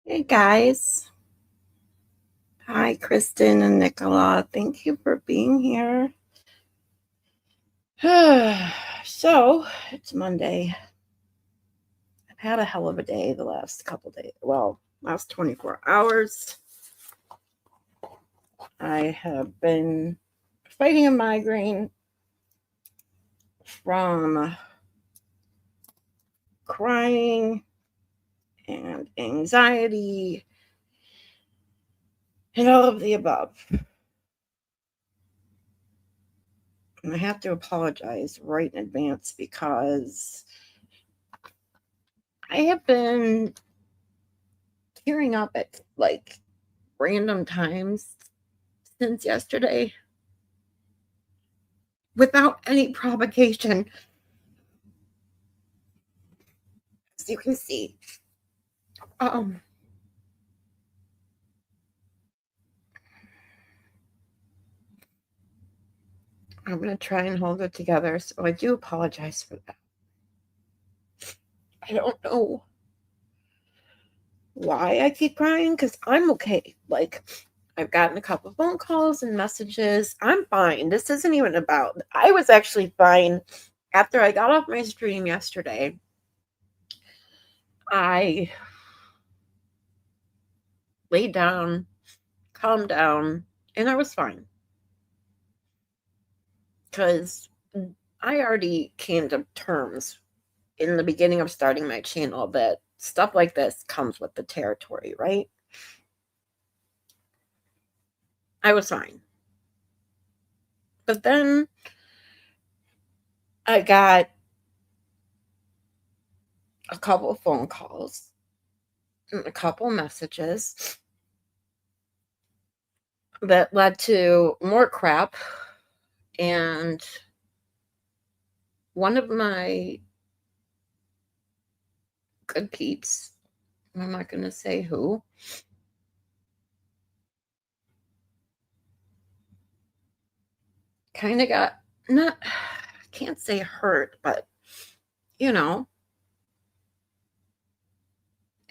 Hey guys. Hi, Kristen and Nicola. Thank you for being here. So, it's Monday. I've had a hell of a day the last couple days. Well, last 24 hours. I have been fighting a migraine from crying and anxiety and all of the above. And I have to apologize right in advance because I have been tearing up at like random times since yesterday without any provocation. As you can see, um, I'm going to try and hold it together. So I do apologize for that. I don't know why I keep crying because I'm okay. Like, I've gotten a couple of phone calls and messages. I'm fine. This isn't even about, I was actually fine after I got off my stream yesterday. I laid down, calmed down, and I was fine because I already came to terms in the beginning of starting my channel that stuff like this comes with the territory, right? I was fine. But then I got a couple of phone calls and a couple messages that led to more crap. And one of my good peeps, I'm not going to say who, kind of got not, I can't say hurt, but you know,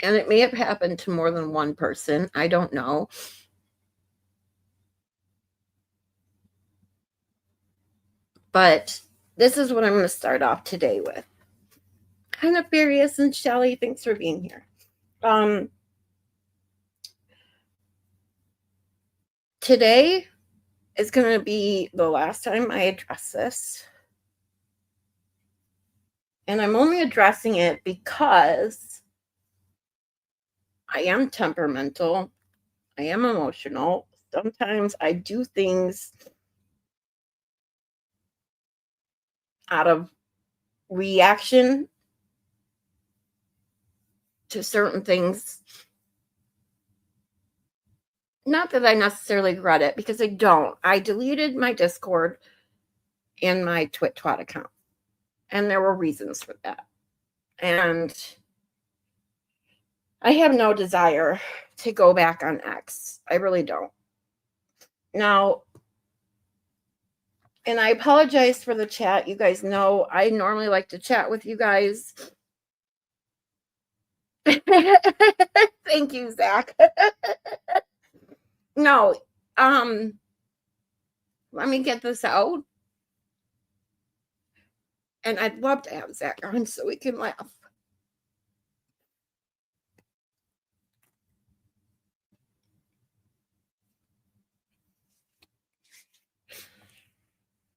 and it may have happened to more than one person. I don't know. But this is what I'm going to start off today with. Kind of furious, and Shelly, thanks for being here. Today is going to be the last time I address this. And I'm only addressing it because I am temperamental. I am emotional. Sometimes I do things out of reaction to certain things. Not that I necessarily regret it, because I don't. I deleted my Discord and my TwitTwat account, and there were reasons for that. And I have no desire to go back on X. I really don't. Now, and I apologize for the chat. You guys know I normally like to chat with you guys. Thank you, Zach. No, let me get this out. And I'd love to have Zach on so we can laugh.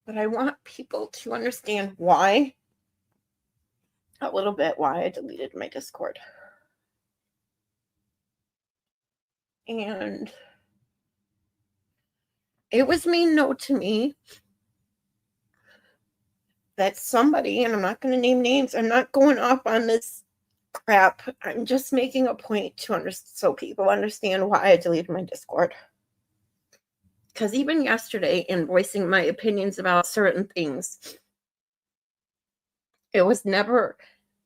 But I want people to understand why, a little bit, why I deleted my Discord. And it was mean note to me that somebody, and I'm not going to name names, I'm not going off on this crap. I'm just making a point to so people understand why I deleted my Discord. Because even yesterday, in voicing my opinions about certain things, it was never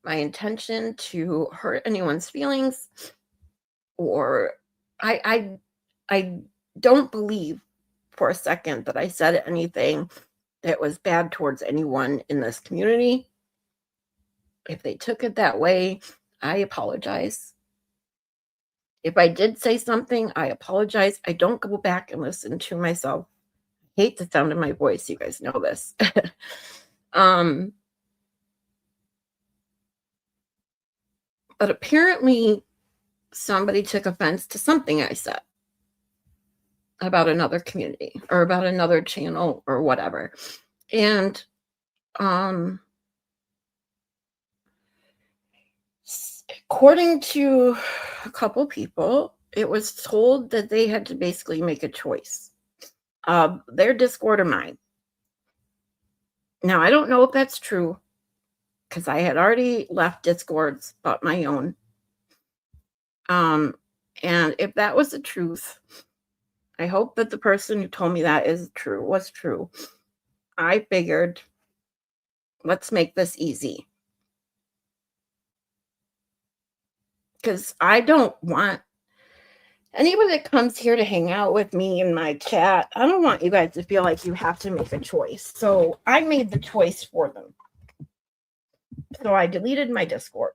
my intention to hurt anyone's feelings, or I don't believe for a second that I said anything that was bad towards anyone in this community. If they took it that way, I apologize. If I did say something, I apologize. I don't go back and listen to myself. I hate the sound of my voice. You guys know this. um, but apparently, somebody took offense to something I said about another community or about another channel or whatever. And um, according to a couple people, it was told that they had to basically make a choice of their Discord or mine. Now, I don't know if that's true because I had already left Discords but my own. And if that was the truth, I hope that the person who told me that was true. I figured, let's make this easy. Because I don't want anybody that comes here to hang out with me in my chat, I don't want you guys to feel like you have to make a choice. So I made the choice for them. So I deleted my Discord.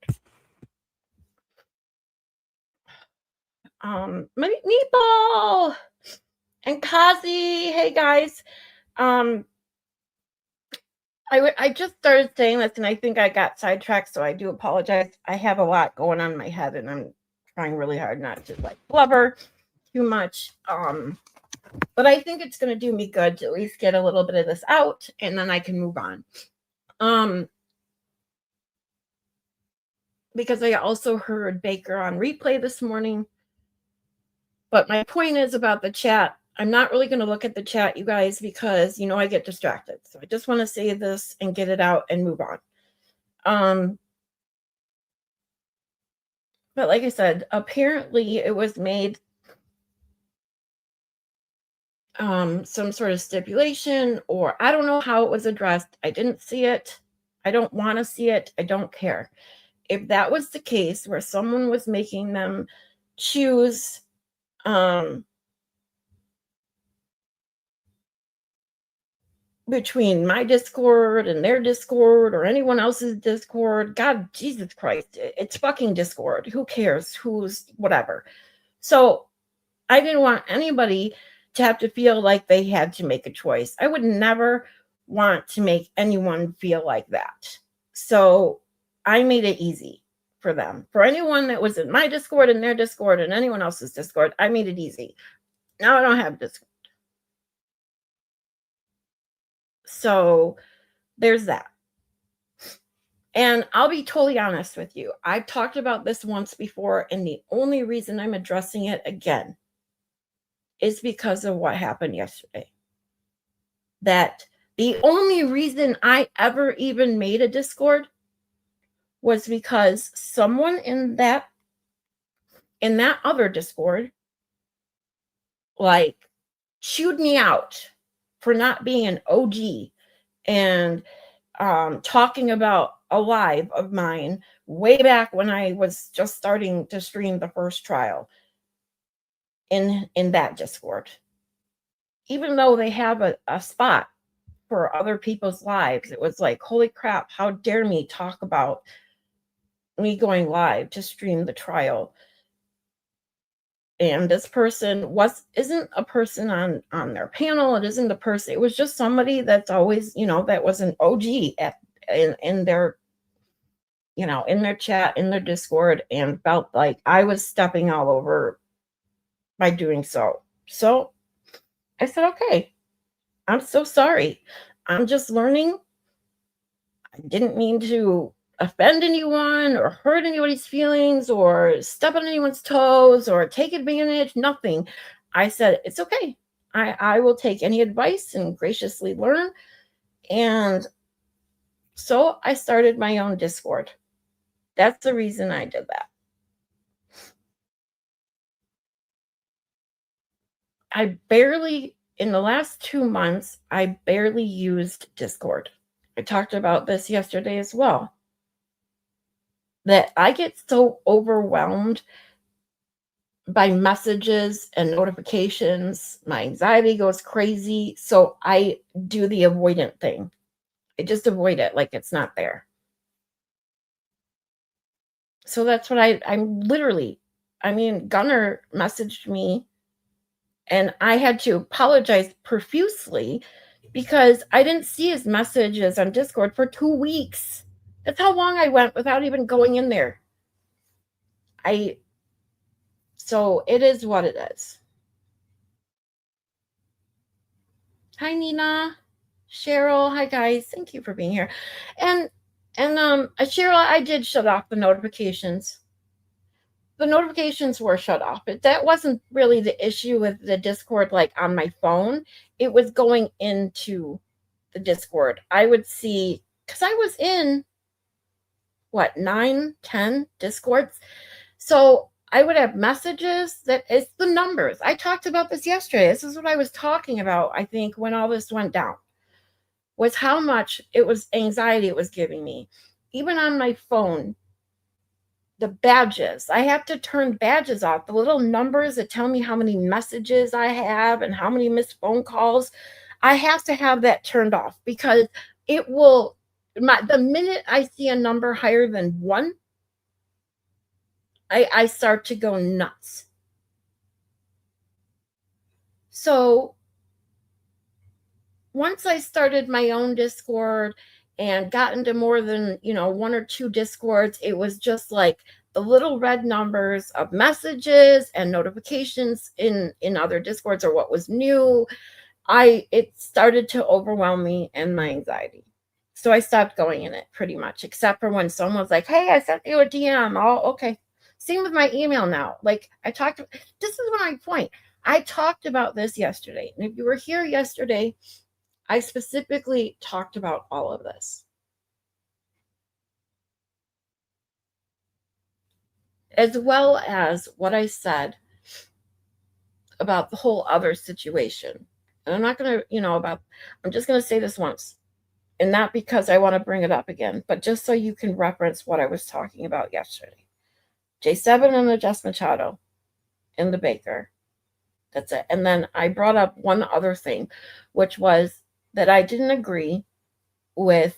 Meatball and Kazi, hey guys. I just started saying this and I think I got sidetracked, so I do apologize. I have a lot going on in my head and I'm trying really hard not to like blubber too much. But I think it's gonna do me good to at least get a little bit of this out and then I can move on. Because I also heard Baker on replay this morning. But my point is about the chat. I'm not really going to look at the chat, you guys, because, I get distracted. So I just want to say this and get it out and move on. But like I said, apparently it was made some sort of stipulation, or I don't know how it was addressed. I didn't see it. I don't want to see it. I don't care. If that was the case where someone was making them choose between my Discord and their Discord or anyone else's Discord, God, Jesus Christ, it's fucking Discord. Who cares? Who's whatever. So I didn't want anybody to have to feel like they had to make a choice. I would never want to make anyone feel like that. So I made it easy for them. For anyone that was in my Discord and their Discord and anyone else's Discord, I made it easy. Now I don't have Discord. So there's that. And I'll be totally honest with you. I've talked about this once before, and the only reason I'm addressing it again is because of what happened yesterday. That the only reason I ever even made a Discord was because someone in that other Discord like chewed me out for not being an OG and talking about a live of mine way back when I was just starting to stream the first trial in that Discord. Even though they have a spot for other people's lives, it was like, holy crap, how dare me talk about me going live to stream the trial. And this person isn't a person on their panel. It isn't a person. It was just somebody that's always, that was an OG in their, in their chat, in their Discord, and felt like I was stepping all over by doing so. So I said, okay, I'm so sorry. I'm just learning. I didn't mean to offend anyone or hurt anybody's feelings or step on anyone's toes or take advantage, nothing. I said, it's okay. I will take any advice and graciously learn. And so I started my own Discord. That's the reason I did that. In the last 2 months, I barely used Discord. I talked about this yesterday as well. That I get so overwhelmed by messages and notifications. My anxiety goes crazy. So I do the avoidant thing. I just avoid it like it's not there. So that's what I'm literally, I mean, Gunner messaged me and I had to apologize profusely because I didn't see his messages on Discord for 2 weeks. That's how long I went without even going in there. So it is what it is. Hi, Nina. Cheryl. Hi, guys. Thank you for being here. And Cheryl, I did shut off the notifications. The notifications were shut off. But that wasn't really the issue with the Discord, like on my phone. It was going into the Discord. I would see, because I was in, 9, 10 Discords. So I would have messages that it's the numbers. I talked about this yesterday. This is what I was talking about, I think, when all this went down, was how much it was anxiety it was giving me. Even on my phone, the badges, I have to turn badges off. The little numbers that tell me how many messages I have and how many missed phone calls, I have to have that turned off because it will, the minute I see a number higher than 1, I start to go nuts. So once I started my own Discord and got into more than, 1 or 2 Discords, it was just like the little red numbers of messages and notifications in other Discords or what was new. It started to overwhelm me and my anxiety. So I stopped going in it pretty much, except for when someone was like, hey, I sent you a DM. Oh, okay. Same with my email now. Like this is my point. I talked about this yesterday. And if you were here yesterday, I specifically talked about all of this. As well as what I said about the whole other situation. And I'm not going to, I'm just going to say this once. And not because I want to bring it up again, but just so you can reference what I was talking about yesterday. J7 and the Jess Machado and the Baker. That's it. And then I brought up one other thing, which was that I didn't agree with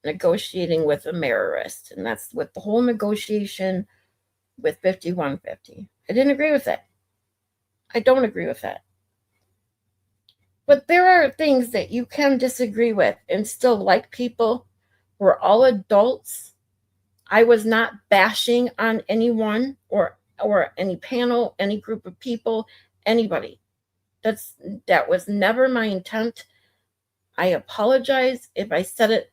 negotiating with Ameris. And that's with the whole negotiation with 5150. I didn't agree with it. I don't agree with that. But there are things that you can disagree with and still like people. We're all adults. I was not bashing on anyone or any panel, any group of people, anybody. That was never my intent. I apologize if I said it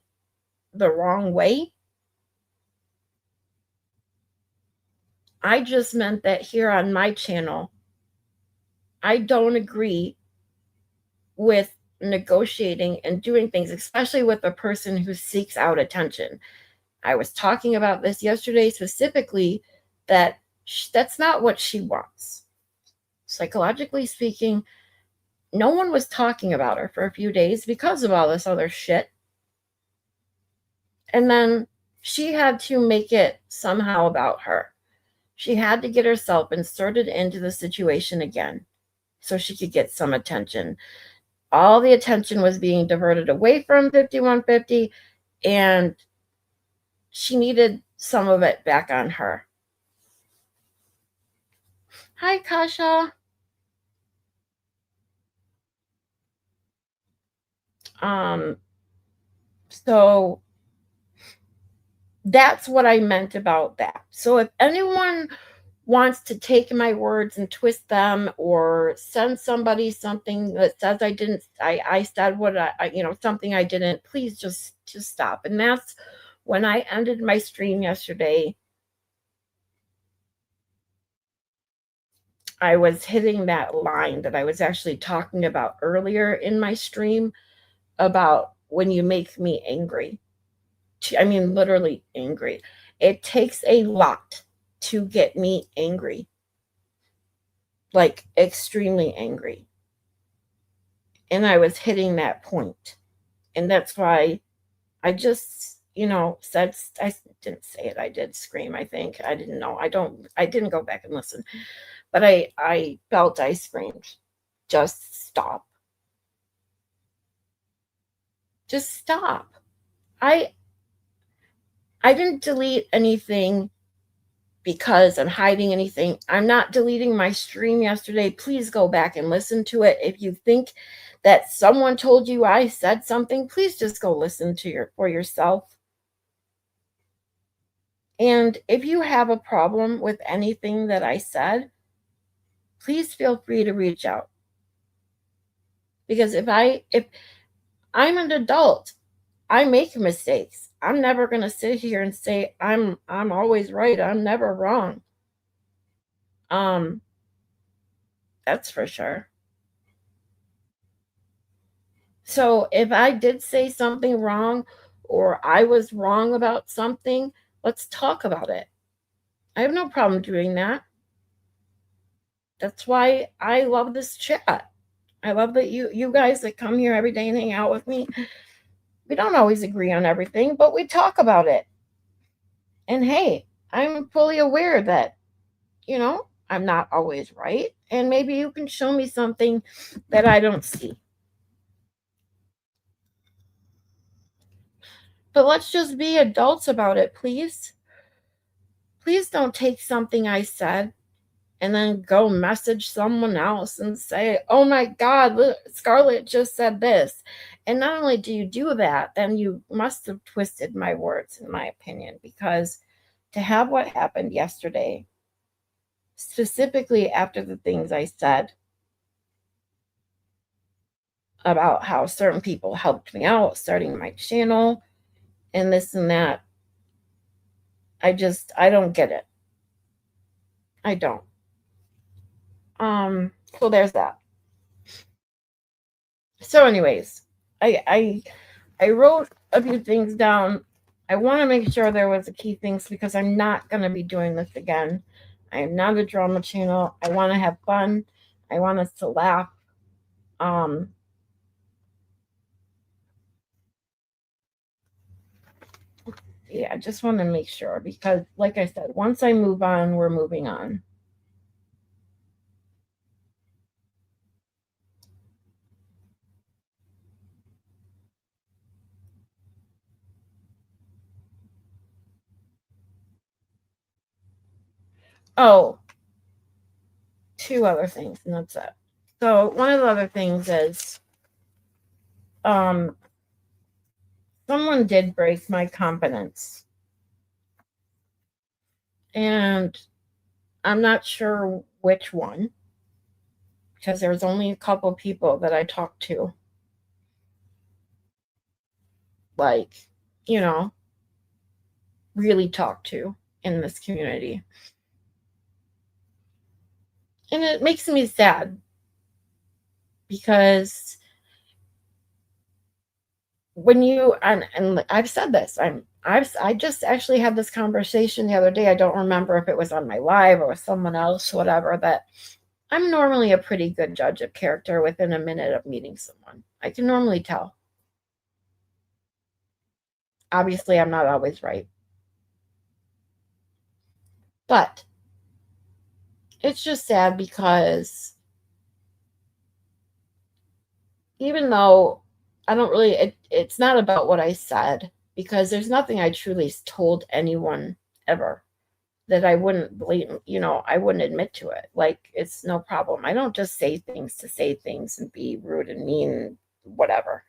the wrong way. I just meant that here on my channel, I don't agree with negotiating and doing things, especially with a person who seeks out attention. I was talking about this yesterday specifically, that that's not what she wants. Psychologically speaking, no one was talking about her for a few days because of all this other shit. And then she had to make it somehow about her. She had to get herself inserted into the situation again so she could get some attention. All the attention was being diverted away from 5150, and she needed some of it back on her. Hi, Kasha. So that's what I meant about that. So if anyone wants to take my words and twist them or send somebody something that says I said what I something I didn't, please just stop. And that's when I ended my stream yesterday. I was hitting that line that I was actually talking about earlier in my stream about when you make me angry. I mean, literally angry. It takes a lot to get me angry, like extremely angry. And I was hitting that point. And that's why I just, said, I didn't say it. I did scream, I think. I didn't know. I didn't go back and listen. But I felt I screamed. Just stop. Just stop. I didn't delete anything because I'm hiding anything. I'm not deleting my stream yesterday. Please go back and listen to it. If you think that someone told you I said something, please just go listen to for yourself. And if you have a problem with anything that I said, please feel free to reach out. Because if I'm an adult, I make mistakes. I'm never going to sit here and say I'm always right. I'm never wrong. That's for sure. So if I did say something wrong or I was wrong about something, let's talk about it. I have no problem doing that. That's why I love this chat. I love that you guys that come here every day and hang out with me. We don't always agree on everything, but we talk about it. And hey, I'm fully aware that, I'm not always right. And maybe you can show me something that I don't see. But let's just be adults about it, please. Please don't take something I said and then go message someone else and say, oh my God, look, Scarlett just said this. And not only do you do that, then you must have twisted my words, in my opinion, because to have what happened yesterday, specifically after the things I said about how certain people helped me out starting my channel and this and that, I don't get it. I don't. So there's that. So anyways, I wrote a few things down. I want to make sure there was a key things because I'm not going to be doing this again. I am not a drama channel. I want to have fun. I want us to laugh. Yeah, I just want to make sure because, like I said, once I move on, we're moving on. Oh, two other things, and that's it. So one of the other things is, someone did break my confidence, and I'm not sure which one because there's only a couple people that I talked to, like, really talk to in this community. And it makes me sad because when you and I've said this, I just actually had this conversation the other day. I don't remember if it was on my live or with someone else, whatever, that I'm normally a pretty good judge of character within a minute of meeting someone. I can normally tell. Obviously, I'm not always right. But it's just sad because even though I don't really, it's not about what I said because there's nothing I truly told anyone ever that I wouldn't blatant, I wouldn't admit to it. Like, it's no problem. I don't just say things to say things and be rude and mean, whatever.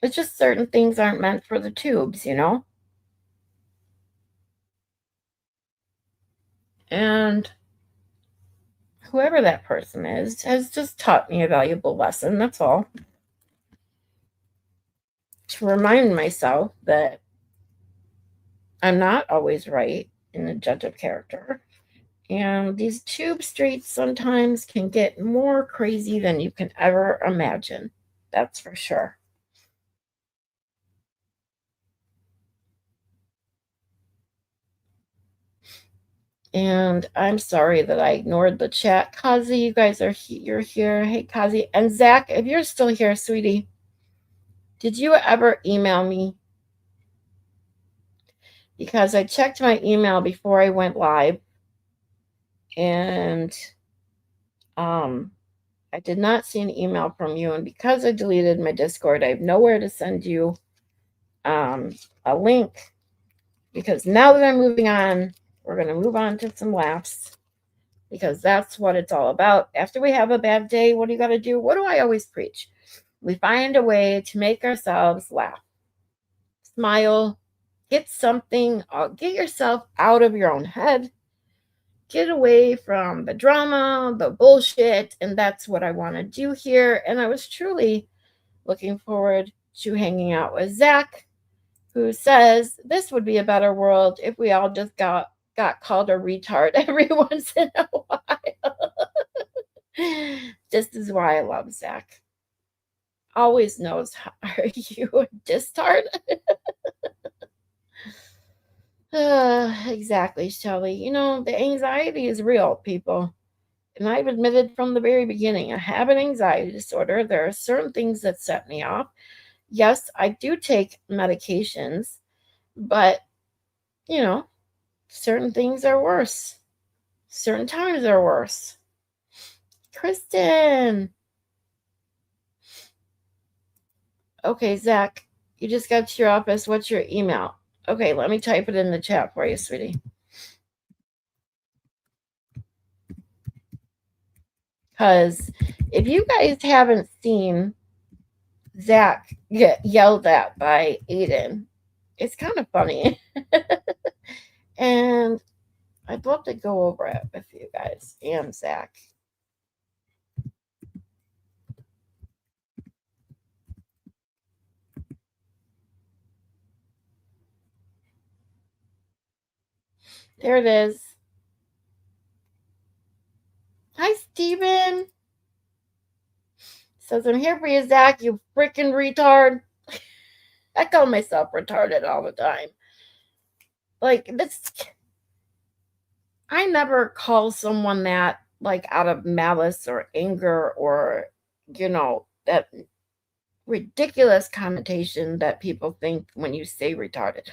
It's just certain things aren't meant for the tubes, And whoever that person is has just taught me a valuable lesson. That's all. To remind myself that I'm not always right in the judge of character. And these tube streets sometimes can get more crazy than you can ever imagine. That's for sure. And I'm sorry that I ignored the chat. Kazi, you guys you're here. Hey, Kazi. And Zach, if you're still here, sweetie, did you ever email me? Because I checked my email before I went live. And I did not see an email from you. And because I deleted my Discord, I have nowhere to send you a link Because now that I'm moving on, we're going to move on to some laughs because that's what it's all about. After we have a bad day, what do you got to do? What do I always preach? We find a way to make ourselves laugh, smile, get something, get yourself out of your own head, get away from the drama, the bullshit, and that's what I want to do here. And I was truly looking forward to hanging out with Zach, who says this would be a better world if we all just got called a retard every once in a while. This is why I love Zach. Always knows, are you a distard? Exactly, Shelly. You know, the anxiety is real, people. And I've admitted from the very beginning, I have an anxiety disorder. There are certain things that set me off. Yes, I do take medications, but, you know, certain things are worse. Certain times are worse. Kristen. Okay, Zach, you just got to your office. What's your email? Okay, let me type it in the chat for you, sweetie. Because if you guys haven't seen Zach get yelled at by Aiden, it's kind of funny. And I'd love to go over it with you guys and Zach. There it is. Hi, Steven. Says, I'm here for you, Zach, you freaking retard. I call myself retarded all the time. Like, this. I never call someone that, like, out of malice or anger or, that ridiculous connotation that people think when you say retarded.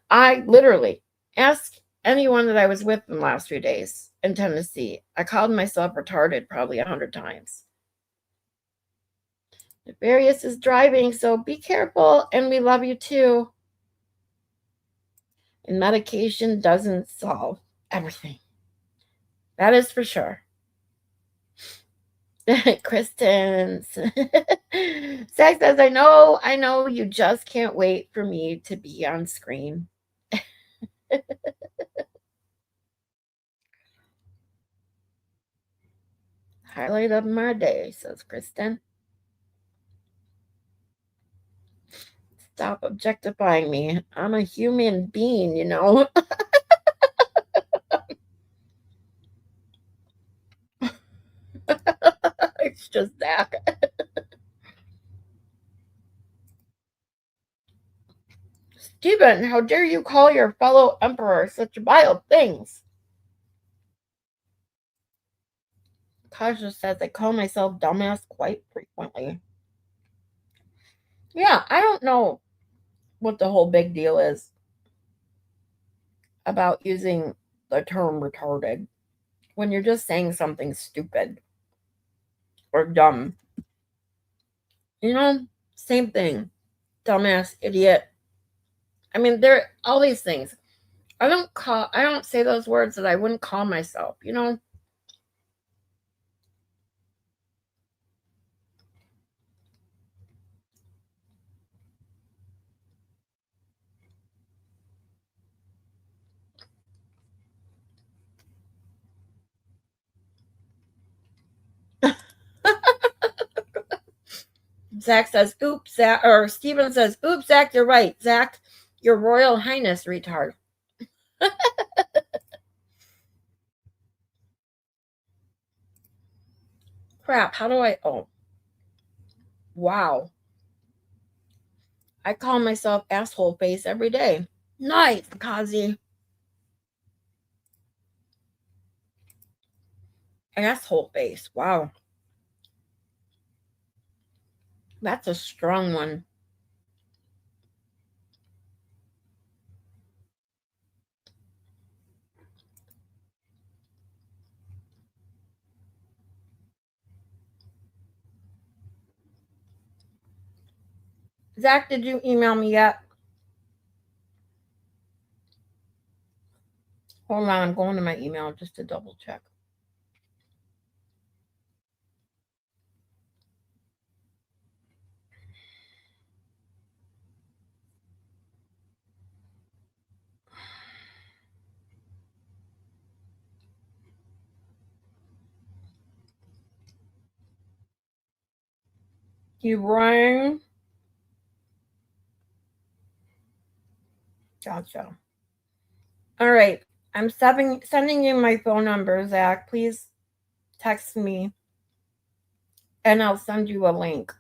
I literally ask anyone that I was with in the last few days in Tennessee. I called myself retarded probably 100 times. Nefarious is driving, so be careful, and we love you too. And medication doesn't solve everything. That is for sure. Kristen. Zach says, I know, you just can't wait for me to be on screen. Highlight of my day, says Kristen. Stop objectifying me. I'm a human being, It's just Zach. Stephen, how dare you call your fellow emperor such vile things? Kasha says, I call myself dumbass quite frequently. Yeah, I don't know what the whole big deal is about using the term retarded when you're just saying something stupid or dumb. Same thing. Dumbass, idiot. I mean, there all these things. I don't say those words that I wouldn't call myself. Zach says, oops, Zach, or Steven says, oops, Zach, you're right. Zach, your Royal Highness retard. Crap, how do oh, wow. I call myself asshole face every day. Nice, Kazi. Asshole face, wow. That's a strong one. Zach, did you email me yet? Hold on, I'm going to my email just to double check. You rang. Gotcha. All right. I'm sending you my phone number, Zach. Please text me and I'll send you a link.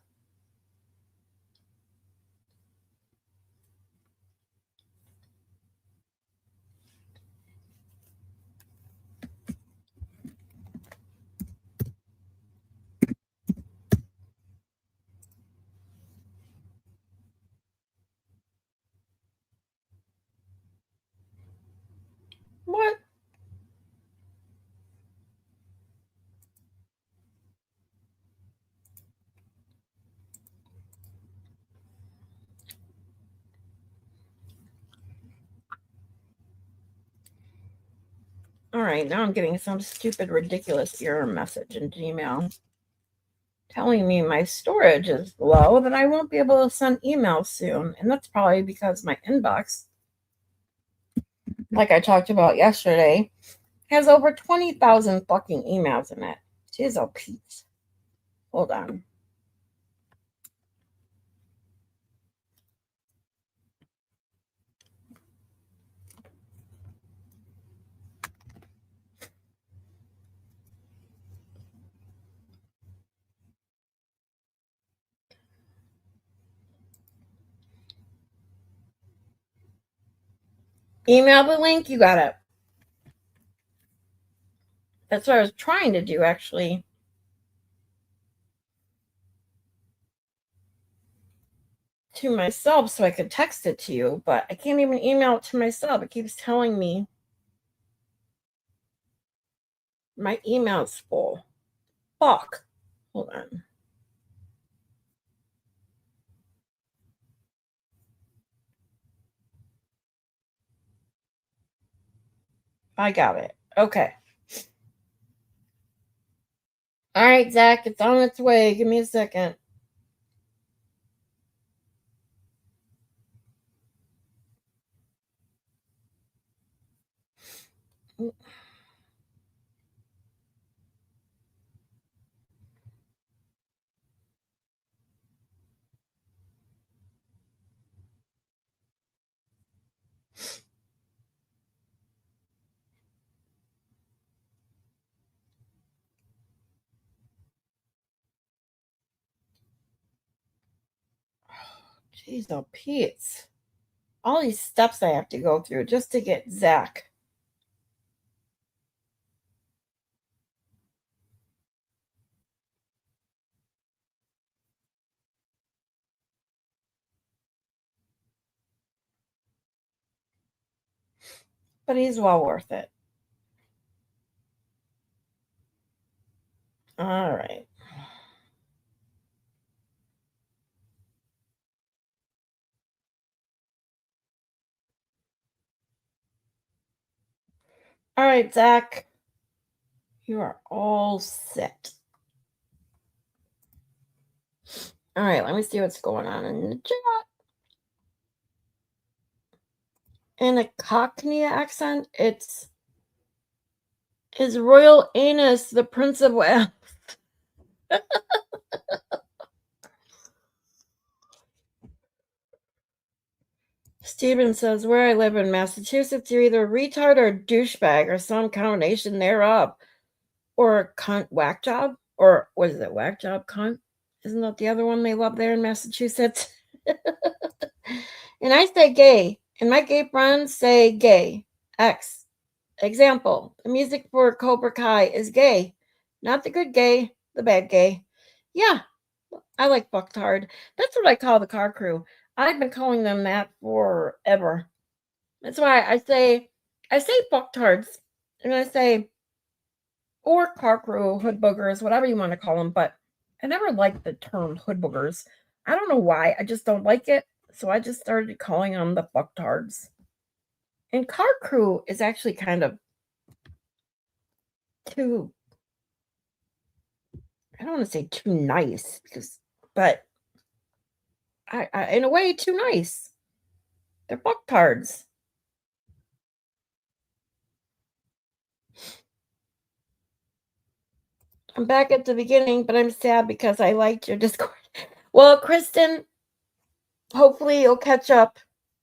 What? All right, now I'm getting some stupid, ridiculous error message in Gmail telling me my storage is low, that I won't be able to send emails soon. And that's probably because my inbox, like I talked about yesterday, has over 20,000 fucking emails in it. Jeez, oh, Pete. Hold on. Email the link, you got it. That's what I was trying to do, actually. To myself so I could text it to you, but I can't even email it to myself. It keeps telling me my email's full. Fuck. Hold on. I got it. Okay. All right, Zach, it's on its way. Give me a second. Jeez, oh, Pete. All these steps I have to go through just to get Zach. But he's well worth it. All right. All right, Zach. You are all set. All right, let me see what's going on in the chat. In a Cockney accent, it's His Royal Anus, the Prince of Wales. Steven says, where I live in Massachusetts, you're either a retard or a douchebag or some combination thereof. Or a cunt whack job. Or what is it, whack job cunt? Isn't that the other one they love there in Massachusetts? And I say gay. And my gay friends say gay. X. Example. The music for Cobra Kai is gay. Not the good gay, the bad gay. Yeah, I like fucktard. That's what I call the car crew. I've been calling them that forever. That's why I say fucktards. And I say, or car crew, hood boogers, whatever you want to call them. But I never liked the term hood boogers. I don't know why. I just don't like it. So I just started calling them the fucktards. And Car Crew is actually kind of too, I don't want to say too nice, but in a way, too nice. They're bucktards. I'm back at the beginning, but I'm sad because I liked your Discord. Well, Kristen, hopefully you'll catch up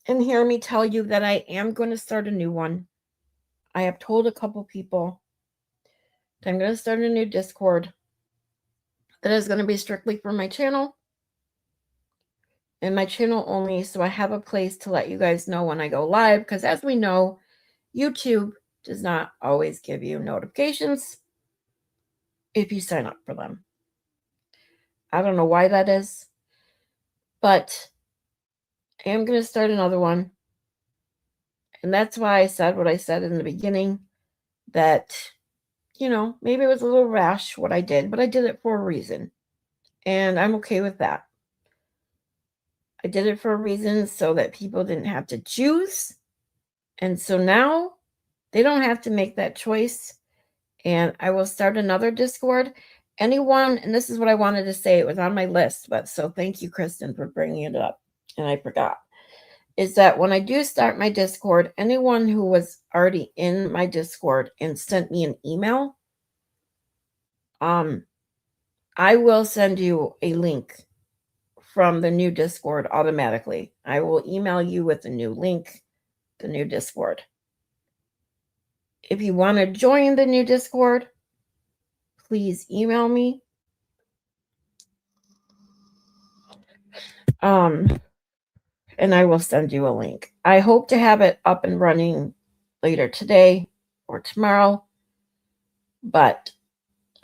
and hear me tell you that I am going to start a new one. I have told a couple people that I'm going to start a new Discord that is going to be strictly for my channel and my channel only. So I have a place to let you guys know when I go live, because as we know, YouTube does not always give you notifications if you sign up for them. I don't know why that is, but I am going to start another one. And that's why I said what I said in the beginning, that, maybe it was a little rash what I did, but I did it for a reason. And I'm okay with that. I did it for a reason so that people didn't have to choose. And so now they don't have to make that choice. And I will start another Discord. Anyone, and this is what I wanted to say, it was on my list, but so thank you, Kristen, for bringing it up. And I forgot. Is that when I do start my Discord, anyone who was already in my Discord and sent me an email, I will send you a link from the new Discord automatically. I will email you with the new link, the new Discord. If you want to join the new Discord, please email me. And I will send you a link. I hope to have it up and running later today or tomorrow, but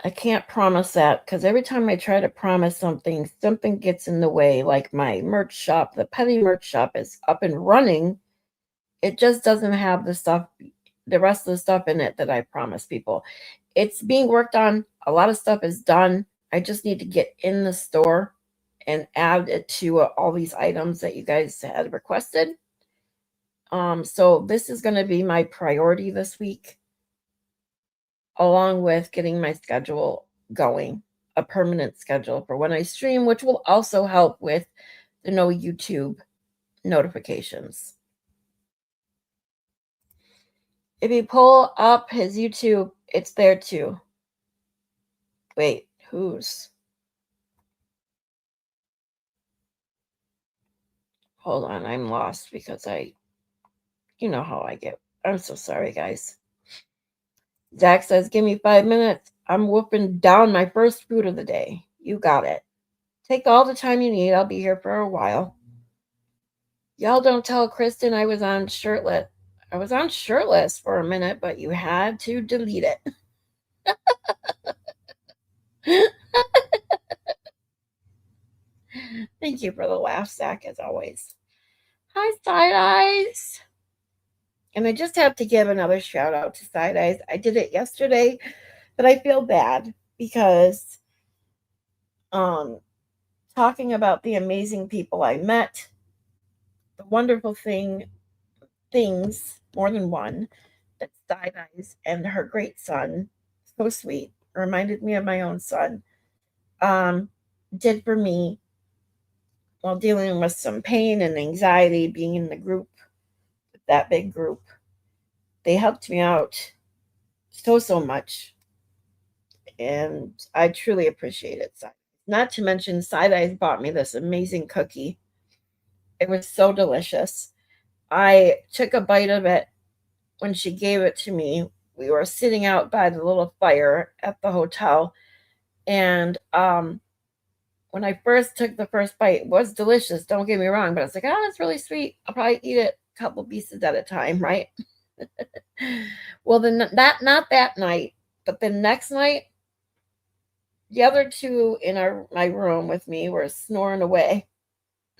I can't promise that, because every time I try to promise something, something gets in the way. Like my merch shop, the Petty merch shop is up and running. It just doesn't have the rest of the stuff in it that I promised people. It's being worked on. A lot of stuff is done. I just need to get in the store and add it to all these items that you guys had requested. So this is going to be my priority this week, along with getting my schedule going, a permanent schedule for when I stream, which will also help with the no YouTube notifications. If you pull up his YouTube, it's there too. Wait, whose? Hold on, I'm lost because you know how I get. I'm so sorry, guys. Zach says, give me 5 minutes. I'm whooping down my first food of the day. You got it. Take all the time you need. I'll be here for a while. Y'all don't tell Kristen I was on shirtless. I was on shirtless for a minute, but you had to delete it. Thank you for the laugh, Zach, as always. Hi, Side Eyes. And I just have to give another shout out to Side Eyes. I did it yesterday, but I feel bad because talking about the amazing people I met, the wonderful things, more than one, that Side Eyes and her great son, so sweet, reminded me of my own son, did for me while dealing with some pain and anxiety, being in the group, that big group. They helped me out so much, and I truly appreciate it. Not to mention, Side Eyes bought me this amazing cookie. It was so delicious. I took a bite of it when she gave it to me. We were sitting out by the little fire at the hotel, and when I first took the first bite, it was delicious. Don't get me wrong, but I was like, oh, it's really sweet. I'll probably eat it a couple pieces at a time, right? Well, then not that night, but the next night, the other two in my room with me were snoring away.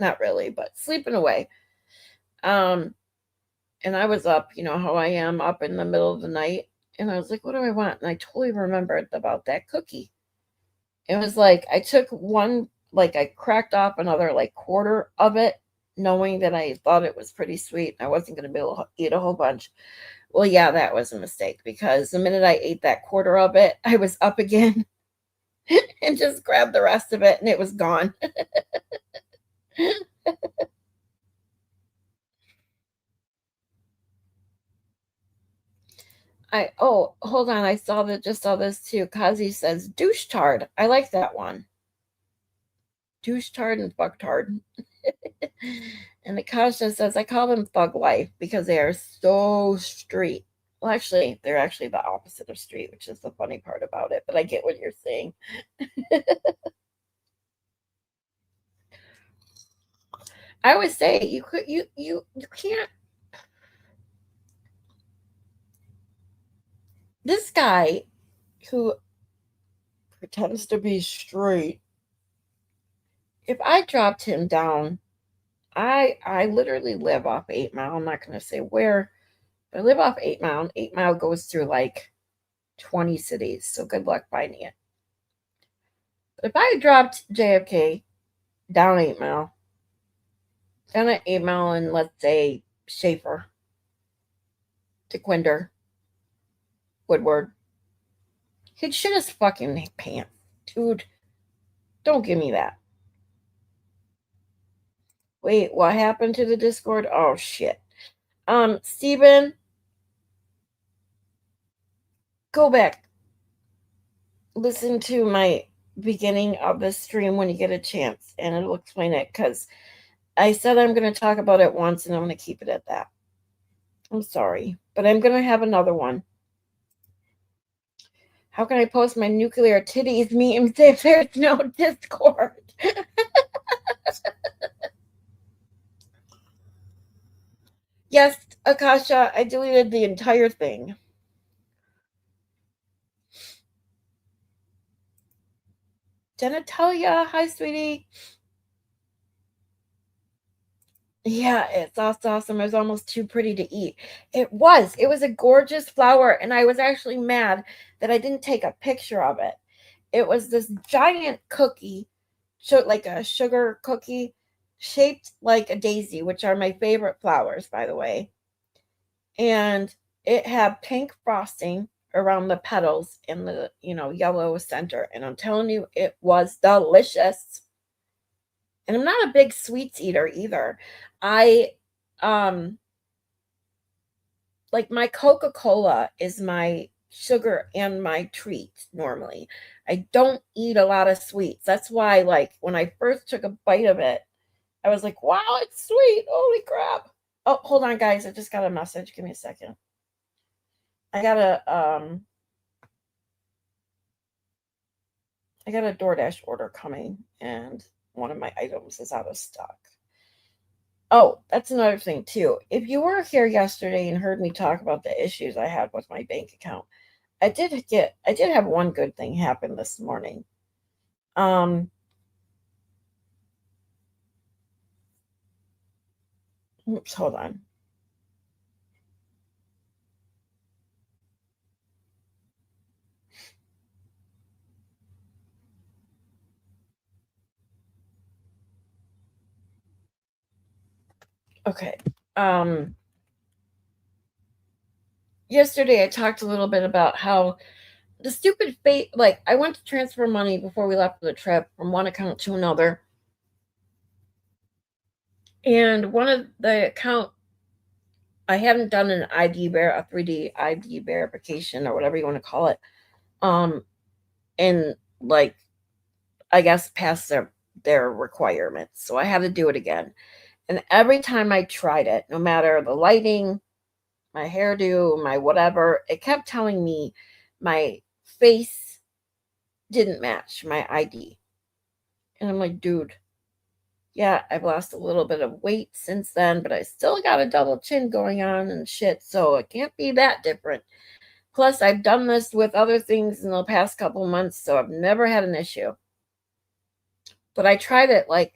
Not really, but sleeping away. And I was up, you know how I am, up in the middle of the night. And I was like, what do I want? And I totally remembered about that cookie. It was like I took one, like I cracked off another like quarter of it knowing that I thought it was pretty sweet. I wasn't going to be able to eat a whole bunch. Well, yeah, that was a mistake because the minute I ate that quarter of it, I was up again and just grabbed the rest of it and it was gone. Hold on, I saw this too. Kazi says douche tard. I like that one. Douche tard and fuck tard. And Akasha says I call them thug life because they are so street. Well, actually, they're actually the opposite of street, which is the funny part about it. But I get what you're saying. I always say you can't. This guy who pretends to be straight, if I dropped him down, I literally live off 8 Mile. I'm not going to say where, but I live off 8 Mile. And 8 Mile goes through like 20 cities, so good luck finding it. But if I dropped JFK down 8 Mile, down at 8 Mile, and let's say Schaefer, Dequindre, Woodward, he'd shit his fucking pants. Dude, don't give me that. Wait, what happened to the Discord? Oh shit. Steven, go back. Listen to my beginning of the stream when you get a chance, and it'll explain it because I said I'm going to talk about it once and I'm going to keep it at that. I'm sorry, but I'm going to have another one. How can I post my nuclear titties memes if there's no Discord? Yes, Akasha, I deleted the entire thing. Genitalia, hi, sweetie. Yeah, it's awesome. It was almost too pretty to eat. It was. It was a gorgeous flower, and I was actually mad that I didn't take a picture of it. It was this giant cookie, like a sugar cookie, shaped like a daisy, which are my favorite flowers, by the way. And it had pink frosting around the petals and the, yellow center. And I'm telling you, it was delicious. And I'm not a big sweets eater either. I like my Coca-Cola is my sugar and my treat normally. I don't eat a lot of sweets. That's why like when I first took a bite of it, I was like, "Wow, it's sweet. Holy crap." Oh, hold on guys. I just got a message. Give me a second. I got a DoorDash order coming and one of my items is out of stock. Oh, that's another thing too. If you were here yesterday and heard me talk about the issues I had with my bank account, I did have one good thing happen this morning. Oops, hold on. Okay. Yesterday I talked a little bit about how the stupid fate, like I went to transfer money before we left for the trip from one account to another. And one of the account, I hadn't done a 3D ID verification or whatever you want to call it. And like, I guess past their requirements. So I had to do it again. And every time I tried it, no matter the lighting, my hairdo, my whatever, it kept telling me my face didn't match my ID. And I'm like, dude, yeah, I've lost a little bit of weight since then, but I still got a double chin going on and shit, so it can't be that different. Plus, I've done this with other things in the past couple months, so I've never had an issue. But I tried it like,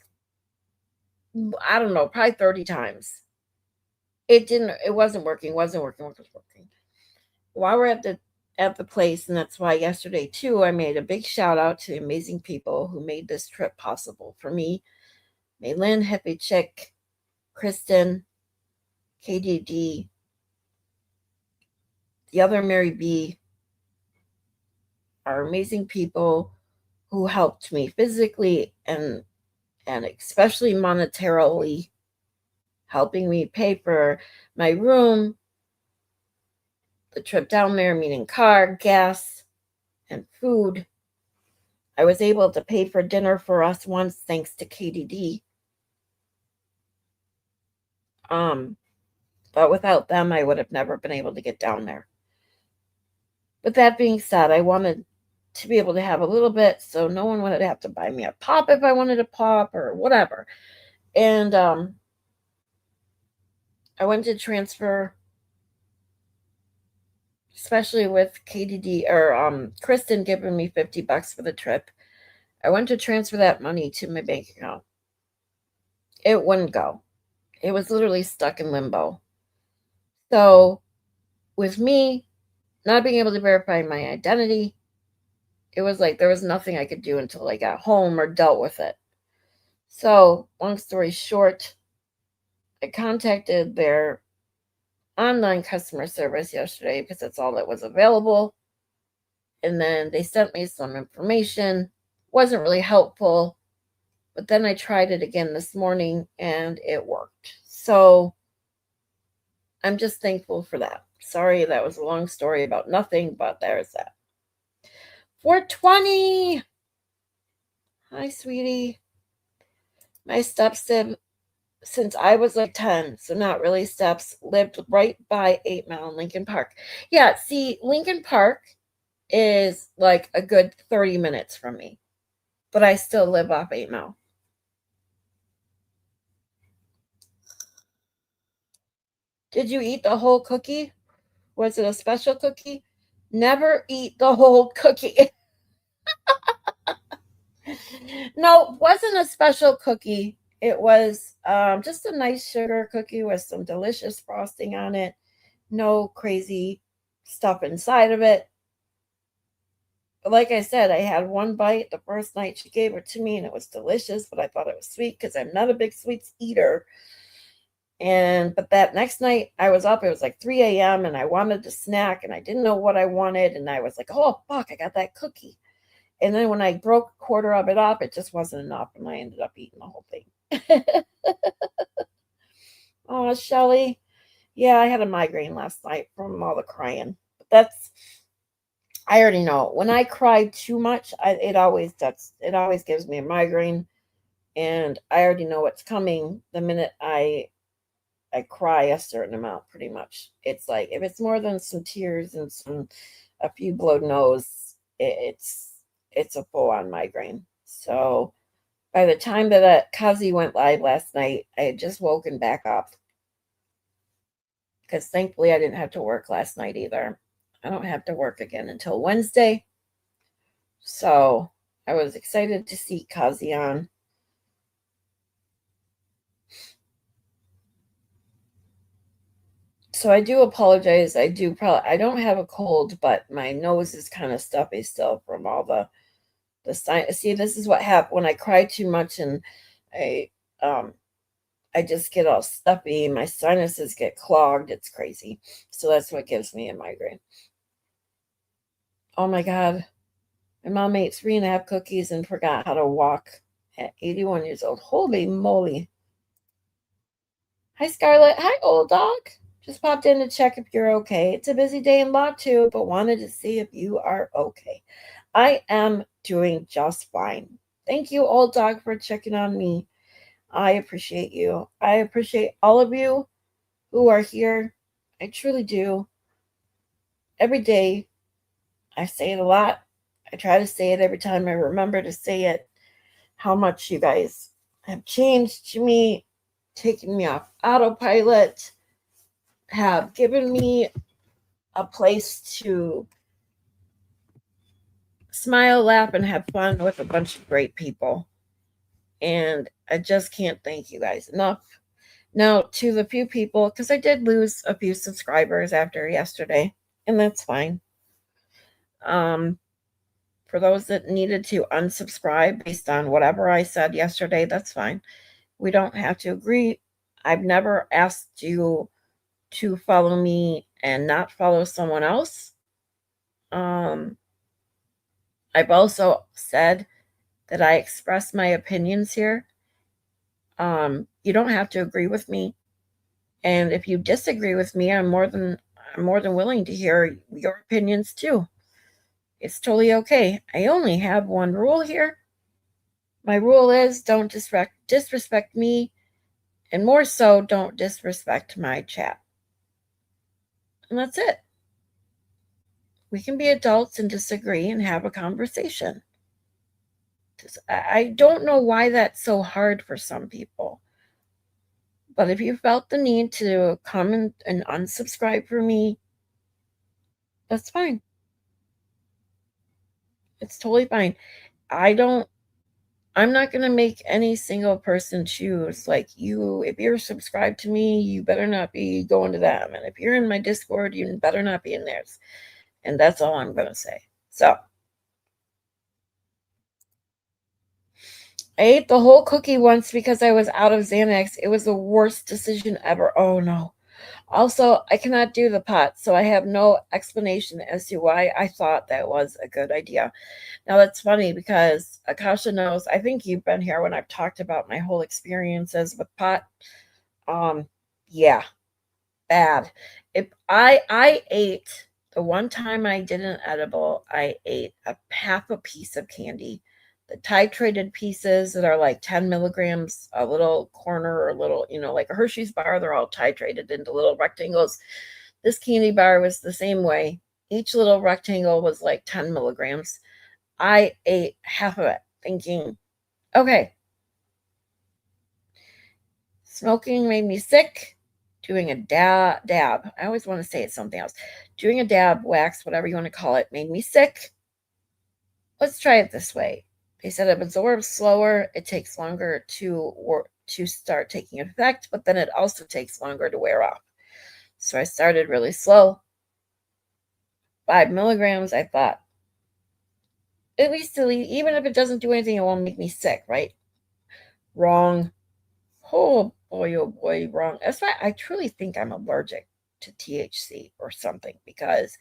I don't know, probably 30 times. It wasn't working. While we're at the place, and that's why yesterday too, I made a big shout out to the amazing people who made this trip possible for me. Maylin, Hippie Chick, Kristen, KDD, the other Mary B are amazing people who helped me physically and especially monetarily, helping me pay for my room, the trip down there, meaning car, gas, and food. I was able to pay for dinner for us once thanks to KDD. But without them, I would have never been able to get down there. But that being said, I wanted to be able to have a little bit so no one would have to buy me a pop if I wanted a pop or whatever. And I went to transfer, especially with KDD or Kristen giving me $50 for the trip. I went to transfer that money to my bank account. It wouldn't go. It was literally stuck in limbo. So with me not being able to verify my identity, it was like there was nothing I could do until I got home or dealt with it. So, long story short, I contacted their online customer service yesterday because that's all that was available. And then they sent me some information. Wasn't really helpful. But then I tried it again this morning and it worked. So I'm just thankful for that. Sorry, that was a long story about nothing, but there's that. 420. Hi, sweetie. My stepsib, since I was like 10, so not really steps, lived right by 8 Mile in Lincoln Park. Yeah, see, Lincoln Park is like a good 30 minutes from me, but I still live off 8 Mile. Did you eat the whole cookie? Was it a special cookie? Never eat the whole cookie. No, it wasn't a special cookie. It was just a nice sugar cookie with some delicious frosting on it. No crazy stuff inside of it. But like I said, I had one bite the first night she gave it to me, and it was delicious, but I thought it was sweet because I'm not a big sweets eater. But that next night I was up, it was like 3 a.m. and I wanted to snack and I didn't know what I wanted. And I was like, oh, fuck, I got that cookie. And then when I broke a quarter of it up, it just wasn't enough. And I ended up eating the whole thing. Oh, Shelly. Yeah, I had a migraine last night from all the crying. But I already know. When I cry too much, it always gives me a migraine. And I already know what's coming the minute I cry a certain amount, pretty much. It's like if it's more than some tears and a few blown nose, it's a full on migraine. So by the time that Kazi went live last night, I had just woken back up because thankfully I didn't have to work last night either. I don't have to work again until Wednesday. So I was excited to see Kazi on. So I do apologize. I don't have a cold, but my nose is kind of stuffy still from all the sign. See, this is what happened when I cry too much and I just get all stuffy. My sinuses get clogged. It's crazy. So that's what gives me a migraine. Oh my God. My mom ate 3.5 cookies and forgot how to walk at 81 years old. Holy moly. Hi, Scarlett. Hi, old dog. Just popped in to check if you're okay. It's a busy day in law too, but wanted to see if you are okay. I am doing just fine. Thank you, old dog, for checking on me. I appreciate you. I appreciate all of you who are here. I truly do. Every day, I say it a lot. I try to say it every time I remember to say it. How much you guys have changed to me, taken me off autopilot, have given me a place to smile, laugh, and have fun with a bunch of great people. And I just can't thank you guys enough. Now, to the few people, because I did lose a few subscribers after yesterday, and that's fine. For those that needed to unsubscribe based on whatever I said yesterday, that's fine. We don't have to agree. I've never asked you to follow me and not follow someone else. Um, I've also said that I express my opinions here. You don't have to agree with me. And if you disagree with me, I'm more than willing to hear your opinions too. It's totally okay. I only have one rule here. My rule is don't disrespect me, and more so, don't disrespect my chat. And that's it. We can be adults and disagree and have a conversation. I don't know why that's so hard for some people. But if you felt the need to come and unsubscribe for me, that's fine. It's totally fine. I don't I'm not going to make any single person choose. Like, if you're subscribed to me, you better not be going to them. And if you're in my Discord, you better not be in theirs. And that's all I'm going to say. So, I ate the whole cookie once because I was out of Xanax. It was the worst decision ever. Oh no. Also, I cannot do the pot, so I have no explanation as to why I thought that was a good idea. Now, that's funny because Akasha knows, I think you've been here when I've talked about my whole experiences with pot. Yeah, bad. If I ate the one time I did an edible, I ate a half a piece of candy. The titrated pieces that are like 10 milligrams, a little corner or a little, like a Hershey's bar, they're all titrated into little rectangles. This candy bar was the same way. Each little rectangle was like 10 milligrams. I ate half of it thinking, okay, smoking made me sick. Doing a dab. I always want to say it's something else. Doing a dab, wax, whatever you want to call it, made me sick. Let's try it this way. They said it absorbs slower. It takes longer to start taking effect, but then it also takes longer to wear off. So I started really slow. 5 milligrams, I thought, at least even if it doesn't do anything, it won't make me sick, right? Wrong. Oh boy, wrong. That's why I truly think I'm allergic to THC or something, because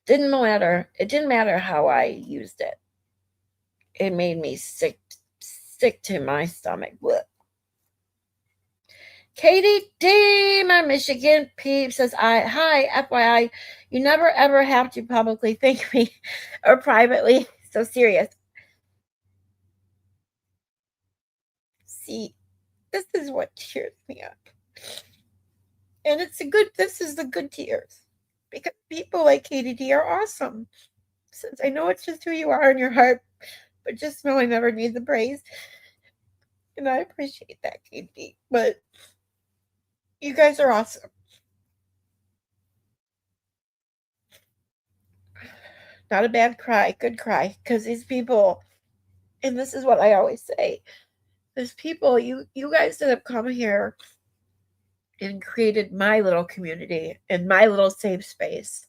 it didn't matter how I used it. It made me sick to my stomach. Blech. Katie D, my Michigan peep, says, hi, FYI, you never ever have to publicly thank me or privately. So serious. See, this is what cheers me up. And this is the good tears. Because people like Katie D are awesome. Since I know it's just who you are in your heart, but just know I never need the praise. And I appreciate that, Katie D. But you guys are awesome. Not a bad cry, good cry. Because these people, and this is what I always say, these people, you guys that have come here and created my little community and my little safe space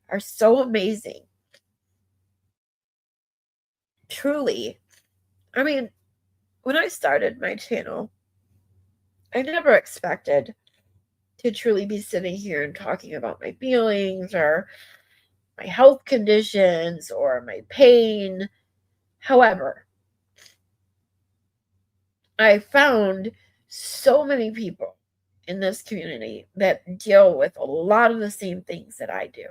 are so amazing. Truly. I mean, when I started my channel, I never expected to truly be sitting here and talking about my feelings or my health conditions or my pain. However, I found so many people in this community that deal with a lot of the same things that I do.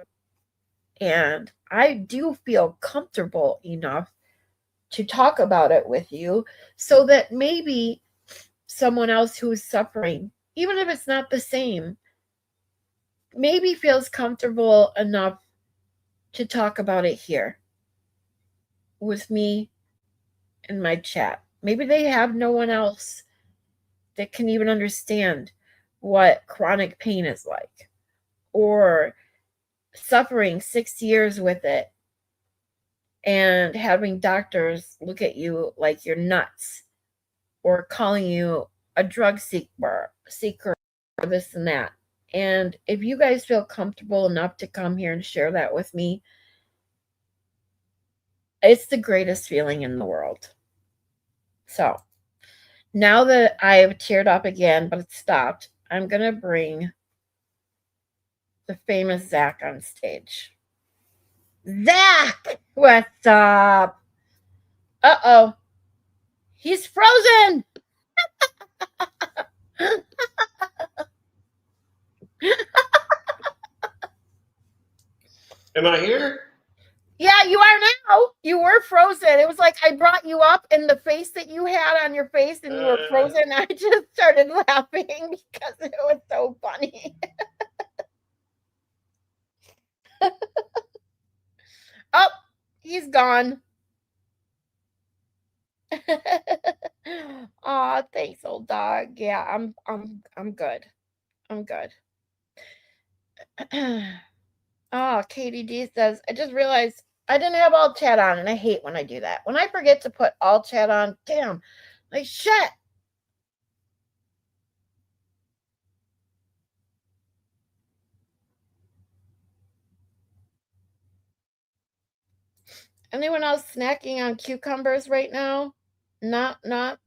And I do feel comfortable enough to talk about it with you so that maybe someone else who is suffering, even if it's not the same, maybe feels comfortable enough to talk about it here with me in my chat. Maybe they have no one else that can even understand what chronic pain is like, or suffering 6 years with it and having doctors look at you like you're nuts, or calling you a drug seeker, or this and that. And if you guys feel comfortable enough to come here and share that with me, it's the greatest feeling in the world. So Now that I've teared up again, but it stopped, I'm going to bring the famous Zach on stage. Zach, what's up? Uh-oh. He's frozen. Am I here? Yeah, you are now. You were frozen. It was like I brought you up and the face that you had on your face and you were frozen. I just started laughing because it was so funny. Oh, he's gone. Aw, thanks, old dog. Yeah, I'm good. I'm good. Oh, Katie D says, I just realized I didn't have all chat on, and I hate when I do that. When I forget to put all chat on, damn, like shit. Anyone else snacking on cucumbers right now? Not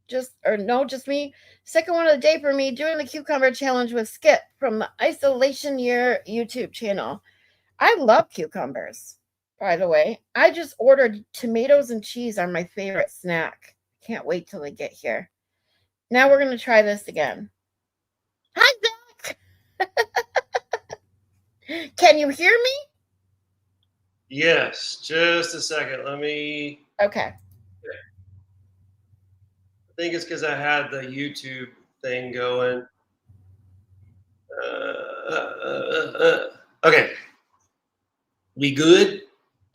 just, or no, just me. Second one of the day for me, doing the cucumber challenge with Skip from the Isolation Year YouTube channel. I love cucumbers, by the way. I just ordered tomatoes and cheese are my favorite snack. Can't wait till they get here. Now we're going to try this again. Hi, Zach. Can you hear me? Yes, just a second. Let me. Okay. I think it's because I had the YouTube thing going. Okay. We good?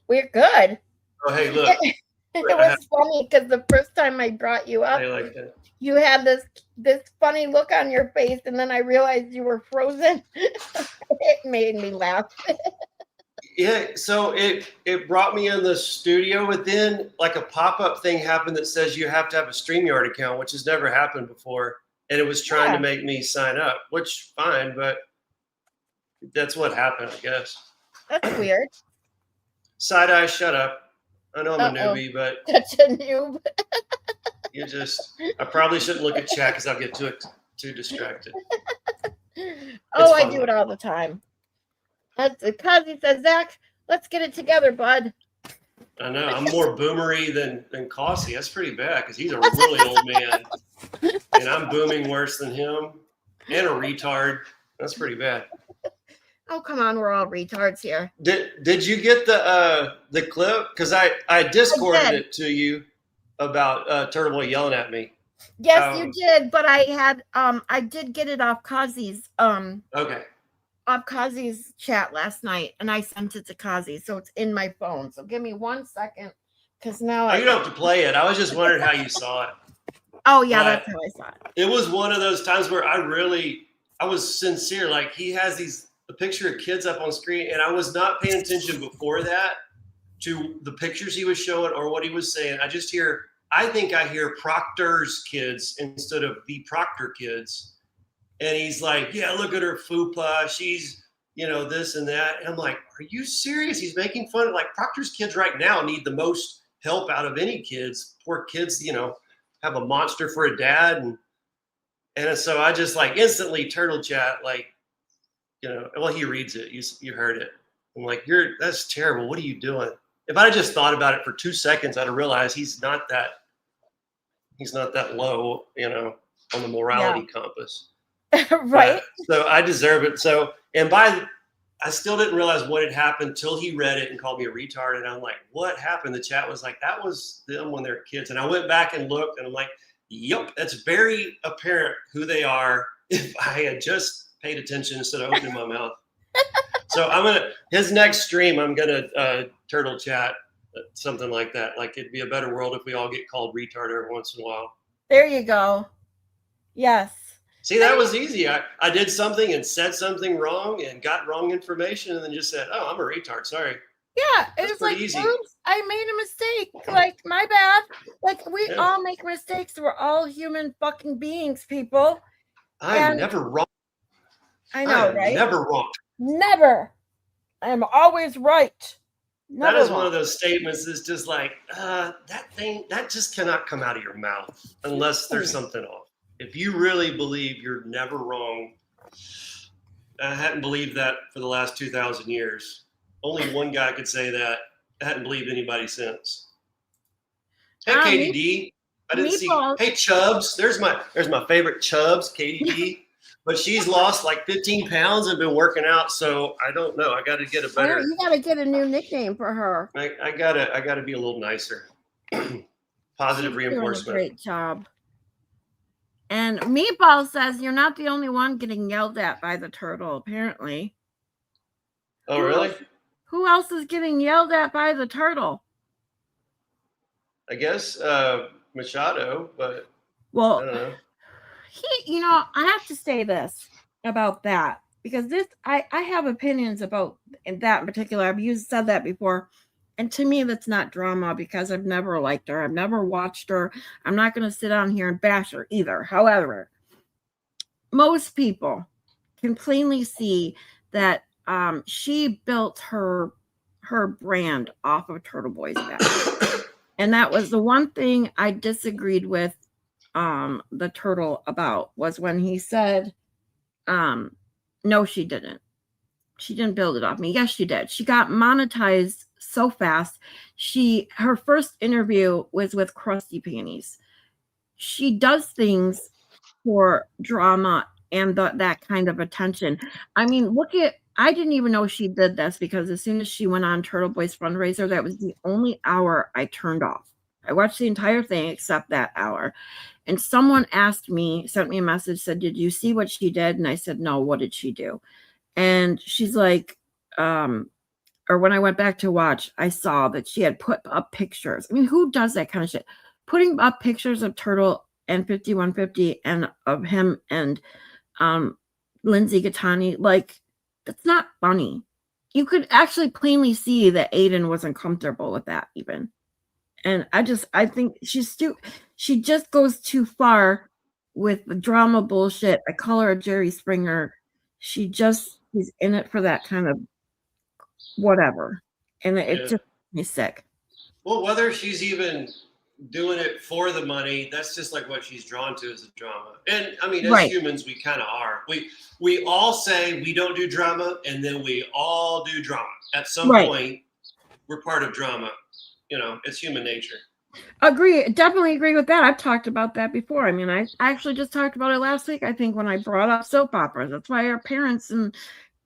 We're good. Oh, hey, look. It was funny because the first time I brought you up, you had this funny look on your face, and then I realized you were frozen. It made me laugh. Yeah, so it brought me in the studio, but then like a pop-up thing happened that says you have to have a StreamYard account, which has never happened before. And it was trying to make me sign up, which fine, but that's what happened, I guess. That's weird. Side-eye, shut up. I know I'm a newbie, but such a noob. I probably shouldn't look at chat because I'll get too distracted. I do it all the time. That's because he says, Zach, let's get it together, bud. I know. I'm more boomery than Cossie. That's pretty bad because he's a really old man. And I'm booming worse than him. And a retard. That's pretty bad. Oh, come on. We're all retards here. Did you get the clip? Because I Discorded it to you about Turtle Boy yelling at me. Yes, you did. But I did get it off Kazi's okay. Off Kazi's chat last night, and I sent it to Kazi, so it's in my phone. So give me 1 second, because now you don't have to play it. I was just wondering how you saw it. Oh yeah, that's how I saw it. It was one of those times where I was sincere. Like he has a picture of kids up on screen, and I was not paying attention before that to the pictures he was showing or what he was saying. I think I hear Proctor's kids instead of the Proctor kids. And he's like, yeah, look at her fupa. She's, this and that. And I'm like, are you serious? He's making fun of, like, Proctor's kids right now need the most help out of any kids. Poor kids, have a monster for a dad. And so I just, like, instantly turtle chat, like, he reads it. You heard it. I'm like, that's terrible. What are you doing? If I just thought about it for 2 seconds, I'd have realized he's not that low, on the morality compass. Right. So I deserve it. So, I still didn't realize what had happened till he read it and called me a retard. And I'm like, what happened? The chat was like, that was them when they're kids. And I went back and looked and I'm like, yep, that's very apparent who they are if I had just paid attention instead of opening my mouth. So his next stream, I'm going to turtle chat, something like that. Like it'd be a better world if we all get called retard every once in a while. There you go. Yes. See, that was easy. I did something and said something wrong and got wrong information and then just said, oh, I'm a retard. Sorry. Yeah, it was like, easy. Oops, I made a mistake. Like, my bad. Like, we all make mistakes. We're all human fucking beings, people. I'm never wrong. I know, right? Never wrong. Never. I am always right. That Never is one wrong. of those statements that's just like, that just cannot come out of your mouth unless there's something off. If you really believe you're never wrong, I hadn't believed that for the last 2,000 years. Only one guy could say that. I hadn't believed anybody since. Hey, KDD. I didn't see. Meatballs. Hey, Chubbs. There's my favorite Chubbs, KDD. But she's lost like 15 pounds and been working out, so I don't know. I got to get a better. You got to get a new nickname for her. I gotta be a little nicer. Positive reinforcement. Doing a great job. And Meatball says you're not the only one getting yelled at by the turtle, apparently. Oh, really? Who else is getting yelled at by the turtle? I guess Machado, but well, I don't know. I have to say this about that because I have opinions about that in particular. I've said that before. And to me, that's not drama because I've never liked her. I've never watched her. I'm not going to sit on here and bash her either. However, most people can plainly see that she built her brand off of Turtle Boy's back. And that was the one thing I disagreed with the turtle about was when he said, no, she didn't. She didn't build it off me. Yes, she did. She got monetized so fast. Her first interview was with Krusty Panties. She does things for drama and that kind of attention. I mean, I didn't even know she did this because as soon as she went on Turtle Boy's fundraiser, that was the only hour I turned off. I watched the entire thing except that hour. And someone sent me a message, said, did you see what she did? And I said, no, what did she do? And she's like, or when I went back to watch, I saw that she had put up pictures. I mean, who does that kind of shit? Putting up pictures of Turtle and 5150 and of him and Lindsay Gattani, like, that's not funny. You could actually plainly see that Aiden wasn't comfortable with that even. And I think she just goes too far with the drama bullshit. I call her a Jerry Springer. She's in it for that kind of whatever. And it just makes me sick. Well, whether she's even doing it for the money, that's just like what she's drawn to is the drama. And I mean, as humans, we kind of are. We all say we don't do drama, and then we all do drama. At some point, we're part of drama. It's human nature. Definitely agree with that. I've talked about that before. I mean, I actually just talked about it last week, I think, when I brought up soap operas. That's why our parents and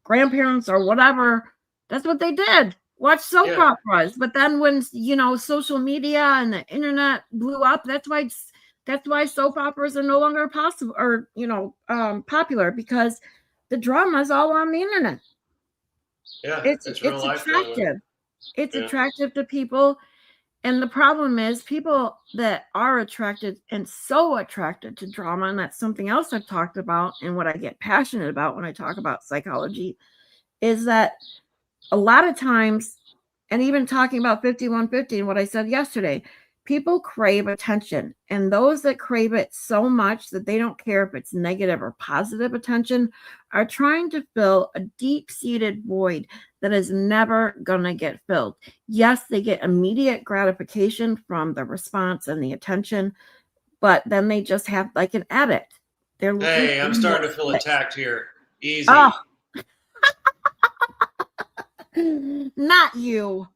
grandparents or whatever, that's what they did. Watch soap operas. But then when, social media and the internet blew up, that's why soap operas are no longer possible or, popular because the drama is all on the internet. Yeah, it's attractive. Drama. It's attractive to people. And the problem is people that are attracted and so attracted to drama, and that's something else I've talked about and what I get passionate about when I talk about psychology, is that a lot of times, and even talking about 5150 and what I said yesterday, people crave attention. And those that crave it so much that they don't care if it's negative or positive attention are trying to fill a deep-seated void that is never going to get filled. Yes, they get immediate gratification from the response and the attention, but then they just have like an addict. Hey, I'm starting to feel attacked here. Easy. Oh. Not you.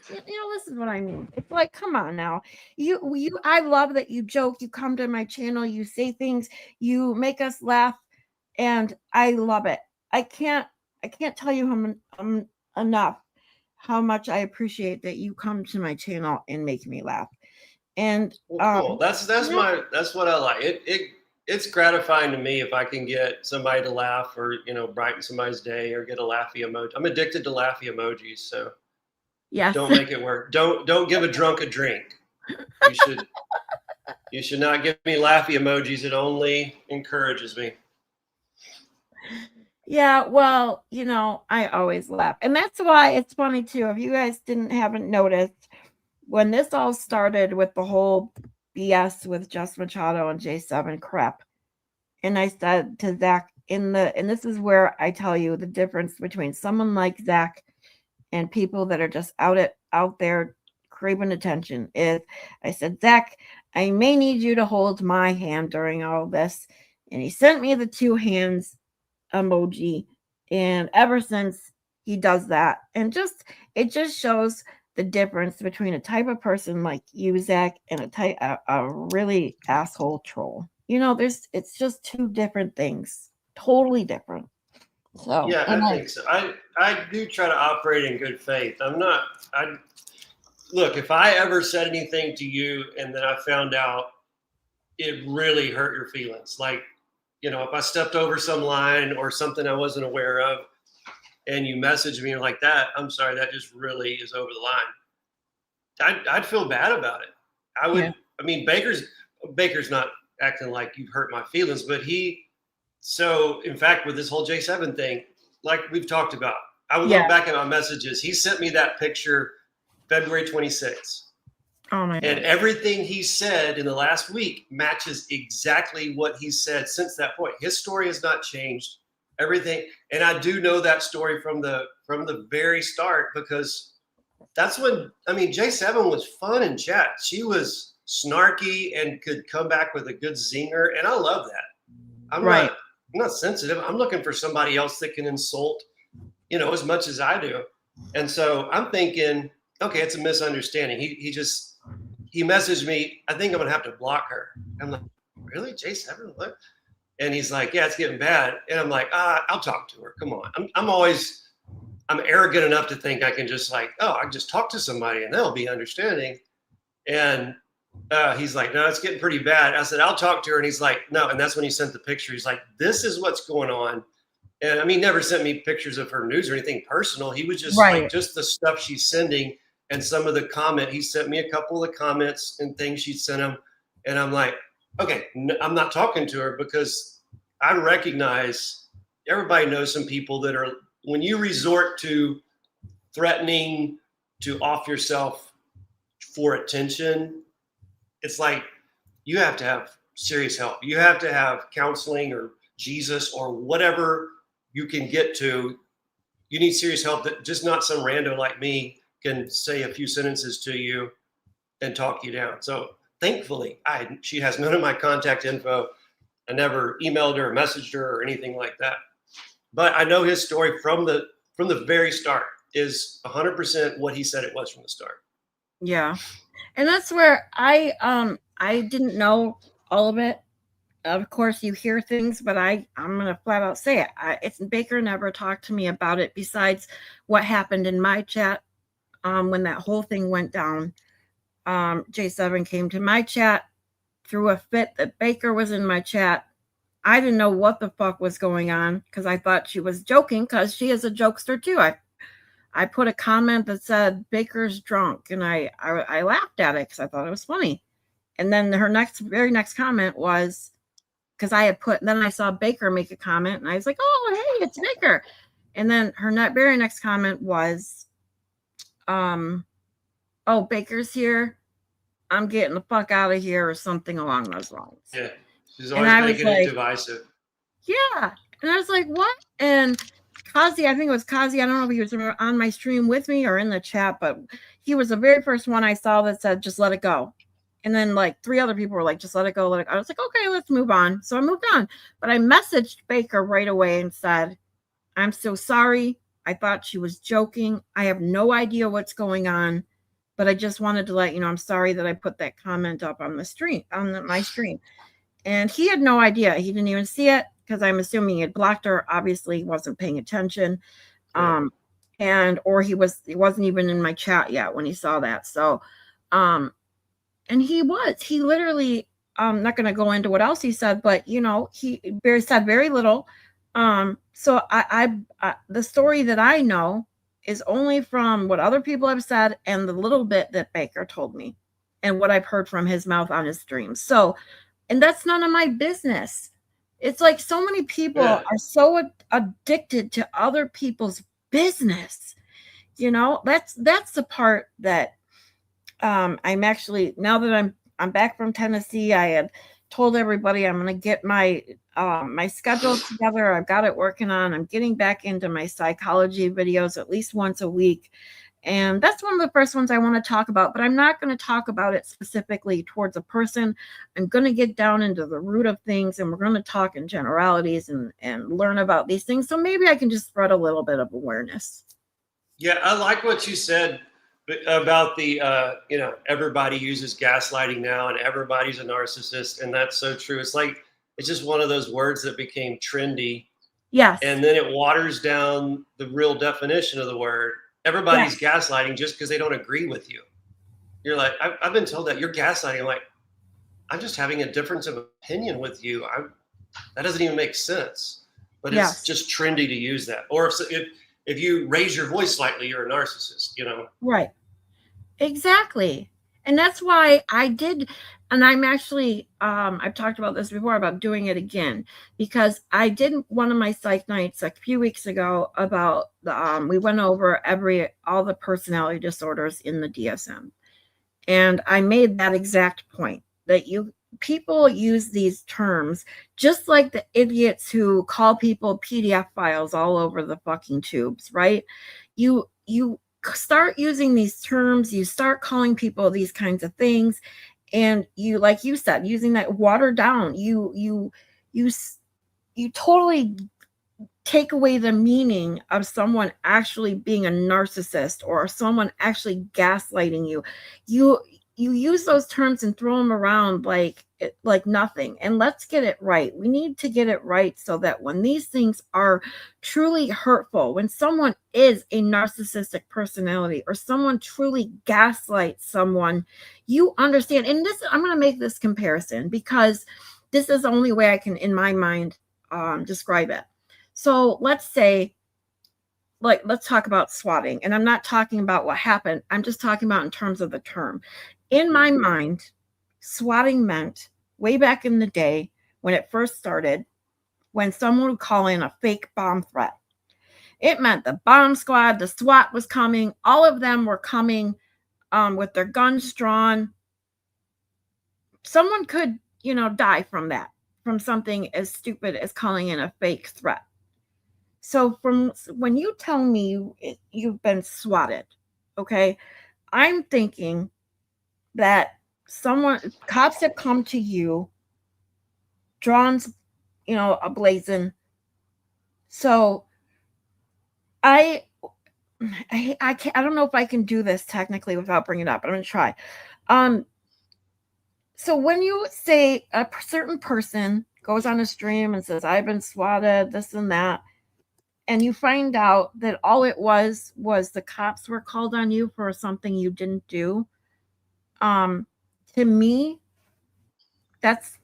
This is what I mean. It's like, come on now. I love that you joke, you come to my channel, you say things, you make us laugh, and I love it. I can't tell you enough how much I appreciate that you come to my channel and make me laugh. And cool. That's what I like. It's gratifying to me if I can get somebody to laugh or brighten somebody's day or get a laughy emoji. I'm addicted to laughy emojis, so yes. Don't make it work. Don't give a drunk a drink. You should not give me laughy emojis. It only encourages me. Yeah, well, I always laugh. And that's why it's funny too. If you guys haven't noticed, when this all started with the whole BS with Jess Machado and J7 crap, and I said to Zach and this is where I tell you the difference between someone like Zach and people that are just out there craving attention. I said, Zach, I may need you to hold my hand during all this. And he sent me the 2 hands emoji. And ever since he does that, and it just shows the difference between a type of person like you, Zach, and a really asshole troll. It's just 2 different things, totally different. So Yeah, I think so. I do try to operate in good faith. Look, if I ever said anything to you and then I found out it really hurt your feelings, like, if I stepped over some line or something I wasn't aware of, and you message me like that, I'm sorry, that just really is over the line. I'd feel bad about it. I would. Yeah. I mean, Baker's not acting like you've hurt my feelings, but so in fact, with this whole J7 thing, like we've talked about, I would look back at my messages. He sent me that picture February 26th. Oh my God. And everything he said in the last week matches exactly what he said since that point. His story has not changed. Everything. And I do know that story from the very start, because that's when, J7 was fun in chat. She was snarky and could come back with a good zinger. And I love that. I'm not sensitive. I'm looking for somebody else that can insult, as much as I do. And so I'm thinking, okay, it's a misunderstanding. He messaged me, I think I'm going to have to block her. I'm like, really? J7? What? And he's like, yeah, it's getting bad. And I'm like, I'll talk to her. Come on. I'm arrogant enough to think I can just I can just talk to somebody and they'll be understanding. And he's like, no, it's getting pretty bad. I said, I'll talk to her. And he's like, no. And that's when he sent the picture. He's like, this is what's going on. And he never sent me pictures of her news or anything personal. He was just just the stuff she's sending. And some of the he sent me a couple of the comments and things she sent him. And I'm like, okay, I'm not talking to her, because I recognize everybody knows some people that are, when you resort to threatening to off yourself for attention, it's like you have to have serious help. You have to have counseling or Jesus or whatever you can get to. You need serious help, that just not some rando like me can say a few sentences to you and talk you down. So thankfully, she has none of my contact info. I never emailed her or messaged her or anything like that. But I know his story from the very start is 100% what he said it was from the start. Yeah. And that's where I didn't know all of it. Of course, you hear things, but I'm going to flat out say it. Baker never talked to me about it besides what happened in my chat. When that whole thing went down, J7 came to my chat, threw a fit that Baker was in my chat. I didn't know what the fuck was going on, because I thought she was joking, because she is a jokester too. I put a comment that said Baker's drunk, and I laughed at it because I thought it was funny. And then her very next comment was, because then I saw Baker make a comment, and I was like, oh, hey, it's Baker. And then her very next comment was, oh, Baker's here, I'm getting the fuck out of here, or something along those lines. Yeah, she's always making it divisive. Yeah, and I was like, what? And Kazi, I think it was Kazi, I don't know if he was on my stream with me or in the chat, but he was the very first one I saw that said, just let it go. And then 3 other people were like, just let it go, let it go. I was like, okay, let's move on. So I moved on. But I messaged Baker right away and said, I'm so sorry. I thought she was joking. I have no idea what's going on, but I just wanted to let you know, I'm sorry that I put that comment up on the stream, my stream. And he had no idea. He didn't even see it, because I'm assuming he had blocked her. Obviously, he wasn't paying attention. Yeah. Or he wasn't even in my chat yet when he saw that. So, and he literally, I'm not going to go into what else he said, but he said very little. So the story that I know is only from what other people have said and the little bit that Baker told me and what I've heard from his mouth on his streams. So, and that's none of my business. It's like so many people are so addicted to other people's business. That's the part that I'm actually, now that I'm back from Tennessee, I had told everybody I'm going to get my my schedule together. I've got it working on. I'm getting back into my psychology videos at least once a week. And that's one of the first ones I want to talk about, but I'm not going to talk about it specifically towards a person. I'm going to get down into the root of things, and we're going to talk in generalities and learn about these things. So maybe I can just spread a little bit of awareness. Yeah, I like what you said about the, everybody uses gaslighting now and everybody's a narcissist. And that's so true. It's like, it's just one of those words that became trendy. Yes. And then it waters down the real definition of the word. Everybody's gaslighting just because they don't agree with you. You're like, I've been told that you're gaslighting. I'm like, I'm just having a difference of opinion with you. That doesn't even make sense. But it's just trendy to use that. Or if you raise your voice slightly, you're a narcissist, Right. Exactly. And that's why I did. And I'm actually, I've talked about this before about doing it again, because I did one of my psych nights like a few weeks ago about we went over all the personality disorders in the DSM. And I made that exact point that people use these terms just like the idiots who call people PDF files all over the fucking tubes, right? You start using these terms, you start calling people these kinds of things, and you, like you said, using that watered down, you totally take away the meaning of someone actually being a narcissist or someone actually gaslighting you. You use those terms and throw them around like nothing. And let's get it right. We need to get it right so that when these things are truly hurtful, when someone is a narcissistic personality or someone truly gaslights someone, you understand. And I'm going to make this comparison because this is the only way I can, in my mind, describe it. So let's say, let's talk about swatting. And I'm not talking about what happened. I'm just talking about in terms of the term. In my mind, swatting meant way back in the day when it first started, when someone would call in a fake bomb threat. It meant the bomb squad, the SWAT was coming. All of them were coming with their guns drawn. Someone could, die from that, from something as stupid as calling in a fake threat. So from when you tell me you've been swatted, okay, I'm thinking that cops have come to you, drawn, ablazing. So I don't know if I can do this technically without bringing it up, but I'm going to try. So when you say a certain person goes on a stream and says, I've been swatted, this and that, and you find out that all it was the cops were called on you for something you didn't do, to me, that's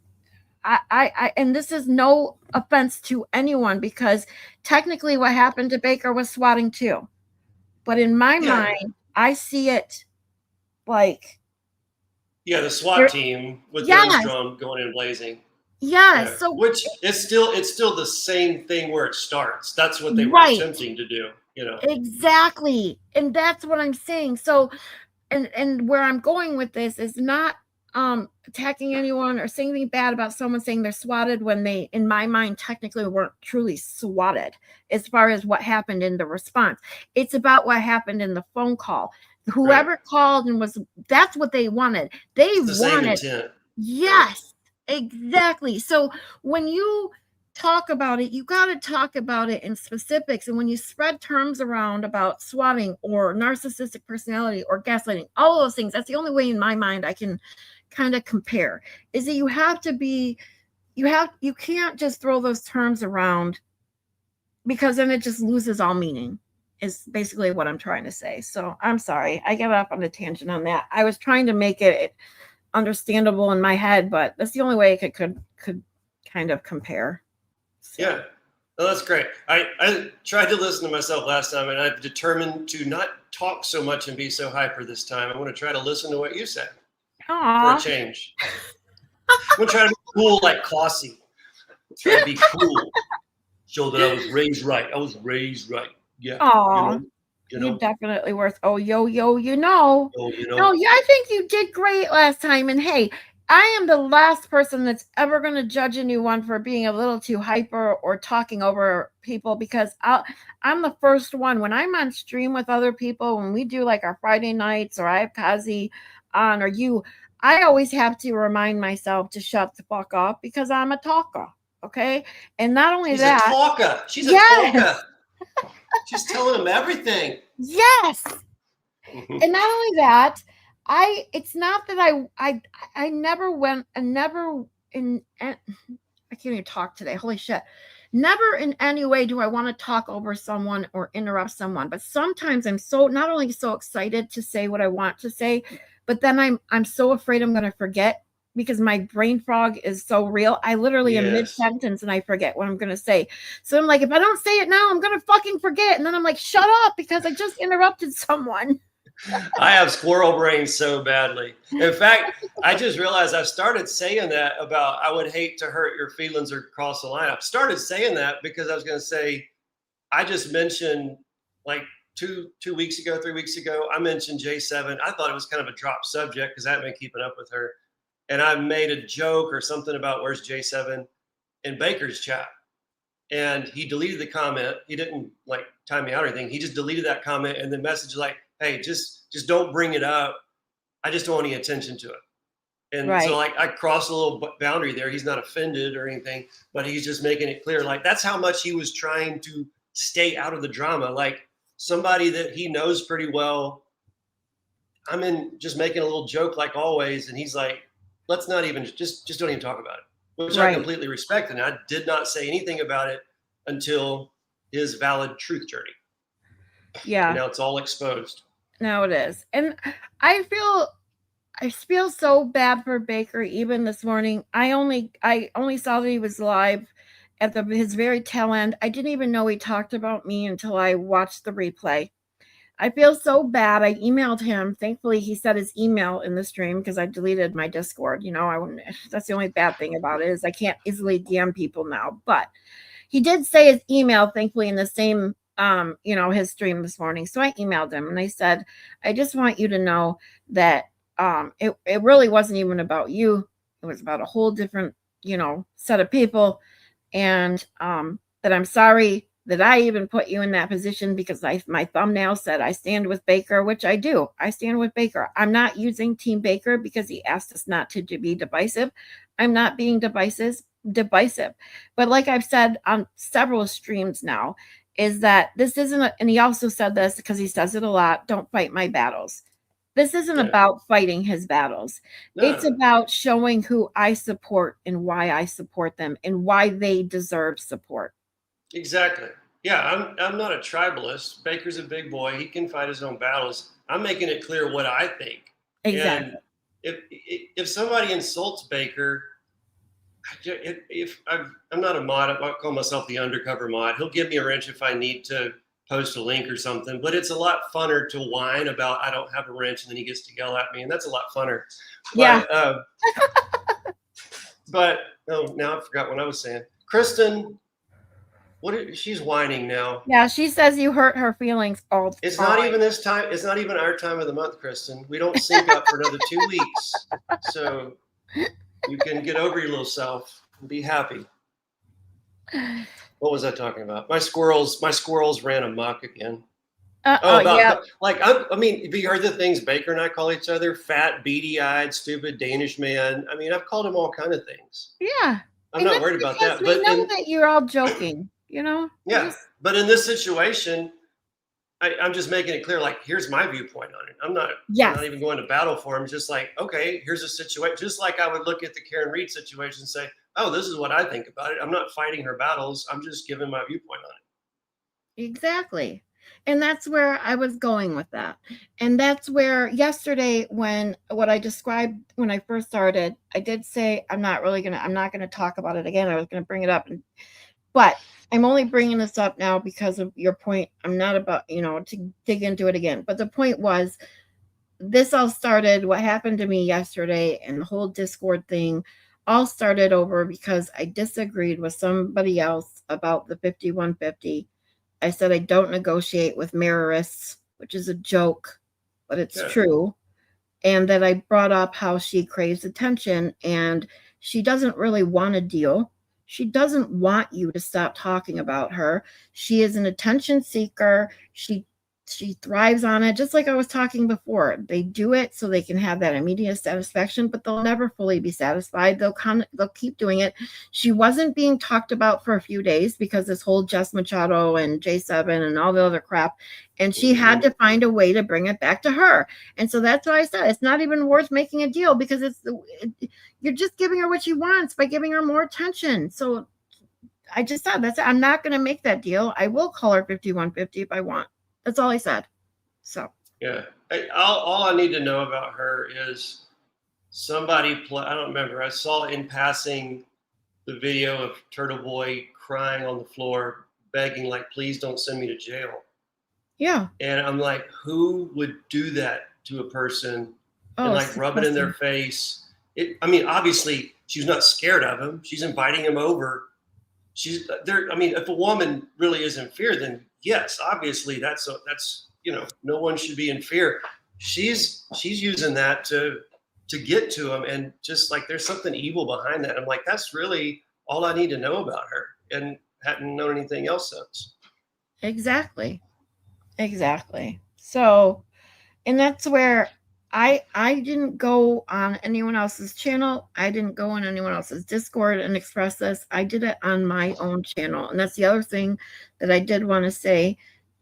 I and this is no offense to anyone, because technically what happened to Baker was swatting too. But in my mind, I see it like the SWAT team with guns drawn going in blazing. Yeah, so which it's still the same thing where it starts. That's what they were attempting to do, Exactly. And that's what I'm saying. So and where I'm going with this is not attacking anyone or saying anything bad about someone saying they're swatted when they, in my mind, technically weren't truly swatted as far as what happened in the response. It's about what happened in the phone call. Whoever called and that's what they wanted. They wanted. Same intent. Yes, exactly. So when you talk about it, you got to talk about it in specifics. And when you spread terms around about swatting or narcissistic personality or gaslighting, all of those things, that's the only way in my mind I can kind of compare, is that you can't just throw those terms around, because then it just loses all meaning, is basically what I'm trying to say. So I'm sorry, I got off on a tangent on that. I was trying to make it understandable in my head, but that's the only way I could kind of compare. So. Yeah, well, that's great. I tried to listen to myself last time, and I've determined to not talk so much and be so hyper this time. I'm going to try to listen to what you said. Aww. For a change. I'm going to try to be cool like Classy. Try to be cool. Show that I was raised right. Yeah. Aww. You're definitely worth. Oh, yo. No, yeah, I think you did great last time. And hey, I am the last person that's ever going to judge anyone for being a little too hyper or talking over people, because I'm the first one when I'm on stream with other people, when we do like our Friday nights, or I have Kazi on, or you, I always have to remind myself to shut the fuck up, because I'm a talker. Okay. And not only She's that, a talker. She's a yes, talker. She's telling him everything. yes. And not only that, it's not that I never went and never in, I can't even talk today. Holy shit. Never in any way do I want to talk over someone or interrupt someone. But sometimes I'm so not only so excited to say what I want to say, but then I'm so afraid I'm going to forget, because my brain fog is so real. I literally am mid-sentence and I forget what I'm going to say. So I'm like, if I don't say it now, I'm going to fucking forget. And then I'm like, shut up, because I just interrupted someone. I have squirrel brain so badly. In fact, I just realized I've started saying that about I would hate to hurt your feelings or cross the line. I've started saying that because I was going to say, I just mentioned like 3 weeks ago, I mentioned J7. I thought it was kind of a drop subject because I haven't been keeping up with her. And I made a joke or something about where's J7 in Baker's chat. And he deleted the comment. He didn't like time me out or anything. He just deleted that comment, and the message like, hey, just don't bring it up. I just don't want any attention to it. And Right. so like I crossed a little boundary there. He's not offended or anything, but he's just making it clear. Like that's how much he was trying to stay out of the drama. Like somebody that he knows pretty well. I'm in just making a little joke like always. And he's like, let's not even just don't even talk about it, which I completely respect. And I did not say anything about it until his valid truth journey. Yeah. And now it's all exposed. Now it is. And I feel so bad for Baker. Even this morning, I only saw that he was live at his very tail end. I didn't even know he talked about me until I watched the replay. I feel so bad. I emailed him. Thankfully, he said his email in the stream, because I deleted my Discord. You know, that's the only bad thing about it, is I can't easily DM people now. But he did say his email, thankfully, in the same his stream this morning. So I emailed him and I said, I just want you to know that it really wasn't even about you. It was about a whole different, set of people. And that I'm sorry that I even put you in that position, because my thumbnail said I stand with Baker, which I do. I stand with Baker. I'm not using Team Baker because he asked us not to be divisive. I'm not being divisive. But like I've said on several streams now, is that this isn't and he also said this because he says it a lot, don't fight my battles. This isn't about fighting his battles. No. It's about showing who I support and why I support them and why they deserve support. Exactly. Yeah, I'm not a tribalist. Baker's a big boy. He can fight his own battles. I'm making it clear what I think. Exactly. And if somebody insults Baker, if I'm not a mod, I call myself the undercover mod. He'll give me a wrench if I need to post a link or something, but it's a lot funner to whine about I don't have a wrench, and then he gets to yell at me, and that's a lot funner. Yeah. But now I forgot what I was saying. Kristen, she's whining now. Yeah, she says you hurt her feelings all the time. It's not even this time. It's not even our time of the month, Kristen. We don't sync up for another 2 weeks. So you can get over your little self and be happy. What was I talking about? My squirrels ran amok again. Yeah. Have you heard the things Baker and I call each other? Fat, beady-eyed, stupid Danish man. I mean, I've called him all kind of things. Yeah. I'm not worried about that. But we know that you're all joking, Yeah. But in this situation, I'm just making it clear, like, here's my viewpoint on it. I'm not even going to battle for him. Just like, okay, here's a situation. Just like I would look at the Karen Reed situation and say, oh, this is what I think about it. I'm not fighting her battles. I'm just giving my viewpoint on it. Exactly. And that's where I was going with that. And that's where yesterday, what I described when I first started, I did say, I'm not going to talk about it again. I was going to bring it up, but I'm only bringing this up now because of your point. I'm not about, to dig into it again. But the point was, this all started, what happened to me yesterday and the whole Discord thing all started over because I disagreed with somebody else about the 5150. I said I don't negotiate with mirrorists, which is a joke, but it's true. and that I brought up how she craves attention and she doesn't really want a deal. She doesn't want you to stop talking about her. She is an attention seeker. She thrives on it, just like I was talking before. They do it so they can have that immediate satisfaction, but they'll never fully be satisfied. They'll keep doing it. She wasn't being talked about for a few days because this whole Jess Machado and J7 and all the other crap, and she had to find a way to bring it back to her. And so that's why I said it's not even worth making a deal, because you're just giving her what she wants by giving her more attention. So I just said that's it. I'm not going to make that deal. I will call her 5150 if I want. That's all I said. So yeah, all I need to know about her is somebody I don't remember. I saw in passing the video of Turtle Boy crying on the floor, begging like, "Please don't send me to jail." yeah. And I'm like, who would do that to a person and like rub it in their face? I mean, obviously she's not scared of him. She's inviting him over. She's there. I mean, if a woman really is in fear, then yes, obviously that's no one should be in fear. She's using that to get to him, and just like there's something evil behind that. I'm like, that's really all I need to know about her, and hadn't known anything else since. Exactly. So, and that's where I didn't go on anyone else's channel. I didn't go on anyone else's Discord and express this. I did it on my own channel. And that's the other thing that I did want to say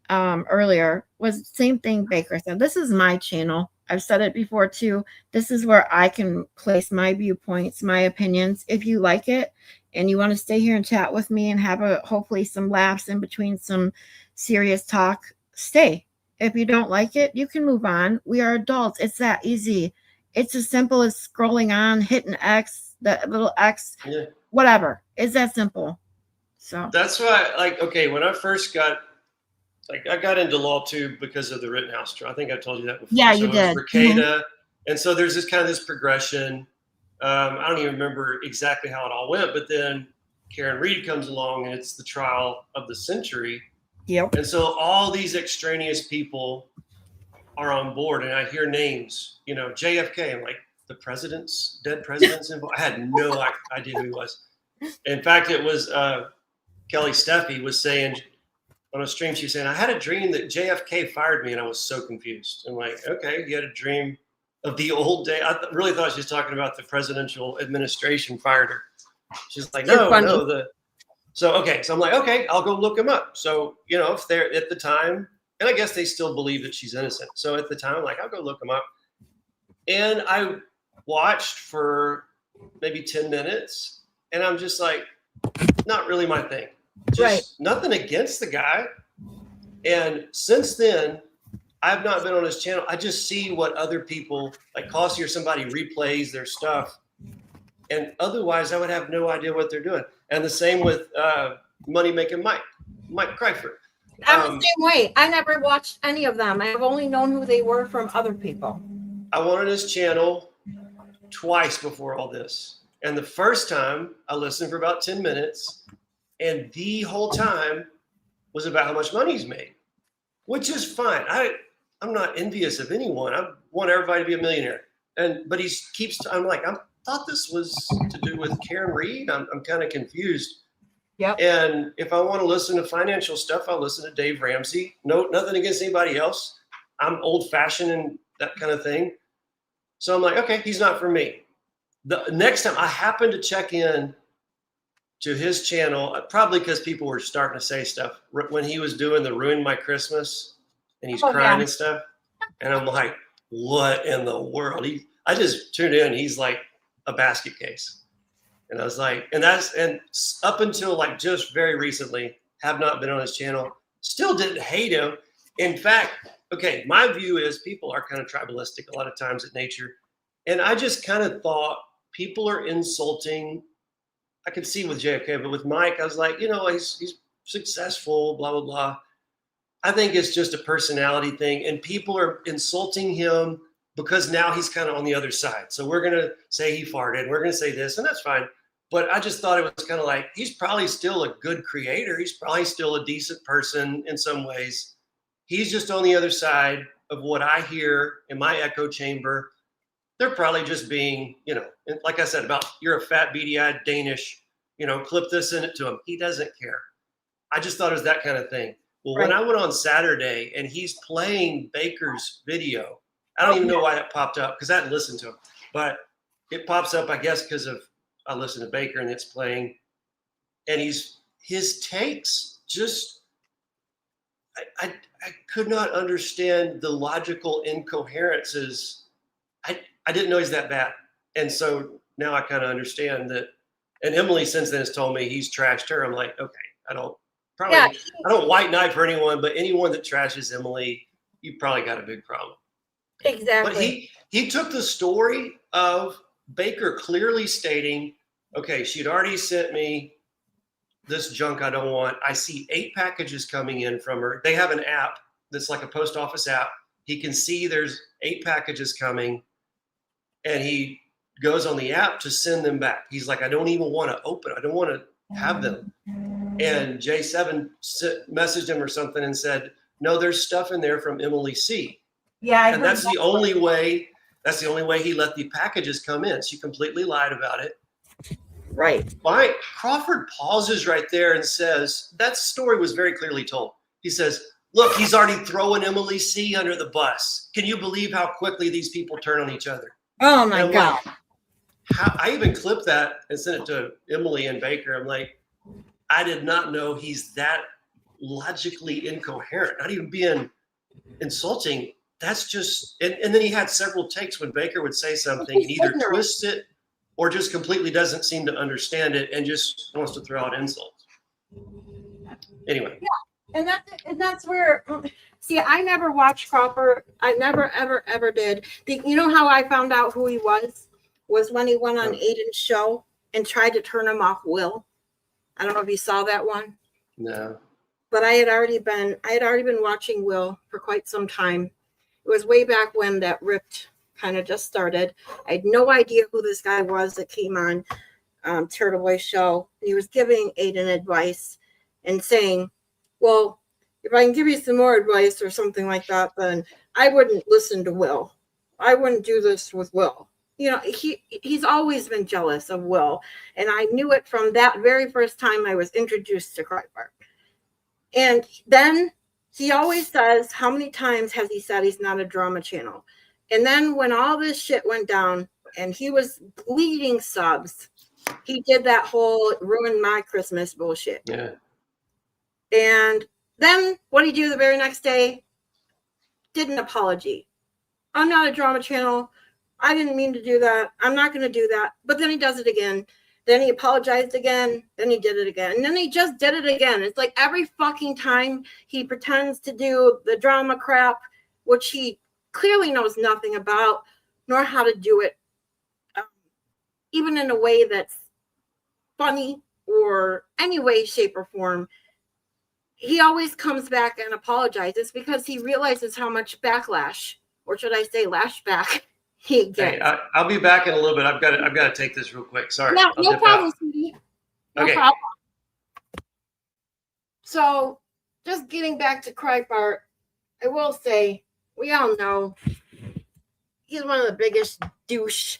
earlier was the same thing Baker said. This is my channel. I've said it before too. This is where I can place my viewpoints, my opinions. If you like it and you want to stay here and chat with me and have hopefully some laughs in between some serious talk, stay. If you don't like it, you can move on. We are adults. It's that easy. It's as simple as scrolling on, hitting X, that little X, whatever. It's that simple. So that's why, like, okay, when I first got, I got into law too because of the Rittenhouse trial. I think I told you that before. Yeah, you did. Ricada, and so there's this progression. I don't even remember exactly how it all went, but then Karen Read comes along, and it's the trial of the century. Yep. And so all these extraneous people are on board, and I hear names, JFK. I'm like, dead presidents involved. I had no idea who he was. In fact, it was Kelly Steffi was saying on a stream, she was saying, I had a dream that JFK fired me, and I was so confused. I'm like, okay, you had a dream of the old day. I really thought she was talking about the presidential administration fired her. She's like, no. So I'm like, okay, I'll go look him up. So, if they're at the time, and I guess they still believe that she's innocent. So at the time, I'm like, I'll go look him up. And I watched for maybe 10 minutes, and I'm just like, not really my thing. Just nothing against the guy. And since then, I've not been on his channel. I just see what other people, like Cossey or somebody, replays their stuff. And otherwise, I would have no idea what they're doing. And the same with Money Making Mike Kryfer. I'm the same way. I never watched any of them. I've only known who they were from other people. I went on his channel twice before all this. And the first time, I listened for about 10 minutes. And the whole time was about how much money he's made, which is fine. I'm not envious of anyone. I want everybody to be a millionaire. But I'm like, I thought this was to do with Karen Read. I'm kind of confused. Yep. And if I want to listen to financial stuff, I'll listen to Dave Ramsey. No, nothing against anybody else. I'm old fashioned and that kind of thing. So I'm like, okay, he's not for me. The next time I happened to check in to his channel, probably because people were starting to say stuff when he was doing the Ruin My Christmas and he's crying and stuff. And I'm like, what in the world? I just tuned in. He's like a basket case. And I was like, and up until like just very recently, have not been on his channel, still didn't hate him. In fact, okay, my view is people are kind of tribalistic a lot of times at nature. And I just kind of thought people are insulting. I could see with JFK, but with Mike, I was like, he's successful, blah, blah, blah. I think it's just a personality thing. And people are insulting him because now he's kind of on the other side. So we're going to say he farted. We're going to say this, and that's fine. But I just thought it was kind of like, he's probably still a good creator. He's probably still a decent person in some ways. He's just on the other side of what I hear in my echo chamber they're probably just being, like I said, about you're a fat, beady-eyed Danish, clip this in it to him. He doesn't care. I just thought it was that kind of thing. Well, when Right. I went on Saturday and he's playing Baker's video, I don't even know why that popped up because I hadn't listened to him, but it pops up, I guess, because of I listened to Baker and it's playing, and his takes just I could not understand the logical incoherences. I didn't know he's that bad, and so now I kind of understand that. And Emily since then has told me he's trashed her. I'm like, okay, I don't white knight for anyone, but anyone that trashes Emily, you probably got a big problem. Exactly. But he took the story of Baker clearly stating, okay, she'd already sent me this junk I don't want. I see 8 packages coming in from her. They have an app that's like a post office app. He can see there's 8 packages coming, and he goes on the app to send them back. He's like, I don't even want to open. I don't want to have them. And J7 messaged him or something and said, no, there's stuff in there from Emily C. Yeah, And that's the only way. That's the only way he let the packages come in. She completely lied about it. Right. Crawford pauses right there and says, that story was very clearly told. He says, look, he's already throwing Emily C under the bus. Can you believe how quickly these people turn on each other? Oh my God. I even clipped that and sent it to Emily and Baker. I'm like, I did not know he's that logically incoherent, not even being insulting. That's just, and then he had several takes when Baker would say something and either twists it or just completely doesn't seem to understand it and just wants to throw out insults. Anyway. Yeah, and that's where, see, I never watched Crawford. I never, ever did. You know how I found out who he was when he went on Aiden's show and tried to turn him off Will. I don't know if you saw that one. No. But I had already been watching Will for quite some time. It was way back when that Ripped kind of just started. I had no idea who this guy was that came on Turtle Boy show. He was giving Aiden advice and saying, well, if I can give you some more advice or something like that, then I wouldn't listen to Will. I wouldn't do this with Will. He's always been jealous of Will. And I knew it from that very first time I was introduced to Kreitbart. And then he always says, how many times has he said he's not a drama channel? And then when all this shit went down and he was bleeding subs, he did that whole ruin my Christmas bullshit. Yeah. And then what did he do the very next day? Did an apology. I'm not a drama channel. I didn't mean to do that. I'm not going to do that. But then he does it again. Then he apologized again. Then he did it again. And then he just did it again. It's like every fucking time he pretends to do the drama crap, which he clearly knows nothing about, nor how to do it, even in a way that's funny or any way, shape, or form. He always comes back and apologizes because he realizes how much backlash, or should I say lashback, he gets. Hey, I'll be back in a little bit. I've got to take this real quick. Sorry. No problem, sweetie. No problem. So, just getting back to Kreitbart, I will say, we all know he's one of the biggest douche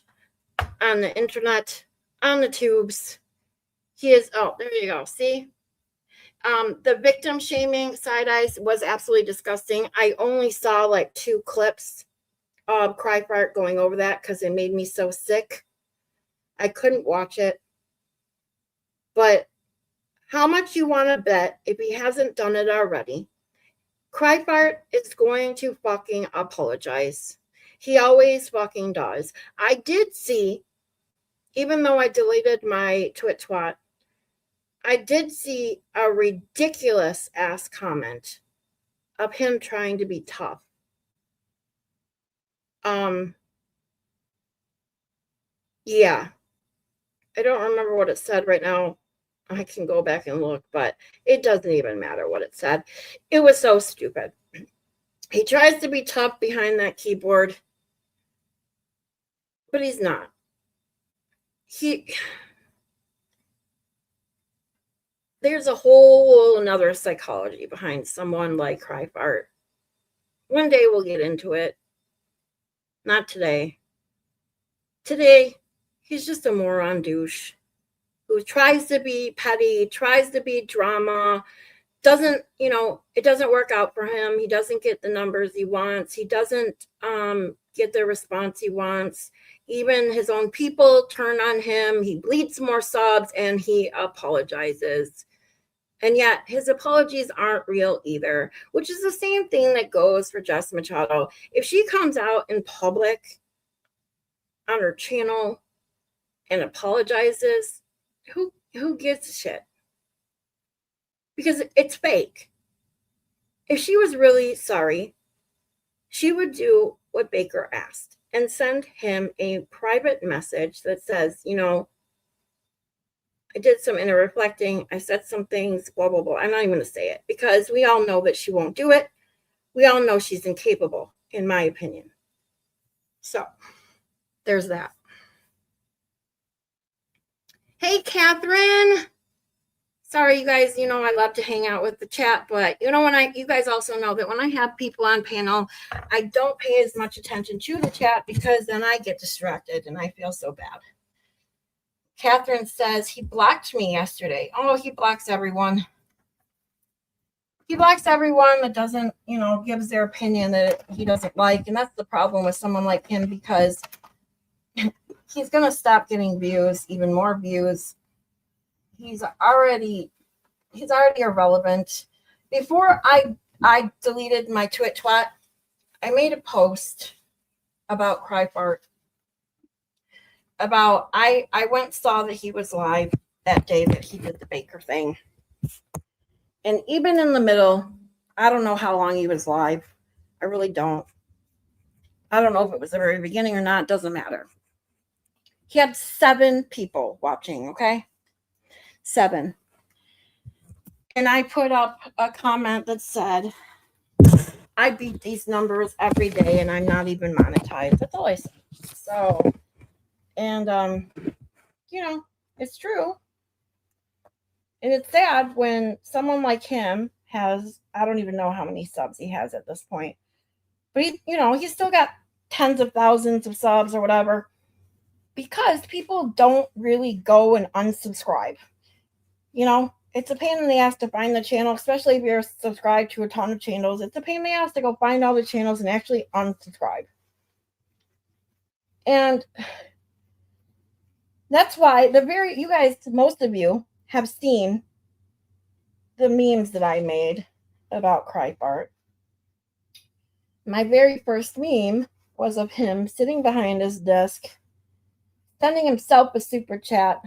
on the internet, on the tubes. He is, oh, there you go. See? The victim shaming side eyes was absolutely disgusting. I only saw like 2 clips of Kreitbart going over that because it made me so sick. I couldn't watch it. But how much you want to bet, if he hasn't done it already, Kreitbart is going to fucking apologize. He always fucking does. I did see, even though I deleted my twat, I did see a ridiculous ass comment of him trying to be tough. Yeah. I don't remember what it said right now. I can go back and look, but it doesn't even matter what it said. It was so stupid. He tries to be tough behind that keyboard, but he's not. There's a whole another psychology behind someone like Kreitbart. One day we'll get into it. Not today. today, he's just a moron douche who tries to be petty, tries to be drama, doesn't, it doesn't work out for him. He doesn't get the numbers he wants. He doesn't get the response he wants. Even his own people turn on him. He bleeds more subs and he apologizes. And yet his apologies aren't real either, which is the same thing that goes for Jess Machado. If she comes out in public on her channel and apologizes, who gives a shit? Because it's fake. If she was really sorry, she would do what Baker asked and send him a private message that says, I did some inner reflecting. I said some things, blah, blah, blah. I'm not even going to say it because we all know that she won't do it. We all know she's incapable, in my opinion. So there's that. Hey, Catherine. Sorry, you guys, I love to hang out with the chat, but you guys also know that when I have people on panel, I don't pay as much attention to the chat because then I get distracted and I feel so bad. Catherine says he blocked me yesterday. Oh, he blocks everyone. He blocks everyone that doesn't, gives their opinion that he doesn't like. And that's the problem with someone like him because he's going to stop getting views, even more views. He's already irrelevant. Before I deleted my twat, I made a post about Kreifart. I went and saw that he was live that day that he did the Baker thing. And even in the middle, I don't know how long he was live. I really don't. I don't know if it was the very beginning or not. It doesn't matter. He had 7 people watching, okay? 7. And I put up a comment that said, I beat these numbers every day and I'm not even monetized. That's all I said. So, and, it's true. And it's sad when someone like him has, I don't even know how many subs he has at this point. But, he's still got tens of thousands of subs or whatever. Because people don't really go and unsubscribe. It's a pain in the ass to find the channel, especially if you're subscribed to a ton of channels. It's a pain in the ass to go find all the channels and actually unsubscribe. And that's why you guys, most of you have seen the memes that I made about Kreifart. My very first meme was of him sitting behind his desk, sending himself a super chat,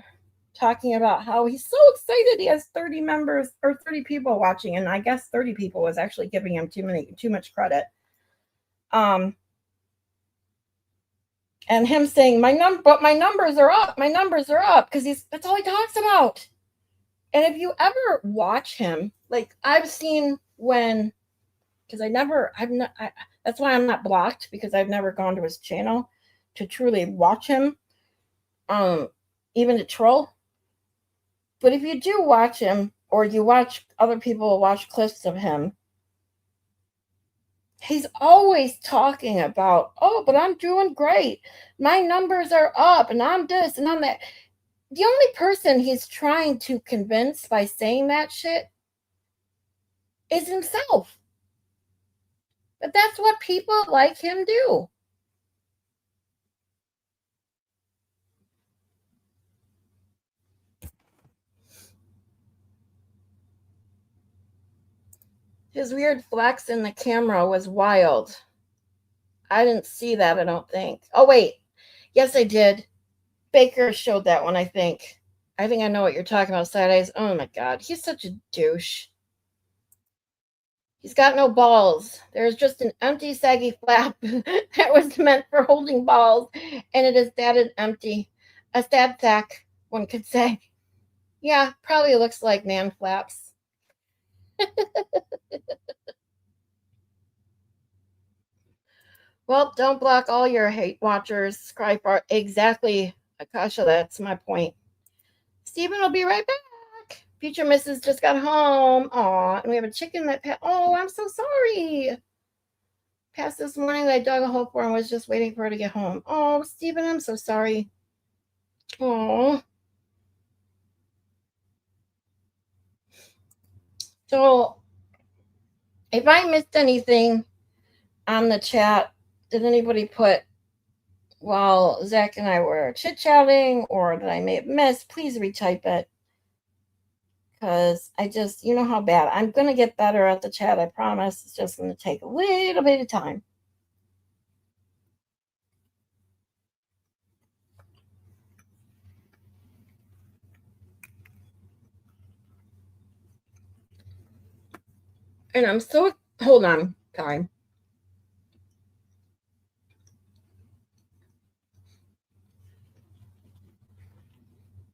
talking about how he's so excited he has 30 members or 30 people watching, and I guess 30 people was actually giving him too much credit. And him saying my numbers are up, because that's all he talks about. And if you ever watch him, like I've seen because that's why I'm not blocked, because I've never gone to his channel to truly watch him, even to troll. But if you do watch him, or you watch other people watch clips of him, he's always talking about, oh, but I'm doing great. My numbers are up, and I'm this, and I'm that. The only person he's trying to convince by saying that shit is himself. But that's what people like him do. His weird flex in the camera was wild. I didn't see that, I don't think. Oh, wait. Yes, I did. Baker showed that one, I think. I think I know what you're talking about, Side Eyes. Oh, my God. He's such a douche. He's got no balls. There's just an empty, saggy flap that was meant for holding balls, and it is that and empty. A sad sack, one could say. Yeah, probably looks like man flaps. Well, don't block all your hate watchers. Kreifart. Exactly, Akasha. That's my point. Steven will be right back. Future Mrs. just got home. Aw, and we have a chicken that oh, I'm so sorry. passed this morning that I dug a hole for and was just waiting for her to get home. Oh, Stephen, I'm so sorry. Oh. So, if I missed anything on the chat, did anybody put while Zach and I were chit-chatting, or that I may have missed, please retype it. Because I just, you know how bad. I'm going to get better at the chat, I promise. It's just going to take a little bit of time. And I'm so, hold on, sorry.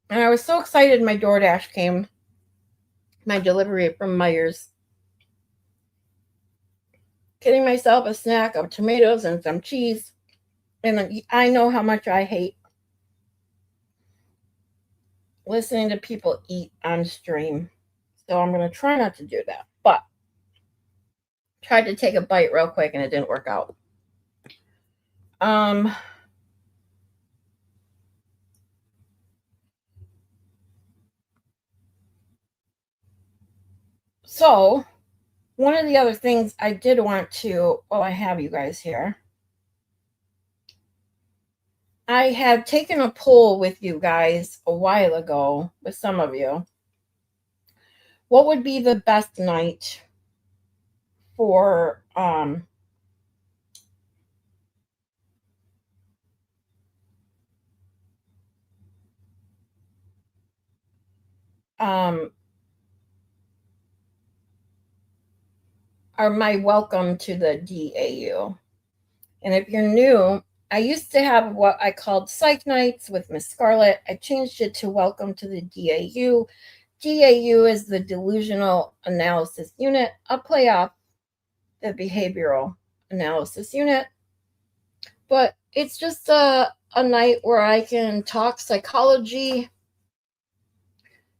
And I was so excited my DoorDash came, my delivery from Myers. Getting myself a snack of tomatoes and some cheese. And I know how much I hate listening to people eat on stream. So I'm going to try not to do that. But tried to take a bite real quick and it didn't work out. So one of the other things I did want to, well, I have you guys here. I had taken a poll with you guys a while ago with some of you. What would be the best night for or my welcome to the DAU. And if you're new, I used to have what I called Psych Nights with Miss Scarlett. I changed it to Welcome to the DAU. DAU is the Delusional Analysis Unit, a play off the Behavioral Analysis Unit. But it's just a night where I can talk psychology,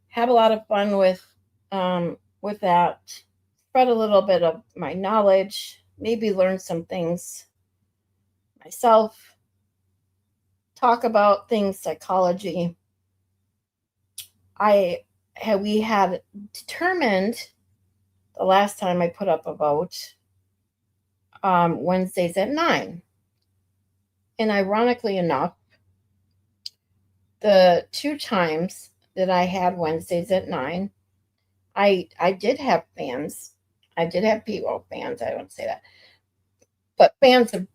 have a lot of fun with that, spread a little bit of my knowledge, maybe learn some things myself, talk about things psychology. We had determined the last time I put up a vote Wednesdays at 9. And ironically enough, the 2 times that I had Wednesdays at 9, I did have fans. I did have people fans. I don't say that. But fans of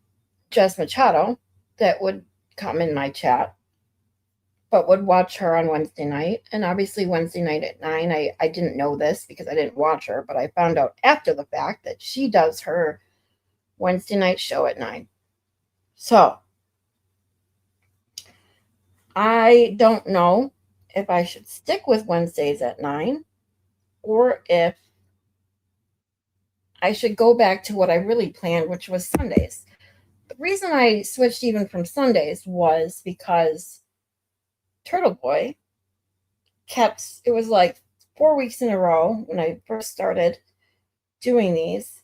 Jess Machado that would come in my chat, but would watch her on Wednesday night. And obviously Wednesday night at 9, I didn't know this because I didn't watch her, but I found out after the fact that she does her Wednesday night show at 9. So I don't know if I should stick with Wednesdays at 9 or if I should go back to what I really planned, which was Sundays. The reason I switched even from Sundays was because Turtle Boy it was like 4 weeks in a row when I first started doing these,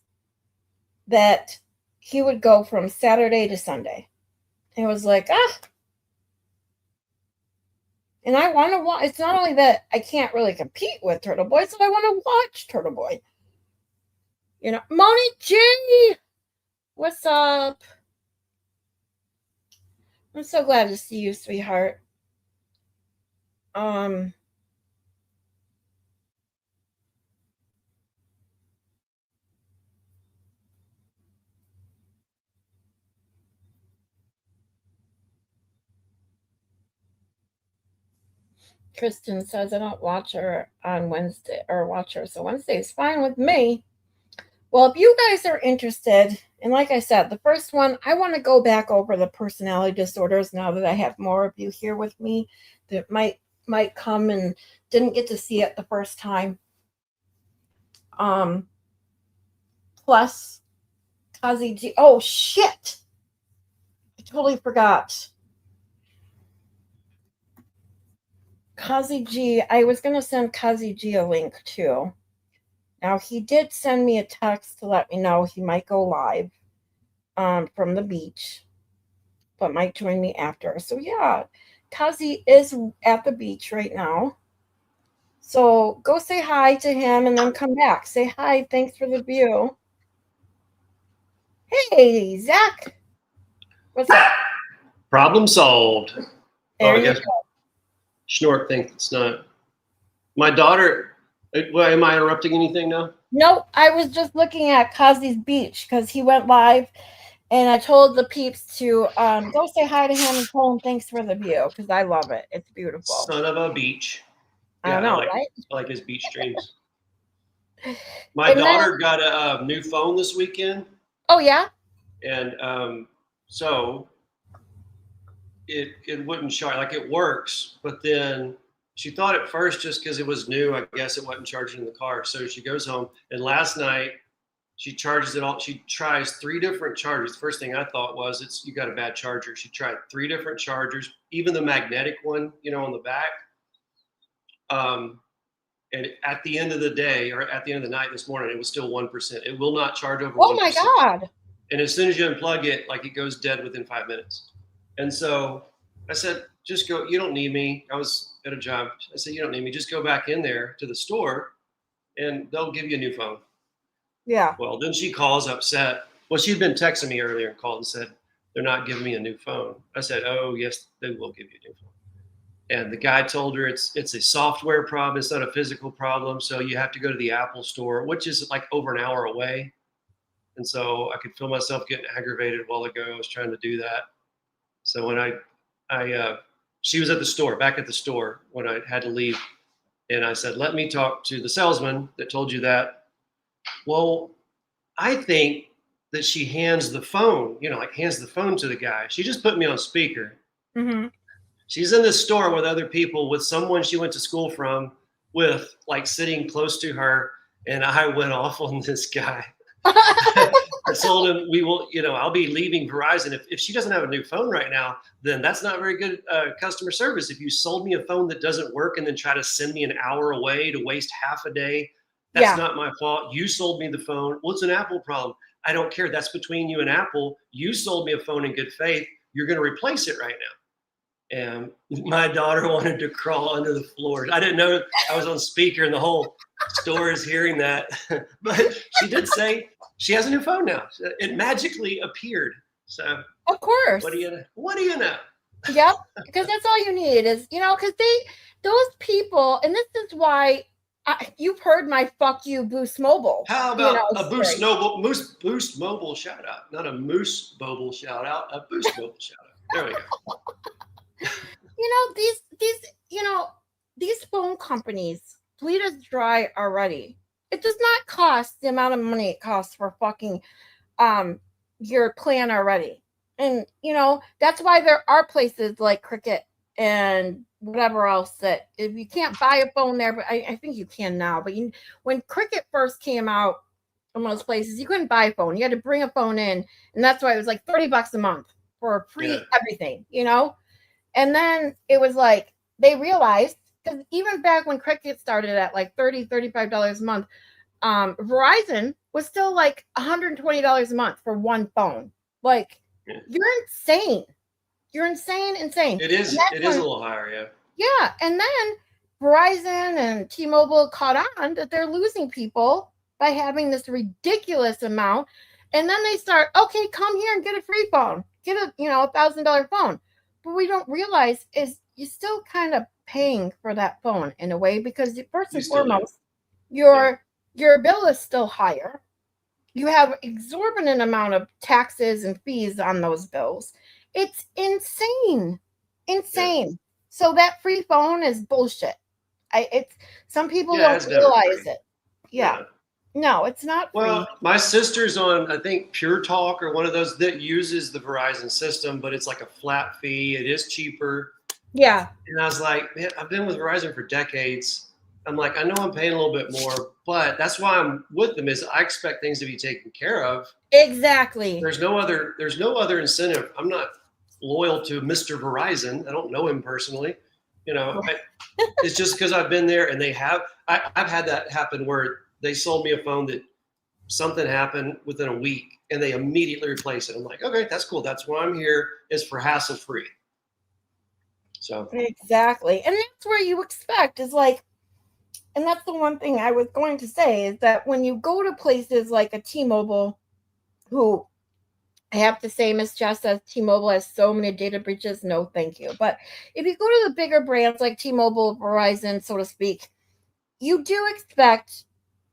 that he would go from Saturday to Sunday. And it was like, and I want to watch. It's not only that I can't really compete with Turtle Boy, so I want to watch Turtle Boy. You know, Moni G, what's up? I'm so glad to see you, sweetheart. Kristen says I don't watch her on Wednesday or watch her, so Wednesday is fine with me. Well, if you guys are interested, and like I said, the first one, I want to go back over the personality disorders now that I have more of you here with me that might come and didn't get to see it the first time. Plus Kazi G. Oh shit! I totally forgot. Kazi G. I was gonna send Kazi G a link too. Now he did send me a text to let me know he might go live. from the beach, but might join me after. So yeah, Kazi is at the beach right now. So go say hi to him and then come back. Say hi. Thanks for the view. Hey, Zach. What's up? Problem solved. There I you guess go. Schnork thinks it's not. My daughter, well, am I interrupting anything now? Nope, I was just looking at Kazi's beach because he went live, and I told the peeps to go say hi to him and tell him thanks for the view because I love it. It's beautiful. Son of a beach. I know, right? I like his beach streams. My And daughter got a new phone this weekend, Oh yeah. and so it wouldn't charge. Like it works, but then she thought at first just because it was new, I guess it wasn't charging in the car. So she goes home, and last night she charges it all. She tries 3 different chargers. The first thing I thought was you got a bad charger. She tried 3 different chargers, even the magnetic one, on the back. And at the end of the day, or at the end of the night this morning, it was still 1%. It will not charge over 1%. Oh my God. And as soon as you unplug it, like it goes dead within 5 minutes. And so I said, just go. You don't need me. I was at a job. I said, you don't need me. Just go back in there to the store and they'll give you a new phone. Yeah. Well, then she calls upset. Well, she'd been texting me earlier and called and said, they're not giving me a new phone. I said, oh, yes, they will give you a new phone. And the guy told her it's a software problem. It's not a physical problem. So you have to go to the Apple store, which is like over an hour away. And so I could feel myself getting aggravated a while ago. I was trying to do that. So when she was at the store, back at the store when I had to leave. And I said, let me talk to the salesman that told you that. Well, I think that she hands the phone, hands the phone to the guy. She just put me on speaker. Mm-hmm. She's in this store with other people, with someone she went to school from, with like sitting close to her. And I went off on this guy. I told him I'll be leaving Verizon. If she doesn't have a new phone right now, then that's not very good customer service. If you sold me a phone that doesn't work and then try to send me an hour away to waste half a day, that's not my fault. You sold me the phone. Well, it's an Apple problem. I don't care. That's between you and Apple. You sold me a phone in good faith. You're going to replace it right now. And my daughter wanted to crawl under the floor. I didn't know I was on speaker and the whole store is hearing that. But she did say she has a new phone now. It magically appeared. So of course. What do you know? Yep. Because that's all you need is, because those people, and this is why you've heard my fuck you Boost Mobile. How about a Boost Mobile shout out? Not a Moose Mobile shout out, a Boost Mobile shout out. There we go. These phone companies bleed us dry already. It does not cost the amount of money it costs for fucking your plan already. And that's why there are places like Cricket and whatever else that if you can't buy a phone there, but I think you can now. But when Cricket first came out in those places, you couldn't buy a phone. You had to bring a phone in, and that's why it was like $30 a month for free everything, And then it was like they realized, because even back when Cricket started at like $30, $35 a month, Verizon was still like $120 a month for one phone. Like, you're insane. You're insane. It is a little higher, yeah. Yeah. And then Verizon and T-Mobile caught on that they're losing people by having this ridiculous amount. And then they start, okay, come here and get a free phone. Get a $1,000 phone. But we don't realize is you're still kind of paying for that phone in a way, because first and foremost, your bill is still higher. You have exorbitant amount of taxes and fees on those bills. It's insane. Yeah. So that free phone is bullshit. Some people don't realize it. Yeah. No, it's not free. Well, my sister's on, I think, Pure Talk or one of those that uses the Verizon system, but it's like a flat fee. It is cheaper. Yeah. And I was like, man, I've been with Verizon for decades. I'm like, I know I'm paying a little bit more, but that's why I'm with them, is I expect things to be taken care of. Exactly. There's no other incentive. I'm not loyal to Mr. Verizon. I don't know him personally. It's just because I've been there, and I've had that happen where they sold me a phone that something happened within a week and they immediately replace it. I'm like, okay, that's cool. That's why I'm here, is for hassle free. So Exactly. And that's where you expect is like, and that's the one thing I was going to say is that when you go to places like a T-Mobile, who I have to say, Miss Jess says T-Mobile has so many data breaches. No, thank you. But if you go to the bigger brands like T-Mobile, Verizon, so to speak, you do expect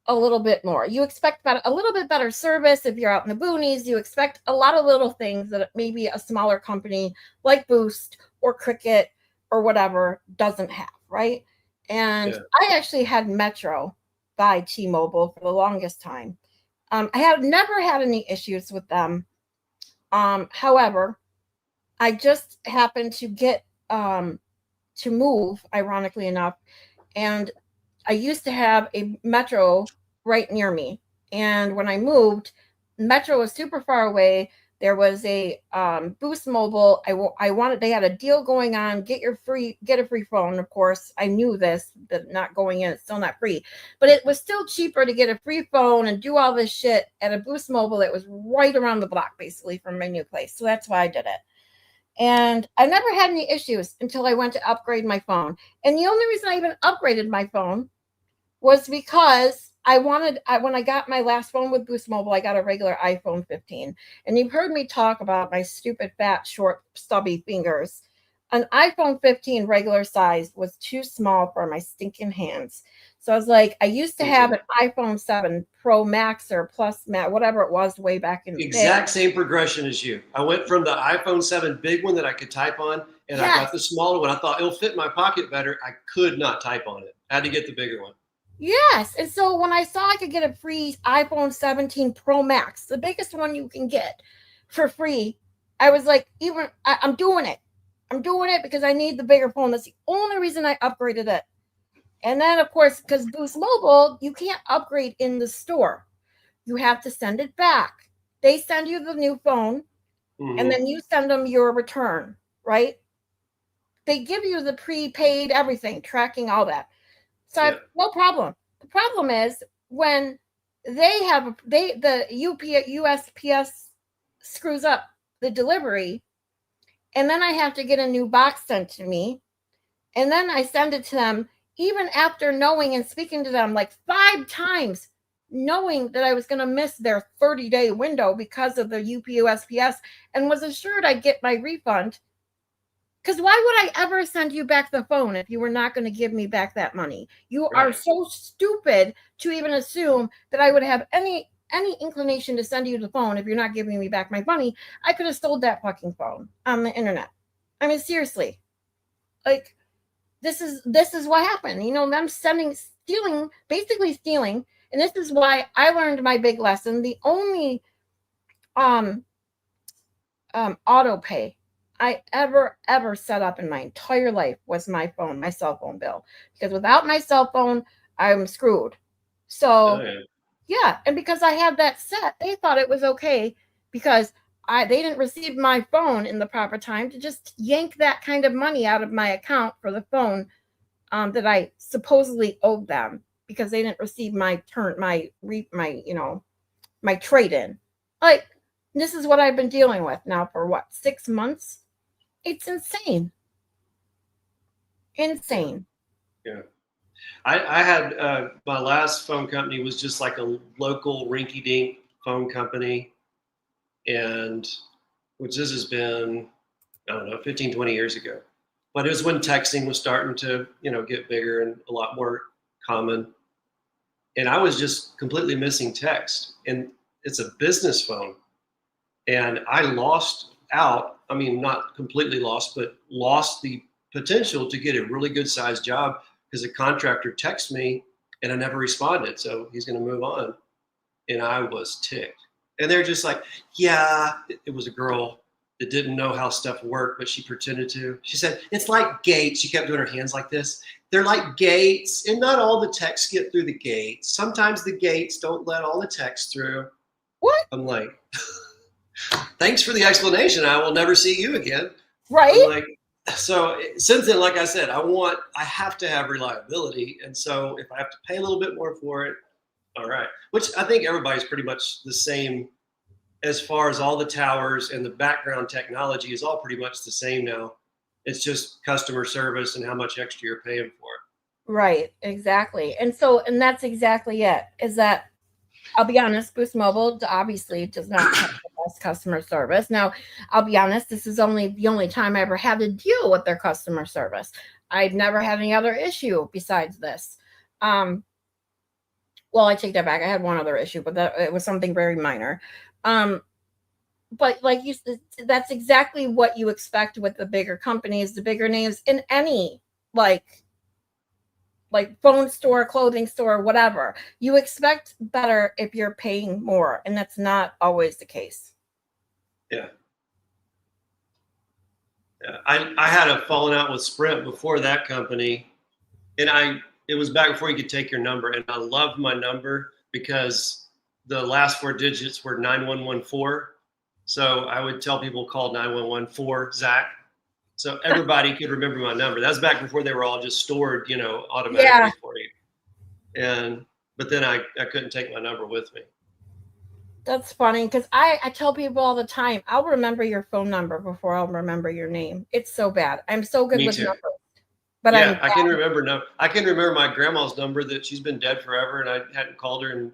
a little bit more. You expect a little bit better service if you're out in the boonies. You expect a lot of little things that maybe a smaller company like Boost or Cricket or whatever doesn't have, right? And I actually had Metro by T-Mobile for the longest time. I have never had any issues with them. However, I just happened to get to move, ironically enough, and I used to have a Metro right near me. And when I moved, Metro was super far away. There was a Boost Mobile. I wanted, they had a deal going on. Get a free phone. Of course, I knew this, that not going in, it's still not free, but it was still cheaper to get a free phone and do all this shit at a Boost Mobile that was right around the block, basically, from my new place. So that's why I did it. And I never had any issues until I went to upgrade my phone. And the only reason I even upgraded my phone was because when I got my last phone with Boost Mobile, I got a regular iPhone 15. And you've heard me talk about my stupid, fat, short, stubby fingers. An iPhone 15 regular size was too small for my stinking hands. So I was like, I used to have an iPhone 7 Pro Max or Plus Max, whatever it was way back in the day. Exact same progression as you. I went from the iPhone 7 big one that I could type on, and I got the smaller one. I thought it'll fit in my pocket better. I could not type on it. I had to get the bigger one. Yes. And so when I saw I could get a free iPhone 17 Pro Max, the biggest one you can get for free, I was like, I'm doing it. I'm doing it because I need the bigger phone. That's the only reason I upgraded it. And then, of course, because Boost Mobile, you can't upgrade in the store. You have to send it back. They send you the new phone, and then you send them your return, right? They give you the prepaid everything, tracking all that. So no problem. The problem is when the USPS screws up the delivery, and then I have to get a new box sent to me, and then I send it to them, even after knowing and speaking to them like 5 times, knowing that I was going to miss their 30-day window because of the USPS, and was assured I'd get my refund. Because why would I ever send you back the phone if you were not going to give me back that money? You are so stupid to even assume that I would have any inclination to send you the phone if you're not giving me back my money. I could have stole that fucking phone on the internet. I mean, seriously. Like, this is what happened. You know, them basically stealing. And this is why I learned my big lesson. The only auto pay I ever set up in my entire life was my phone, my cell phone bill. Because without my cell phone, I'm screwed. So, yeah. And because I had that set, they thought it was okay because they didn't receive my phone in the proper time to just yank that kind of money out of my account for the phone that I supposedly owed them because they didn't receive my trade-in. Like, this is what I've been dealing with now for 6 months? It's insane. Insane. Yeah. I had my last phone company was just like a local rinky-dink phone company, and which this has been, I don't know, 15, 20 years ago. But it was when texting was starting to, get bigger and a lot more common. And I was just completely missing text. And it's a business phone. And I lost out. I mean, not completely lost, but lost the potential to get a really good sized job because a contractor texted me and I never responded. So he's going to move on. And I was ticked. And they're just like, yeah, it was a girl that didn't know how stuff worked, but she pretended to. She said, it's like gates. She kept doing her hands like this. They're like gates, and not all the texts get through the gates. Sometimes the gates don't let all the text through. What? I'm like, thanks for the explanation. I will never see you again. Right. I'm like, so since then, like I said, I have to have reliability. And so if I have to pay a little bit more for it, All right. Which I think everybody's pretty much the same as far as all the towers and the background technology is all pretty much the same now. It's just customer service and how much extra you're paying for it. Right, exactly. And that's exactly it. Is that I'll be honest, Boost Mobile obviously does not have the best customer service. Now, I'll be honest, this is only the only time I ever had to deal with their customer service. I'd never had any other issue besides this. Well, I take that back. I had one other issue, but it was something very minor. But like you said, that's exactly what you expect with the bigger companies, the bigger names in any like phone store, clothing store, whatever. You expect better if you're paying more, and that's not always the case. Yeah. Yeah. I had a falling out with Sprint before that company, and it was back before you could take your number, and I loved my number because the last 4 digits were 9114. So I would tell people call 9114 for Zach. So everybody could remember my number. That's back before they were all just stored, automatically for you. But then I couldn't take my number with me. That's funny because I tell people all the time, I'll remember your phone number before I'll remember your name. It's so bad. I'm so good with numbers. But yeah, I can remember my grandma's number that she's been dead forever and I hadn't called her in,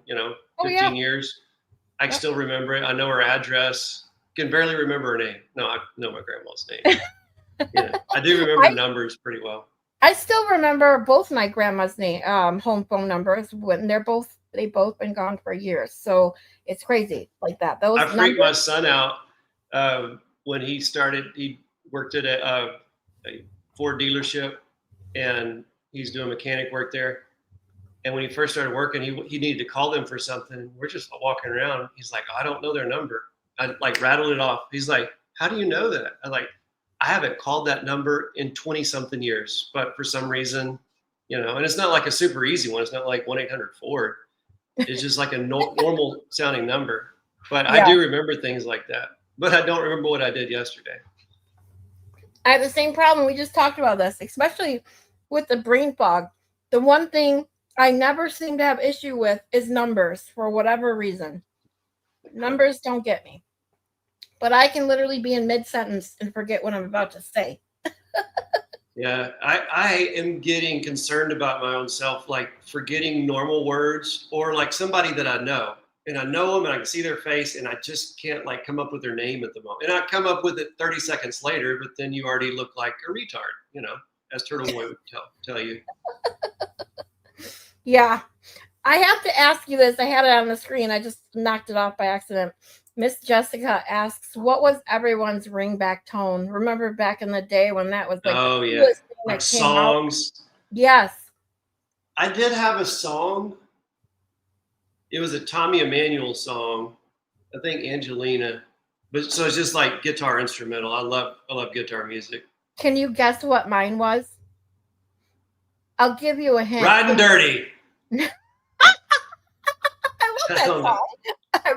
15 years. I can still remember it. I know her address. Can barely remember her name. No, I know my grandma's name. I do remember numbers pretty well. I still remember both my grandma's name, home phone numbers when they've both been gone for years. So it's crazy like that. I freaked my son out when he worked at a Ford dealership and he's doing mechanic work there. And when he first started working, he needed to call them for something. We're just walking around. He's like, I don't know their number. I rattled it off. He's like, how do you know that? I haven't called that number in 20 something years, but for some reason, and it's not like a super easy one. It's not like 1-800-Ford. It's just like a normal sounding number. But I do remember things like that, but I don't remember what I did yesterday. I have the same problem. We just talked about this, especially with the brain fog. The one thing I never seem to have issue with is numbers for whatever reason. Numbers don't get me. But I can literally be in mid-sentence and forget what I'm about to say. Yeah, I am getting concerned about my own self, like forgetting normal words or like somebody that I know. And I know them and I can see their face and I just can't come up with their name at the moment. And I come up with it 30 seconds later, but then you already look like a retard, as Turtle Boy would tell you. Yeah. I have to ask you this. I had it on the screen. I just knocked it off by accident. Miss Jessica asks, what was everyone's ringback tone? Remember back in the day when that was like songs. Yes. I did have a song. It was a Tommy Emmanuel song. I think Angelina. But so it's just like guitar instrumental. I love guitar music. Can you guess what mine was? I'll give you a hint. Riding Dirty. I love that song. I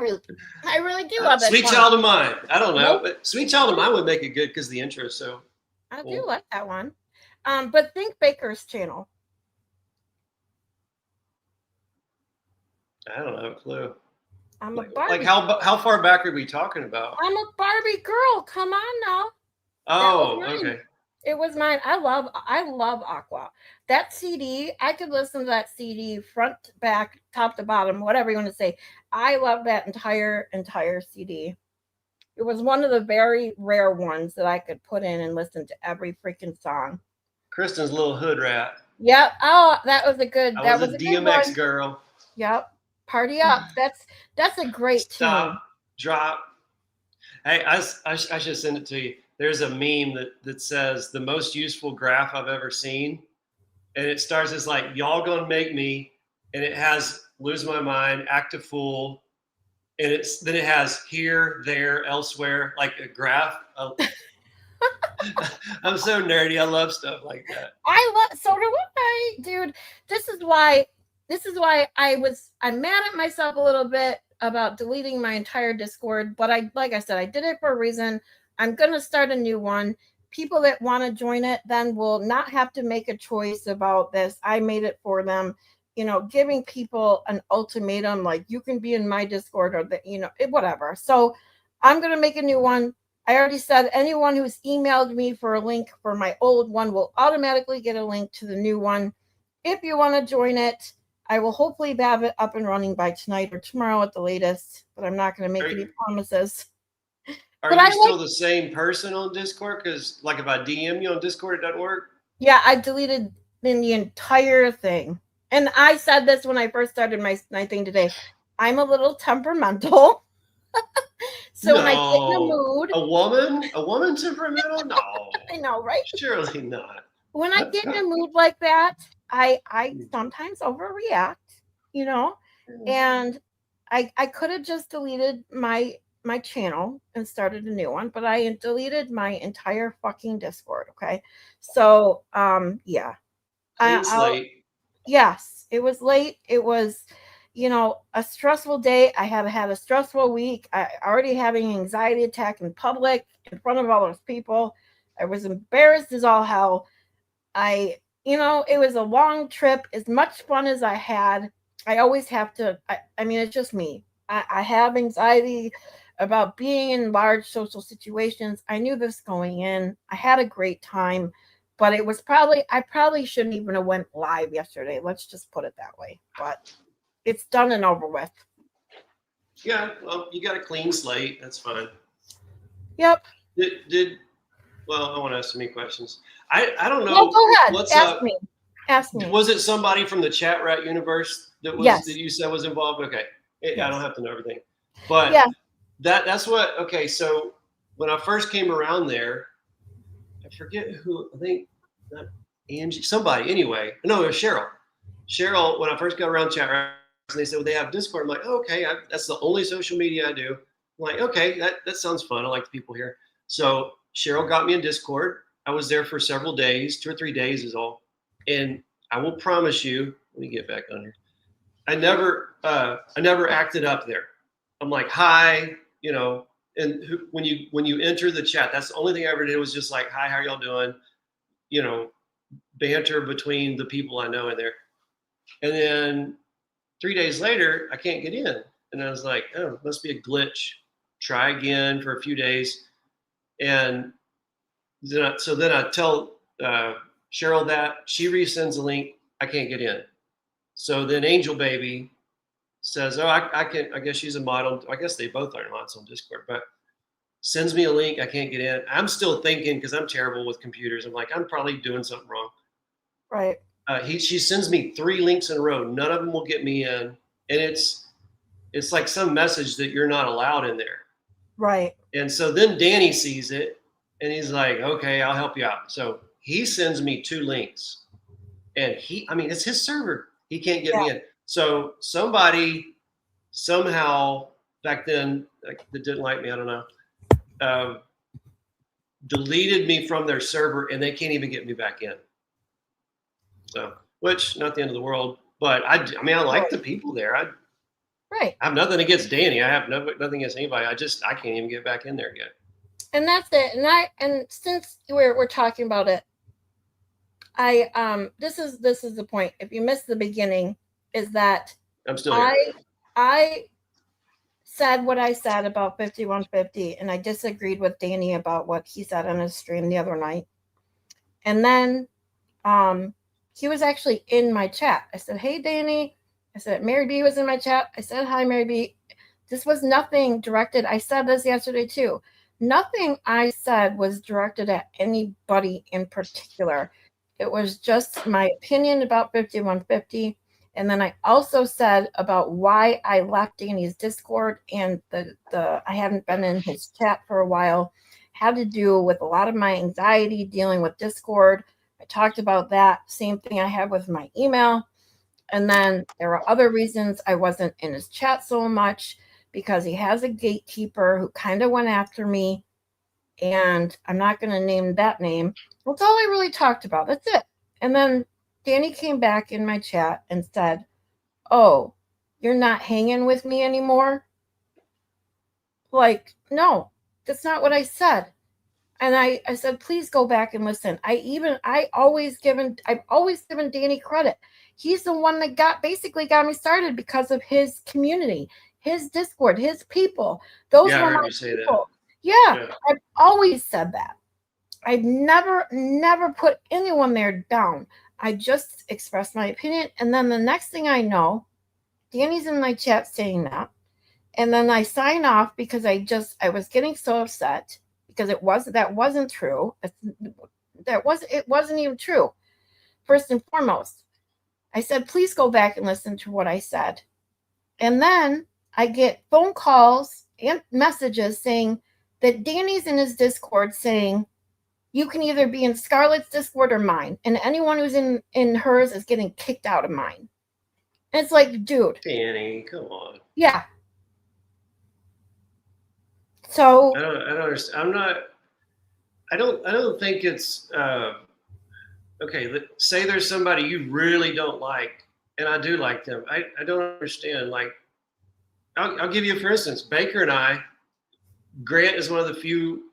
really do love that Sweet song. Child of Mine. I don't know, but Sweet Child of Mine would make it good because the intro is so I do like that one. But think Baker's Channel. I don't have a clue. I'm a Barbie. Like how far back are we talking about? I'm a Barbie girl. Come on now. Oh, okay. It was mine. I love Aqua. That CD, I could listen to that CD front, back, top to bottom, whatever you want to say. I love that entire CD. It was one of the very rare ones that I could put in and listen to every freaking song. Kristen's little hood rat. Yep. Oh, that was a good. That was a DMX girl. Yep. Party up. That's a great tune. Drop. Hey, I should send it to you. There's a meme that says the most useful graph I've ever seen. And it starts as like, y'all gonna make me. And it has lose my mind, act a fool. And then it has here, there, elsewhere, like a graph. I'm so nerdy. I love stuff like that. So do I, dude. This is why I'm mad at myself a little bit about deleting my entire Discord. But like I said, I did it for a reason. I'm going to start a new one. People that want to join it then will not have to make a choice about this. I made it for them. giving people an ultimatum, like you can be in my Discord or whatever. So I'm going to make a new one. I already said anyone who's emailed me for a link for my old one will automatically get a link to the new one. If you want to join it, I will hopefully have it up and running by tonight or tomorrow at the latest, but I'm not going to make any promises. Are But you I still the same person on Discord? Because like if I DM you on Discord, it doesn't work. Yeah, I deleted the entire thing. And I said this when I first started my thing today. I'm a little temperamental. So when I get in a mood. A woman temperamental? No. I know, right? Surely not. When I get in a mood like that, I sometimes overreact, and I could have just deleted my channel and started a new one, but I deleted my entire fucking Discord. Okay. So, yeah. Clean slate. Yes, it was late. It was, a stressful day. I have had a stressful week. I already having an anxiety attack in public in front of all those people. I was embarrassed as all hell. it was a long trip. As much fun as I had, I always have to, I mean, it's just me. I have anxiety about being in large social situations. I knew this going in. I had a great time, but I probably shouldn't even have went live yesterday. Let's just put it that way. But it's done and over with. Yeah, well, you got a clean slate. That's fine. Yep. Well, I want to ask so many questions. I don't know. No, go ahead. What's Ask up? me. Ask me. Was it somebody from the Chat Rat universe that you said was involved? Okay. I don't have to know everything. But yeah. That's what, okay, so when I first came around there, I forget who, I think not Angie, somebody anyway. No, it was Cheryl. Cheryl, when I first got around Chat Rat, and they said, well, they have Discord. I'm like, oh, okay, that's the only social media I do. I'm like, okay, that sounds fun. I like the people here. So Cheryl got me in Discord. I was there for several days, 2 or 3 days is all. And I will promise you, let me get back on here. I never acted up there. I'm like, hi, and when you enter the chat, that's the only thing I ever did was just like, hi, how y'all doing? Banter between the people I know in there. And then 3 days later, I can't get in. And I was like, oh, must be a glitch. Try again for a few days. And then I tell Cheryl that. She resends a link. I can't get in. So then Angel Baby says, oh, I guess she's a model. I guess they both are mods on Discord, but sends me a link. I can't get in. I'm still thinking, because I'm terrible with computers. I'm like, I'm probably doing something wrong. Right. She sends me 3 links in a row. None of them will get me in. And it's like some message that you're not allowed in there. Right. And so then Danny sees it and he's like, okay, I'll help you out. So he sends me 2 links and it's his server. He can't get me in. So somebody somehow back then that didn't like me, I don't know, deleted me from their server and they can't even get me back in. So, which not the end of the world, but I like the people there. I have nothing against Danny. I have nothing against anybody. I can't even get back in there yet. And that's it. And since we're talking about it, this is the point. If you missed the beginning, is that I'm still here. I said what I said about 5150, and I disagreed with Danny about what he said on his stream the other night. And then he was actually in my chat. I said, hey, Danny. I said, Mary B was in my chat. I said, hi, Mary B. This was nothing directed. I said this yesterday, too. Nothing I said was directed at anybody in particular. It was just my opinion about 5150. And then I also said about why I left Danny's Discord and I hadn't been in his chat for a while. Had to do with a lot of my anxiety dealing with Discord. I talked about that. Same thing I had with my email. And then there are other reasons I wasn't in his chat so much because he has a gatekeeper who kind of went after me. And I'm not going to name that name. That's all I really talked about. That's it. And then Danny came back in my chat and said, oh, you're not hanging with me anymore? Like, no, that's not what I said. And I said, please go back and listen. I've always given Danny credit. He's the one that basically got me started because of his community, his Discord, his people. Those Yeah, I were heard my you say people. that. Yeah, I've always said that. I've never put anyone there down. I just expressed my opinion. And then the next thing I know, Danny's in my chat saying that. And then I sign off because I was getting so upset because that wasn't true. It wasn't even true. First and foremost, I said, please go back and listen to what I said. And then I get phone calls and messages saying that Danny's in his Discord saying, you can either be in Scarlett's Discord or mine. And anyone who's in hers is getting kicked out of mine. And it's like, dude. Danny, come on. Yeah. So I don't understand. I don't think it's okay. Say there's somebody you really don't like, and I do like them. I don't understand. Like, I'll give you, for instance, Baker and I. Grant is one of the few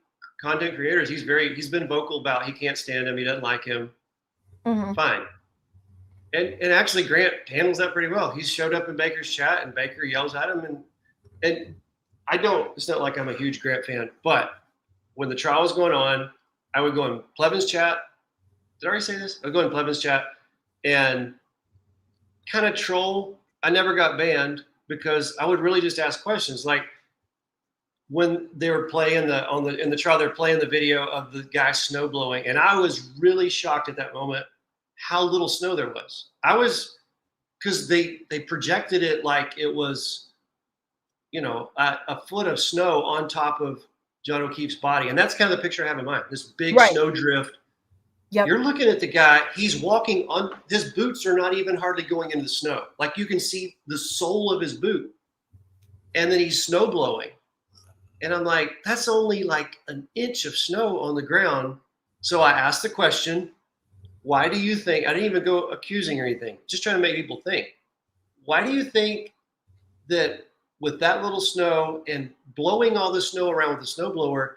content creators. He's been vocal about he can't stand him. He doesn't like him. mm-hmm. Fine. And actually, Grant handles that pretty well. He's showed up in Baker's chat, and Baker yells at him, and it's not like I'm a huge Grant fan, but when the trial was going on, I would go in Plevin's chat. Did I already say this? I would go in Plevin's chat and kind of troll. I never got banned because I would really just ask questions. Like when they were playing in the trial, they're playing the video of the guy snow blowing. And I was really shocked at that moment how little snow there was. Because they projected it like it was, a foot of snow on top of John O'Keefe's body. And that's kind of the picture I have in mind, this big snow drift. Yep. You're looking at the guy, he's walking on, his boots are not even hardly going into the snow. Like you can see the sole of his boot. And then he's snow blowing. And I'm like, that's only like an inch of snow on the ground. So I asked the question, why do you think, I didn't even go accusing or anything, just trying to make people think. Why do you think that with that little snow and blowing all the snow around with the snowblower,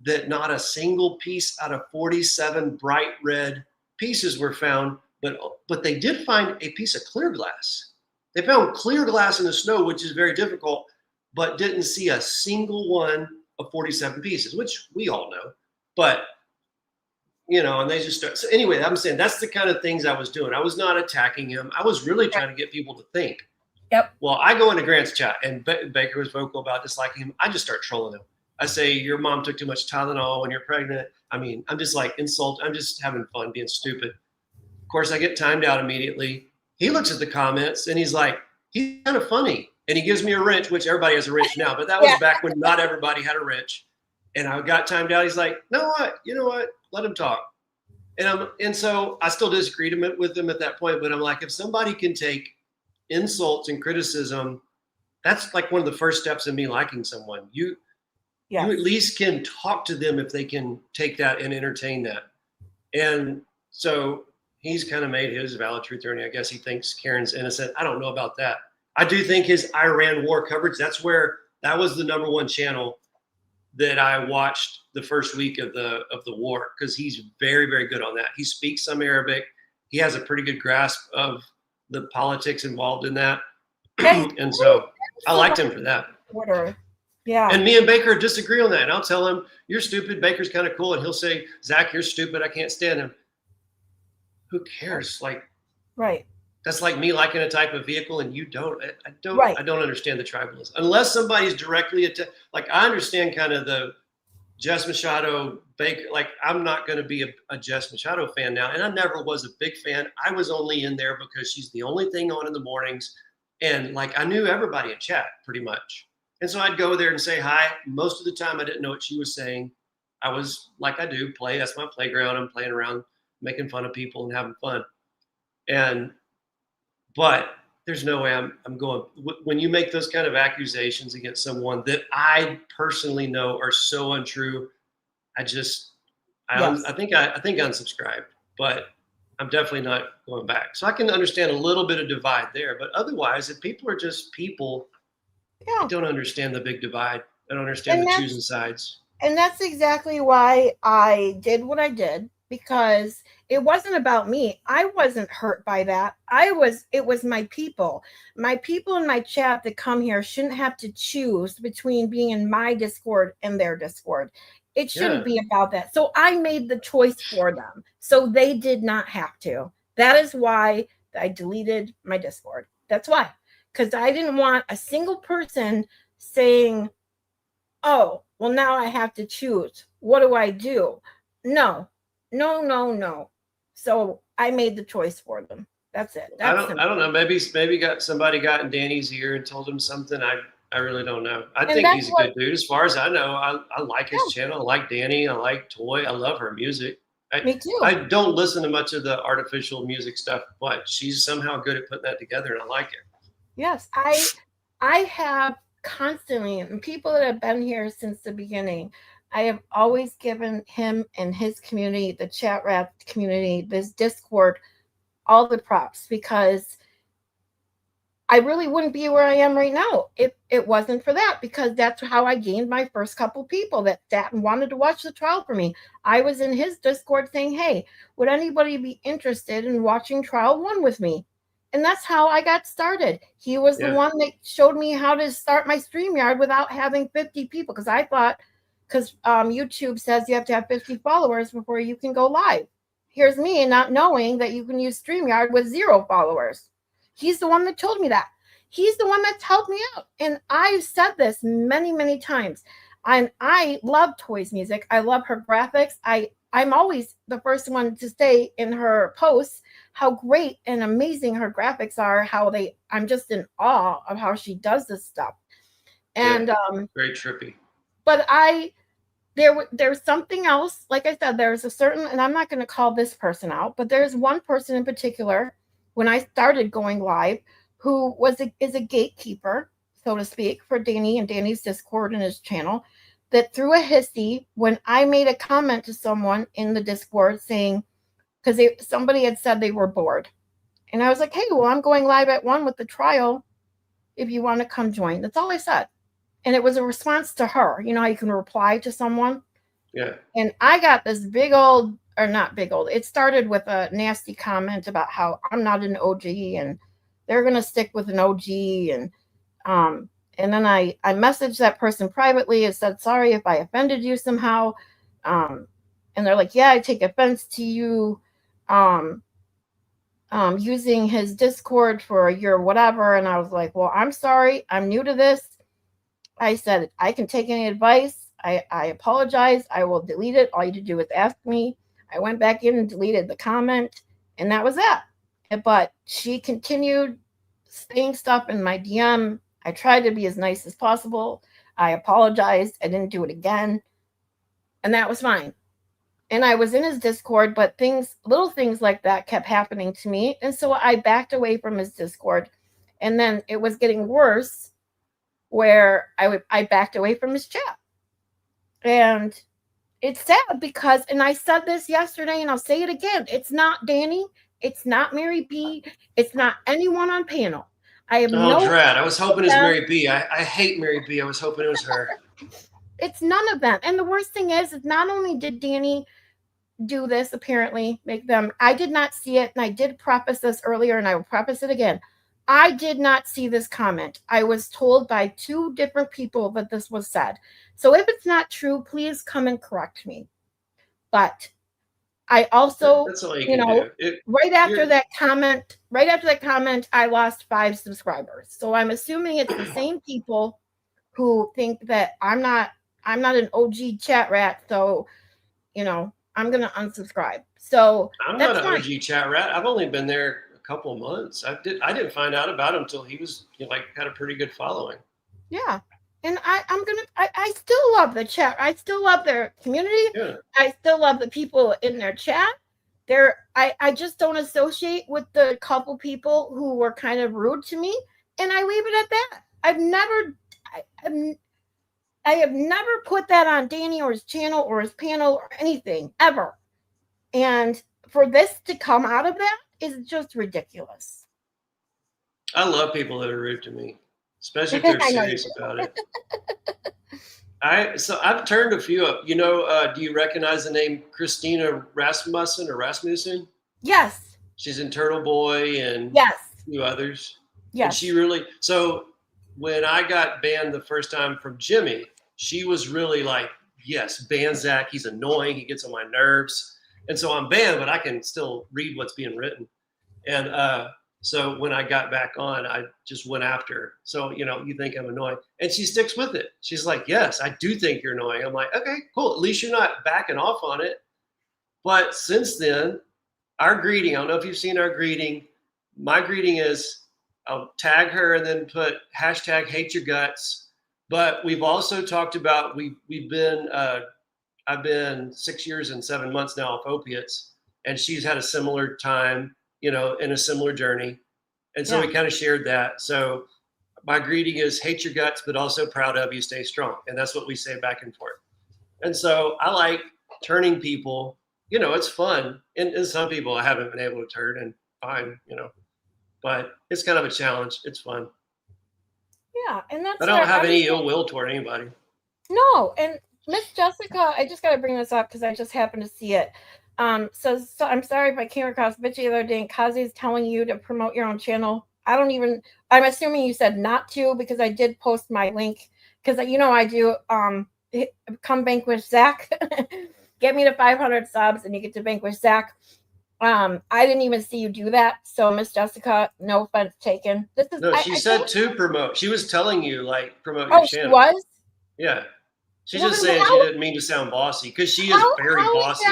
that not a single piece out of 47 bright red pieces were found, but they did find a piece of clear glass. They found clear glass in the snow, which is very difficult, but didn't see a single one of 47 pieces, which we all know. But, and they just start. So anyway, I'm saying that's the kind of things I was doing. I was not attacking him. I was really trying to get people to think. Yep. Well, I go into Grant's chat, and Baker was vocal about disliking him. I just start trolling him. I say, your mom took too much Tylenol when you're pregnant. I mean, I'm just like insult. I'm just having fun being stupid. Of course, I get timed out immediately. He looks at the comments, and he's like, he's kind of funny. And he gives me a wrench, which everybody has a wrench now. But that was back when not everybody had a wrench. And I got timed out. He's like, you know what? Let him talk. And so I still disagreed with him at that point. But I'm like, if somebody can take insults and criticism, that's like one of the first steps in me liking someone. You at least can talk to them if they can take that and entertain that. And so he's kind of made his valid truth attorney. I guess he thinks Karen's innocent. I don't know about that. I do think his Iran war coverage, that was the number one channel that I watched the first week of the war, because he's very, very good on that. He speaks some Arabic. He has a pretty good grasp of the politics involved in that. And so I liked him for that. Yeah. And me and Baker disagree on that. And I'll tell him, you're stupid. Baker's kind of cool. And he'll say, Zach, you're stupid. I can't stand him. Who cares? Like, right. That's like me liking a type of vehicle and you don't. I don't understand the tribalism. Unless somebody's directly like I understand kind of the Jess Machado Baker. Like I'm not going to be a Jess Machado fan now, and I never was a big fan. I was only in there because she's the only thing on in the mornings, and like I knew everybody in chat pretty much, and so I'd go there and say hi. Most of the time, I didn't know what she was saying. I was like I do play. That's my playground. I'm playing around, making fun of people and having fun, But there's no way I'm going. When you make those kind of accusations against someone that I personally know are so untrue, I think I unsubscribed, but I'm definitely not going back. So I can understand a little bit of divide there, but otherwise, if people are just people, I don't understand the big divide. I don't understand the choosing sides. And that's exactly why I did what I did, because it wasn't about me. I wasn't hurt by that. It was my people. My people in my chat that come here shouldn't have to choose between being in my Discord and their Discord. It shouldn't be about that. So I made the choice for them. So they did not have to. That is why I deleted my Discord. That's why. Because I didn't want a single person saying, oh, well, now I have to choose. What do I do? No, no, no, no. So I made the choice for them. That's it. That's I don't know. Maybe somebody got in Danny's ear and told him something. I really don't know. I think he's a good dude. As far as I know, I like his channel. I like Danny. I like Toy. I love her music. Me too. I don't listen to much of the artificial music stuff, but she's somehow good at putting that together, and I like it. Yes, I have constantly, and people that have been here since the beginning, I have always given him and his community, the chat rat community, this Discord, all the props, because I really wouldn't be where I am right now if it wasn't for that, because that's how I gained my first couple people that sat and wanted to watch the trial for me. I was in his Discord saying, hey, would anybody be interested in watching trial 1 with me? And that's how I got started. He was the one that showed me how to start my StreamYard without having 50 people, because I thought, because YouTube says you have to have 50 followers before you can go live. Here's me not knowing that you can use StreamYard with 0 followers. He's the one that told me that. He's the one that's helped me out. And I've said this many, many times. I love Toy's music. I love her graphics. I'm always the first one to say in her posts how great and amazing her graphics are, I'm just in awe of how she does this stuff. And very trippy. But there's something else. Like I said, there's a certain, and I'm not going to call this person out, but there's one person in particular when I started going live who is a gatekeeper, so to speak, for Danny and Danny's Discord and his channel, that threw a hissy when I made a comment to someone in the Discord saying, because somebody had said they were bored. And I was like, hey, well, I'm going live at 1 with the trial if you want to come join. That's all I said. And it was a response to her. You know how you can reply to someone? Yeah. And I got this big old, or not big old, it started with a nasty comment about how I'm not an OG and they're going to stick with an OG. And then I messaged that person privately and said, sorry if I offended you somehow. And they're like, yeah, I take offense to you using his Discord for your whatever. And I was like, well, I'm sorry. I'm new to this. I said, I can take any advice. I apologize. I will delete it. All you do is ask me. I went back in and deleted the comment, and that was that. But she continued saying stuff in my DM. I tried to be as nice as possible. I apologized. I didn't do it again. And that was fine. And I was in his Discord, but little things like that kept happening to me. And so I backed away from his Discord. And then it was getting worse where I backed away from his chat. And it's sad because, and I said this yesterday and I'll say it again, it's not Danny, it's not Mary B, it's not anyone on panel. I have Drat. I was hoping it's Mary B. I hate Mary B. I was hoping it was her. It's none of them. And the worst thing is not only did Danny do this, apparently, make them, I did not see it, and I did preface this earlier, and I will preface it again. I did not see this comment. I was told by 2 different people that this was said. So if it's not true, please come and correct me. But I also, that's all you can do. Right after that comment, I lost 5 subscribers. So I'm assuming it's the same people who think that I'm not an OG chat rat. So, I'm going to unsubscribe. So I'm not an OG chat rat. I've only been there a couple of months. I didn't find out about him until he was had a pretty good following. Yeah. And I still love the chat. I still love their community. Yeah. I still love the people in their chat. I just don't associate with the couple people who were kind of rude to me. And I leave it at that. I have never put that on Danny or his channel or his panel or anything ever. And for this to come out of that is just ridiculous. I love people that are rude to me, especially if they're serious about it. I've turned a few up. You know, do you recognize the name Christina Rasmussen? Yes. She's in Turtle Boy and Yes. a few others. And Yes. she really, so when I got banned the first time from Jimmy, she was really like, yes, ban Zach. He's annoying. He gets on my nerves. And so I'm banned, but I can still read what's being written. And so when I got back on, I just went after her. So, you know, you think I'm annoying. And she sticks with it. She's like, yes, I do think you're annoying. I'm like, okay, cool. At least you're not backing off on it. But since then, our greeting, I don't know if you've seen our greeting. My greeting is I'll tag her and then put hashtag hate your guts. But we've also talked about, we've been, I've been 6 years and 7 months now off opiates. And she's had a similar time, you know, in a similar journey. And so we kind of shared that. So my greeting is hate your guts, but also proud of you, stay strong. And that's what we say back and forth. And so I like turning people, you know, it's fun. And some people I haven't been able to turn, and fine, you know, but it's kind of a challenge. It's fun. Yeah. And that's I don't have any ill will toward anybody. No. And Miss Jessica, I just got to bring this up because I just happened to see it. So I'm sorry if I came across bitchy the other day and Kazi's telling you to promote your own channel. I'm assuming you said not to, because I did post my link, because you know I do come vanquish Zach. Get me to 500 subs and you get to vanquish Zach. I didn't even see you do that. So Miss Jessica, no offense taken. This is she said to promote. She was telling you like promote your channel. She was? Yeah. She's just saying she didn't mean to sound bossy, because she is very bossy.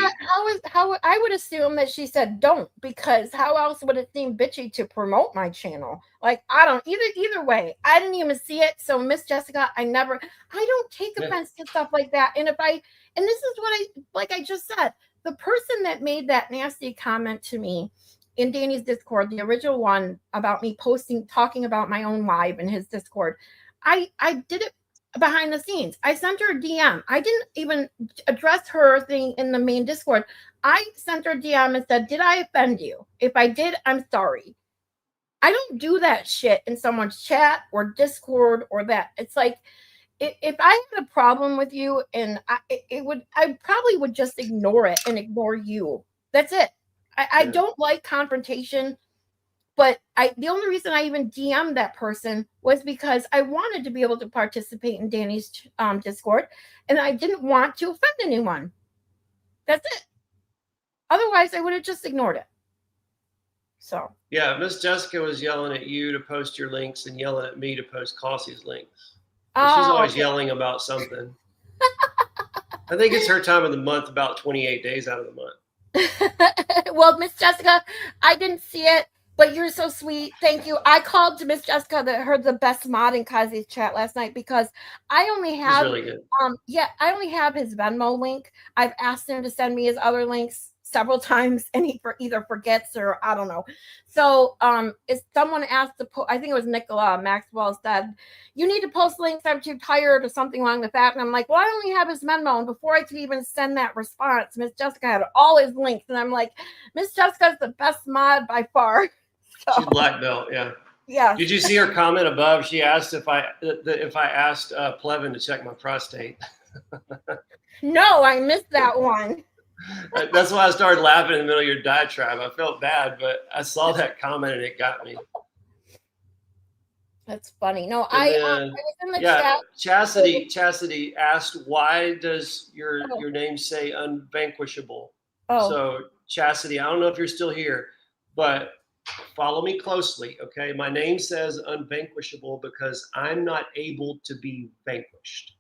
How I would assume that she said don't, because how else would it seem bitchy to promote my channel? Like, I don't either way. I didn't even see it. So Miss Jessica, I don't take offense to stuff like that. And this is what I just said, the person that made that nasty comment to me in Danny's Discord, the original one about me talking about my own live in his Discord, I did it behind the scenes. I sent her a DM. I didn't even address her thing in the main Discord. I sent her a DM and said, did I offend you? If I did, I'm sorry. I don't do that shit in someone's chat or Discord or that. It's like, if I had a problem with you, and I probably would just ignore it and ignore you. That's it. I don't like confrontation. But the only reason I even DM'd that person was because I wanted to be able to participate in Danny's Discord, and I didn't want to offend anyone. That's it. Otherwise, I would have just ignored it. So. Yeah, Miss Jessica was yelling at you to post your links and yelling at me to post Cassie's links. She's always yelling about something. I think it's her time of the month, about 28 days out of the month. Well, Miss Jessica, I didn't see it. But you're so sweet. Thank you. I called to Miss Jessica that heard the best mod in Kazi's chat last night, because I only have really good. I only have his Venmo link. I've asked him to send me his other links several times, and he either forgets or I don't know. So if someone asked to I think it was Nicola Maxwell said, you need to post links, I'm too tired, or something along the fact. And I'm like, well, I only have his Venmo. And before I could even send that response, Miss Jessica had all his links. And I'm like, Miss Jessica's the best mod by far. She's black belt, yeah. Yeah. Did you see her comment above? She asked if I asked Plevin to check my prostate. No, I missed that one. That's why I started laughing in the middle of your diatribe. I felt bad, but I saw that comment and it got me. That's funny. No, I was in the chat. Chastity asked, why does your name say unvanquishable? So Chastity, I don't know if you're still here, but follow me closely, okay? My name says unvanquishable because I'm not able to be vanquished.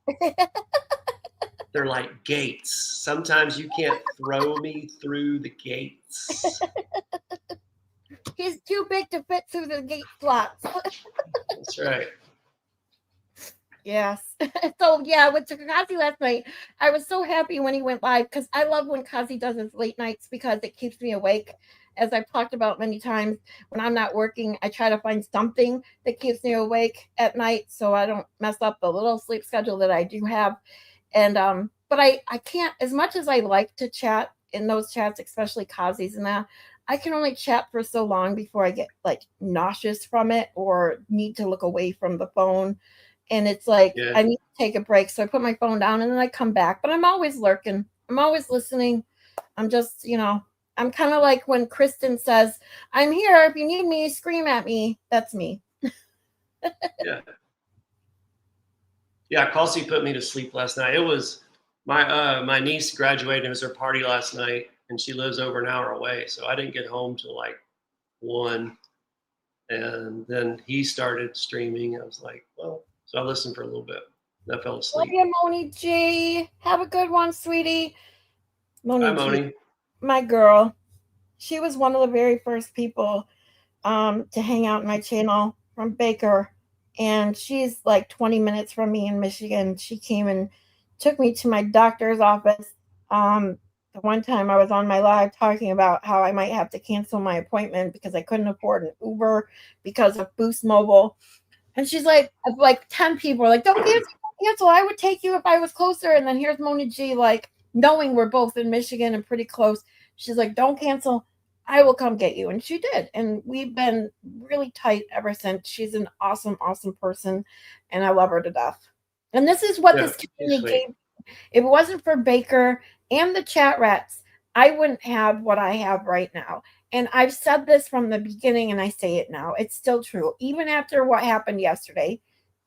They're like gates. Sometimes you can't throw me through the gates. He's too big to fit through the gate slots. That's right. Yes. So yeah, with Kazi last night, I was so happy when he went live, because I love when Kazi does his late nights, because it keeps me awake. As I've talked about many times, when I'm not working, I try to find something that keeps me awake at night so I don't mess up the little sleep schedule that I do have. And but I can't, as much as I like to chat in those chats, especially Kazi's and that, I can only chat for so long before I get like nauseous from it or need to look away from the phone. And it's like, Yeah. I need to take a break. So I put my phone down and then I come back. But I'm always lurking. I'm always listening. I'm just, I'm kind of like when Kristen says, I'm here. If you need me, scream at me. That's me. Yeah. Yeah, Kelsey put me to sleep last night. It was my niece graduated. It was her party last night, and she lives over an hour away. So I didn't get home till like 1. And then he started streaming. I was like, well, so I listened for a little bit. And I fell Love asleep. you, Moni G. Have a good one, sweetie. Hi, G, Moni. my girl. She was one of the very first people to hang out in my channel from Baker. And she's like 20 minutes from me in Michigan. She came and took me to my doctor's office. The one time I was on my live talking about how I might have to cancel my appointment because I couldn't afford an Uber because of Boost Mobile. And she's like 10 people are like, don't cancel. I would take you if I was closer. And then here's Moni G, like, knowing we're both in Michigan and pretty close. She's like, don't cancel. I will come get you. And she did. And we've been really tight ever since. She's an awesome, awesome person. And I love her to death. And this is what this community gave. If it wasn't for Baker and the chat rats, I wouldn't have what I have right now. And I've said this from the beginning and I say it now. It's still true. Even after what happened yesterday,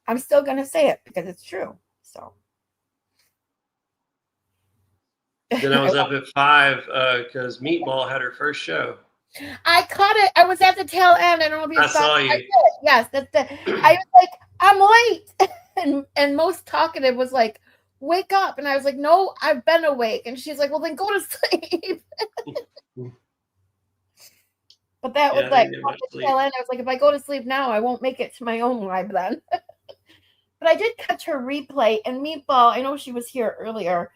I'm still going to say it because it's true. So. Then I was up at 5 because Meatball had her first show. I caught it. I was at the tail end. I don't know if you saw you. I did. Yes, that's the. I was like, I'm late, and most talkative was like, wake up, and I was like, no, I've been awake, and she's like, well, then go to sleep. But that was like the tail end. I was like, if I go to sleep now, I won't make it to my own live then. But I did catch her replay, and Meatball, I know she was here earlier.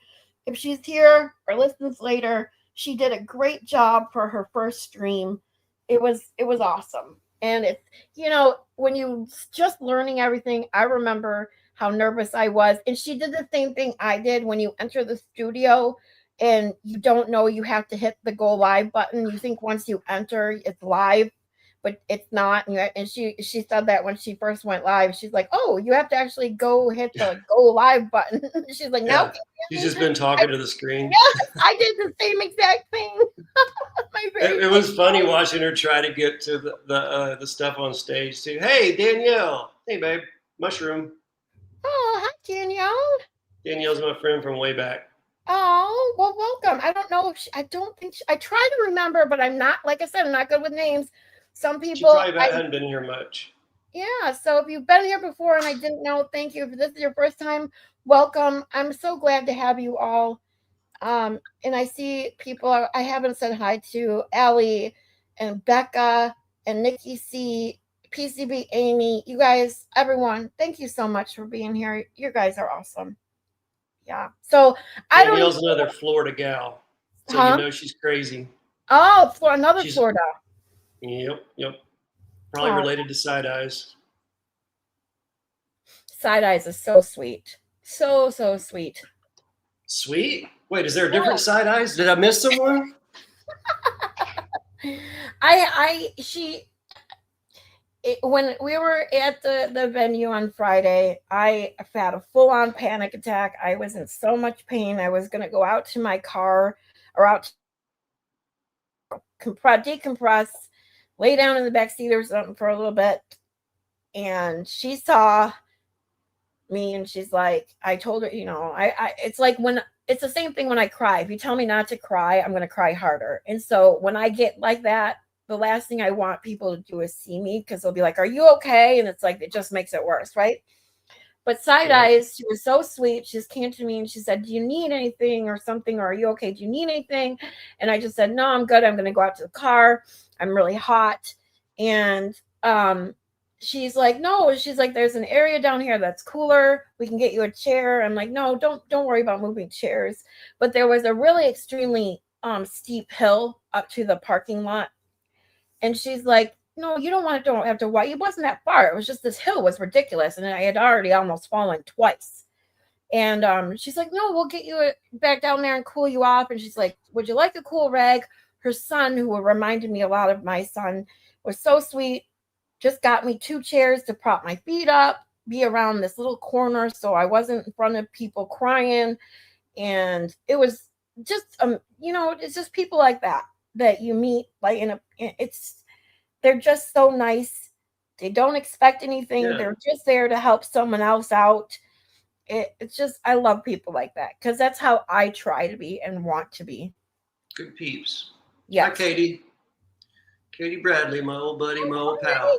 If she's here or listens later, she did a great job for her first stream. It was awesome. And it's, when you just learning everything, I remember how nervous I was. And she did the same thing I did when you enter the studio and you don't know you have to hit the go live button. You think once you enter, it's live, but it's not. And she said that when she first went live, she's like, oh, you have to actually go hit the go live button. She's like, no. She's just been talking to the screen. Yes, I did the same exact thing. It was funny watching her try to get to the stuff on stage too. Hey, Danielle. Hey, babe. Mushroom. Oh, hi, Danielle. Danielle's my friend from way back. Oh, well, welcome. I don't know if I don't think I try to remember, but I'm not, like I said, I'm not good with names. Some people she probably hadn't been here much. Yeah, so if you've been here before and I didn't know, thank you. If this is your first time, welcome. I'm so glad to have you all. And I see people I haven't said hi to, Allie and Becca and Nikki C, PCB Amy, you guys, everyone, thank you so much for being here. You guys are awesome. Yeah. So Danielle's another Florida gal. So you know she's crazy. Oh, another Florida. Yep. Probably related to Side Eyes. Side Eyes is so sweet. So sweet. Sweet? Wait, is there a different Side Eyes? Did I miss someone? When we were at the venue on Friday, I had a full-on panic attack. I was in so much pain. I was going to go out to my car or out to decompress, lay down in the back seat or something for a little bit. And she saw me and she's like, I told her, it's like when it's the same thing when I cry. If you tell me not to cry, I'm going to cry harder. And so when I get like that, the last thing I want people to do is see me because they'll be like, are you okay? And it's like, it just makes it worse, right? But Side Eyes, she was so sweet. She just came to me and she said, do you need anything or something? Or are you okay? Do you need anything? And I just said, no, I'm good. I'm going to go out to the car. I'm really hot. And she's like, no. She's like, there's an area down here that's cooler. We can get you a chair. I'm like, no, don't worry about moving chairs. But there was a really extremely steep hill up to the parking lot. And she's like, no, you don't have to wait. It wasn't that far. It was just this hill was ridiculous. And I had already almost fallen twice. And she's like, no, we'll get you back down there and cool you off. And she's like, would you like a cool rag? Her son, who reminded me a lot of my son, was so sweet. Just got me 2 chairs to prop my feet up. be around this little corner so I wasn't in front of people crying. And it was just it's just people like that you meet, like they're just so nice. They don't expect anything. Yeah. They're just there to help someone else out. It's just, I love people like that because that's how I try to be and want to be. Good peeps. Yeah. Hi, Katie. Katie Bradley, my old buddy, my old pal.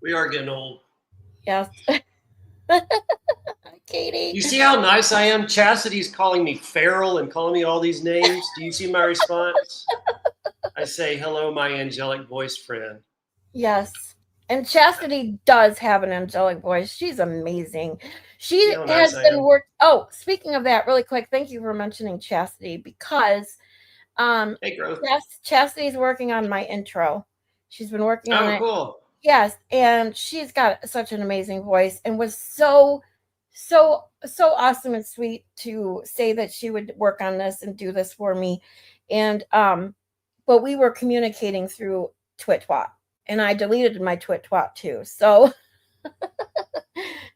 We are getting old. Yes. Katie. You see how nice I am? Chastity's calling me feral and calling me all these names. Do you see my response? I say, hello, my angelic voice friend. Yes. And Chastity does have an angelic voice. She's amazing. She has been worked. Oh, speaking of that, really quick, thank you for mentioning Chastity because hey, Growth. Chastity's working on my intro. She's been working on it. Oh, cool. Yes, and she's got such an amazing voice and was so awesome and sweet to say that she would work on this and do this for me. And but we were communicating through TwitTwat. And I deleted my TwitTwat too. So,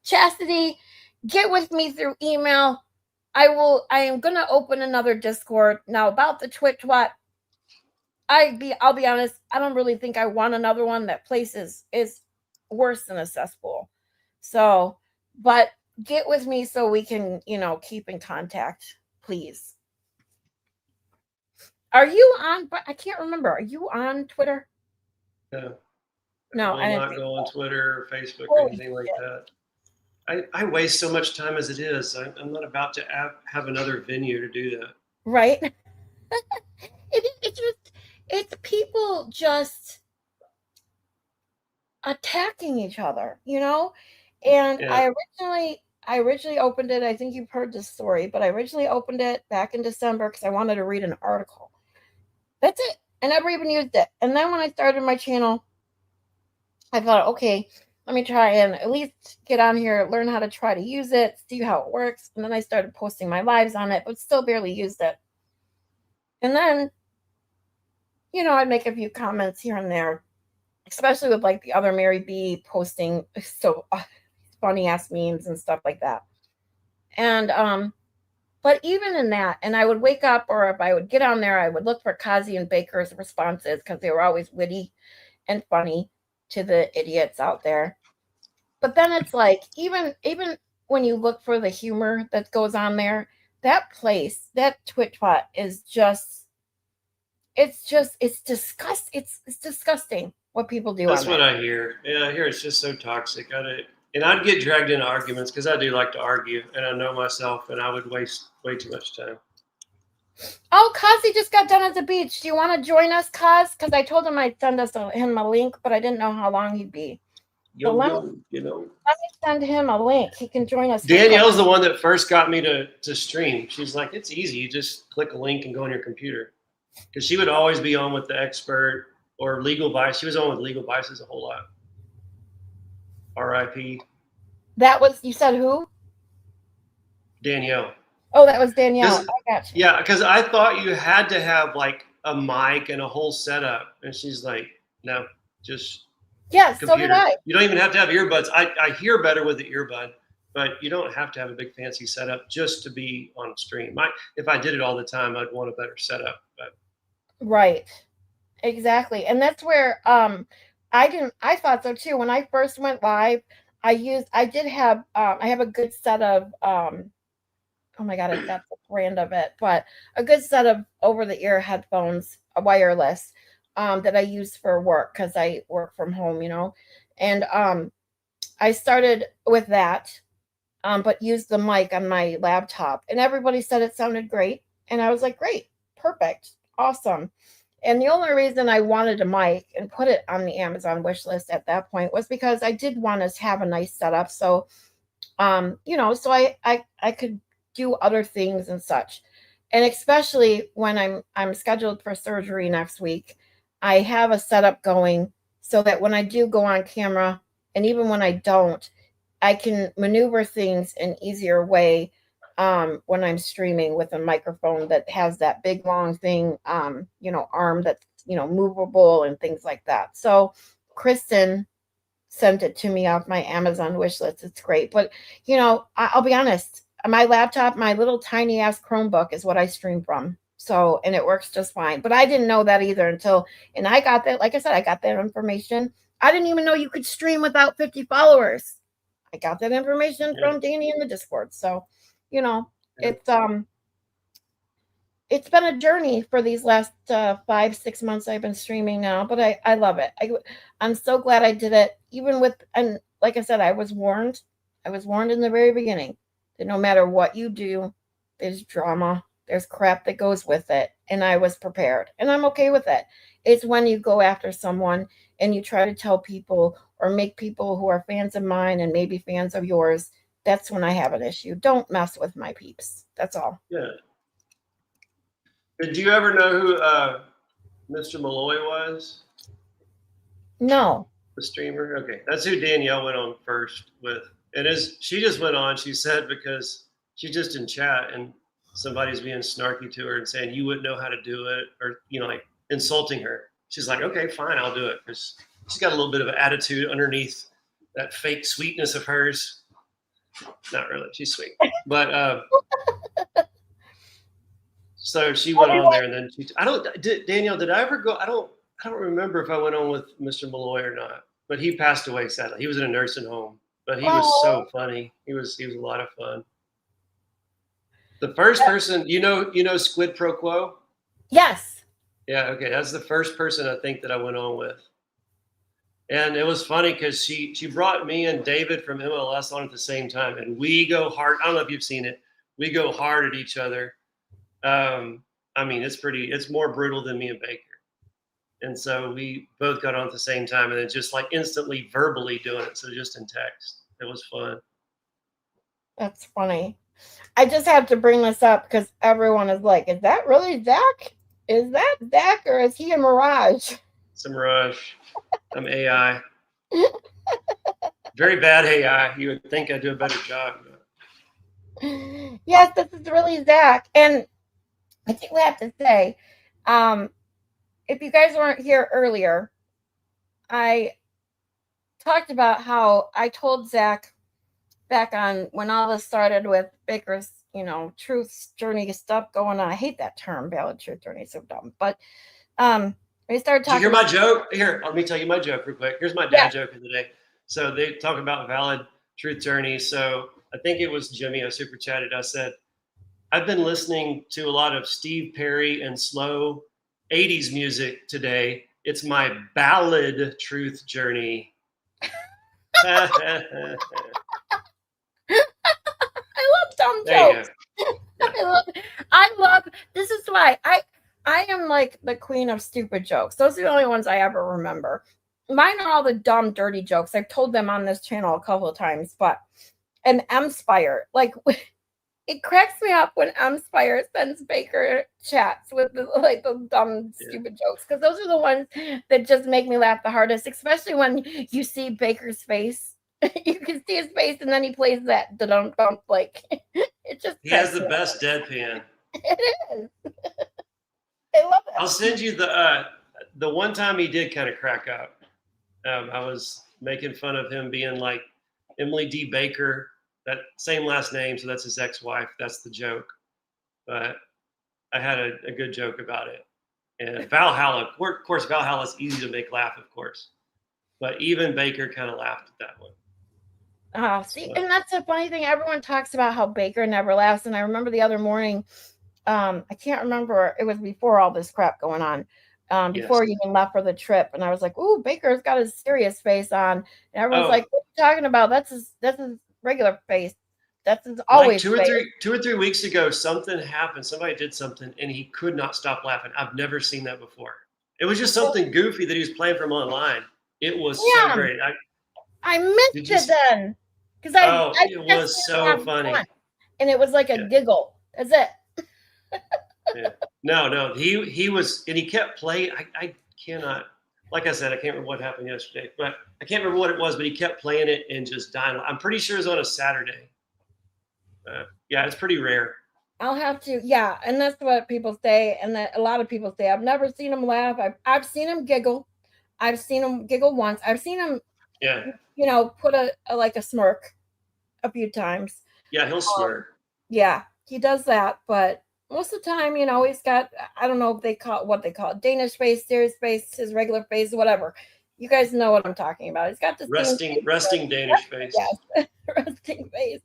Chastity, get with me through email. I am going to open another Discord. Now, about the TwitTwat, I'll be honest, I don't really think I want another one. That place is worse than a cesspool. So, but get with me so we can, keep in contact, please. Are you on, I can't remember. Are you on Twitter? No, I will not go on Twitter or Facebook or anything like that. I waste so much time as it is. I'm not about to have another venue to do that. Right? It's people just attacking each other, And yeah. I originally opened it. I think you've heard this story, but I originally opened it back in December because I wanted to read an article. That's it. I never even used it. And then when I started my channel, I thought, okay, let me try and at least get on here, learn how to try to use it, see how it works. And then I started posting my lives on it, but still barely used it. And then, I'd make a few comments here and there, especially with like the other Mary B posting so funny ass memes and stuff like that. And, but even in that, and I would wake up, or if I would get on there, I would look for Kazi and Baker's responses because they were always witty and funny to the idiots out there. But then it's like, even when you look for the humor that goes on there, that place, that TwitTwat is just, it's disgusting. It's disgusting what people do. That's what I hear. Yeah, I hear it's just so toxic. And I'd get dragged into arguments because I do like to argue, and I know myself, and I would waste way too much time. Oh, Kazi just got done at the beach. Do you want to join us, Kaz? Because I told him I'd send him a link, but I didn't know how long he'd be. Let me send him a link. He can join us. Danielle's the one that first got me to stream. She's like, it's easy. You just click a link and go on your computer. Because she would always be on with the expert or Legal Vice. She was on with Legal Vices a whole lot. R.I.P. That was, you said who? Danielle. Oh, that was Danielle. I got you. Yeah, because I thought you had to have like a mic and a whole setup. And she's like, no, just yes, computer. So did I. You don't even have to have earbuds. I hear better with the earbud, but you don't have to have a big fancy setup just to be on stream. If I did it all the time, I'd want a better setup. But. Right. Exactly. And that's where I thought so too. When I first went live, I have a good set of oh my God, I got the brand of it, but a good set of over-the-ear headphones, wireless, that I use for work because I work from home, and I started with that, but used the mic on my laptop, and everybody said it sounded great, and I was like, great, perfect, awesome. And the only reason I wanted a mic and put it on the Amazon wish list at that point was because I did want to have a nice setup, so so I could do other things and such. And especially when I'm scheduled for surgery next week, I have a setup going so that when I do go on camera, and even when I don't, I can maneuver things in an easier way when I'm streaming with a microphone that has that big long thing, arm that's, movable and things like that. So Kristen sent it to me off my Amazon wish list. It's great. But, you know, I'll be honest. My laptop, my little tiny ass Chromebook is what I stream from. So, and it works just fine. But I didn't know that either and I got that, like I said, I got that information. I didn't even know you could stream without 50 followers. I got that information from Danny in the Discord. So, you know, it's been a journey for these last 5-6 months I've been streaming now, but I love it. I'm so glad I did it, even with, and like I said, I was warned in the very beginning that no matter what you do, there's drama, there's crap that goes with it. And I was prepared, and I'm okay with it. It's when you go after someone and you try to tell people or make people who are fans of mine and maybe fans of yours, that's when I have an issue. Don't mess with my peeps. That's all. Yeah. Did you ever know who Mr. Malloy was? No. The streamer? Okay. That's who Danielle went on first with. She just went on, she said, because she's just in chat and somebody's being snarky to her and saying, you wouldn't know how to do it, or, you know, like insulting her. She's like, okay, fine, I'll do it. Because she's got a little bit of an attitude underneath that fake sweetness of hers. Not really. She's sweet. But so she went on there, and then Danielle, did I ever go? I don't remember if I went on with Mr. Malloy or not, but he passed away sadly. He was in a nursing home, but he was so funny. He was a lot of fun. The first person, you know Squid Pro Quo? Yes. Yeah, okay. That's the first person I think that I went on with. And it was funny because she brought me and David from MLS on at the same time, and we go hard. I don't know if you've seen it. We go hard at each other. I mean, it's more brutal than me and Baker. And so we both got on at the same time, and then just like instantly verbally doing it. So just in text. It was fun. That's funny. I just have to bring this up because everyone is like, is that really Zach? Is that Zach, or is he a mirage? It's a mirage. I'm AI. Very bad AI. You would think I'd do a better job. But... Yes, this is really Zach. And I think we have to say, if you guys weren't here earlier, I talked about how I told Zach back on when all this started with Baker's, truth journey stuff going on. I hate that term, valid truth journey, so dumb. But we started talking. Did you hear my joke? Here, let me tell you my joke real quick. Here's my dad joke of the day. So they talk about valid truth journey. So I think it was Jimmy. I super chatted. I said, I've been listening to a lot of Steve Perry and slow 80s music today. It's my ballad truth journey. I love dumb jokes. I love this is why I am like the queen of stupid jokes. Those are the only ones I ever remember. Mine are all the dumb, dirty jokes. I've told them on this channel a couple of times, and M-Spire, like it cracks me up when M-Spire sends Baker chats with the dumb, stupid jokes, because those are the ones that just make me laugh the hardest, especially when you see Baker's face. You can see his face, and then he plays that dump, like it just. He has the best deadpan. It is. I love it. I'll send you the one time he did kind of crack up. I was making fun of him being like Emily D. Baker, that same last name, so that's his ex-wife. That's the joke. But I had a good joke about it. And Valhalla, of course, Valhalla is easy to make laugh, of course. But even Baker kind of laughed at that one. Oh, see, and that's the funny thing. Everyone talks about how Baker never laughs. And I remember the other morning, I can't remember. It was before all this crap going on. Before he even left for the trip, and I was like, "Ooh, Baker's got his serious face on," and everyone's like, "What are you talking about? That's his regular face. That's his always." Like 2 or 3 weeks ago, something happened. Somebody did something, and he could not stop laughing. I've never seen that before. It was just something goofy that he was playing from online. It was so great. I missed it then because it was so funny, and it was like a giggle. That's it. Yeah. No, he was, and he kept playing. I cannot, like I said, I can't remember what happened yesterday, but I can't remember what it was, but he kept playing it and just dying. I'm pretty sure it was on a Saturday. Yeah, it's pretty rare. I'll have to, and that's what people say, and that a lot of people say. I've never seen him laugh. I've seen him giggle. I've seen him giggle once. I've seen him put a smirk a few times. Yeah, he'll smirk. Yeah, he does that, but most of the time, he's got, I don't know if they call it what they call it, Danish face, serious face, his regular face, whatever. You guys know what I'm talking about. He's got this resting Danish face. Yes, resting face.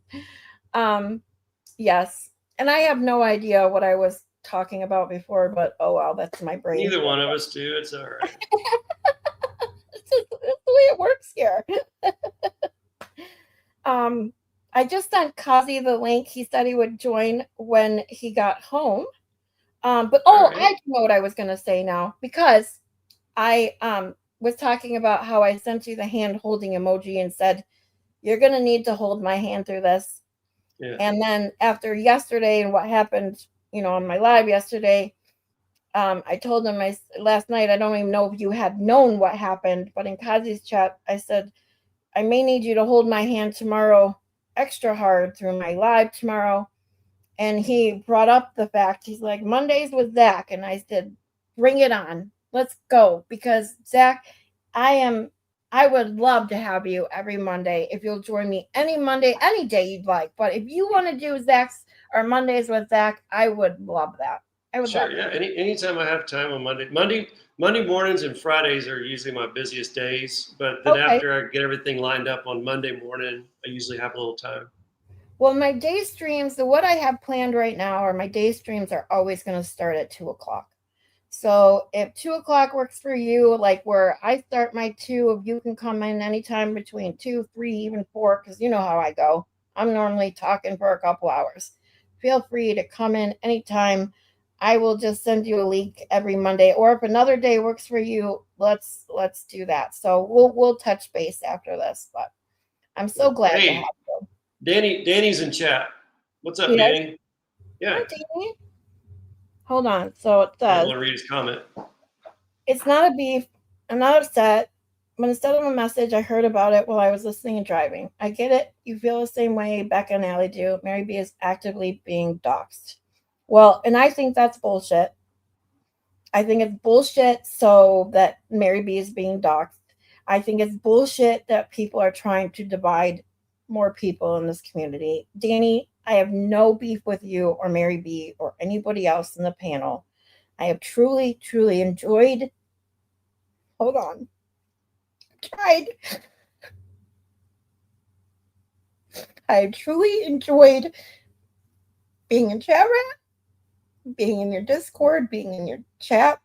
Yes, and I have no idea what I was talking about before, but oh well, that's my brain. Neither one of us do. It's all right. It's the way it works here. I just sent Kazi the link. He said he would join when he got home. But right. I know what I was going to say now, because I was talking about how I sent you the hand holding emoji and said, you're going to need to hold my hand through this. Yeah. And then after yesterday and what happened, on my live yesterday, I told him last night, I don't even know if you had known what happened, but in Kazi's chat, I said, I may need you to hold my hand tomorrow extra hard through my live tomorrow. And he brought up the fact, he's like, Mondays with Zach. And I said, bring it on. Let's go. Because Zach, I would love to have you every Monday if you'll join me any Monday, any day you'd like. But if you want to do Zach's or Mondays with Zach, I would love that. I would love that. Anytime I have time on Monday mornings and Fridays are usually my busiest days. But then after I get everything lined up on Monday morning, I usually have a little time. Well, my day streams, what I have planned right now, are my day streams are always going to start at 2:00. So if 2:00 works for you, like where I start my 2, if you can come in anytime between 2, 3, even 4, because you know how I go. I'm normally talking for a couple hours. Feel free to come in anytime. I will just send you a link every Monday, or if another day works for you, let's do that. So we'll touch base after this, but I'm so glad to have you. Danny's in chat. What's up, Danny? Yeah. Hi, Danny. Hold on. So it says, I want to read his comment. It's not a beef. I'm not upset. But instead of a message, I heard about it while I was listening and driving. I get it. You feel the same way Becca and Allie do. Mary B is actively being doxxed. Well, and I think that's bullshit. I think it's bullshit so that Mary B is being doxxed. I think it's bullshit that people are trying to divide more people in this community. Danny, I have no beef with you or Mary B or anybody else in the panel. I have truly, truly enjoyed. Hold on. I truly enjoyed being in chat room, being in your Discord, being in your chat.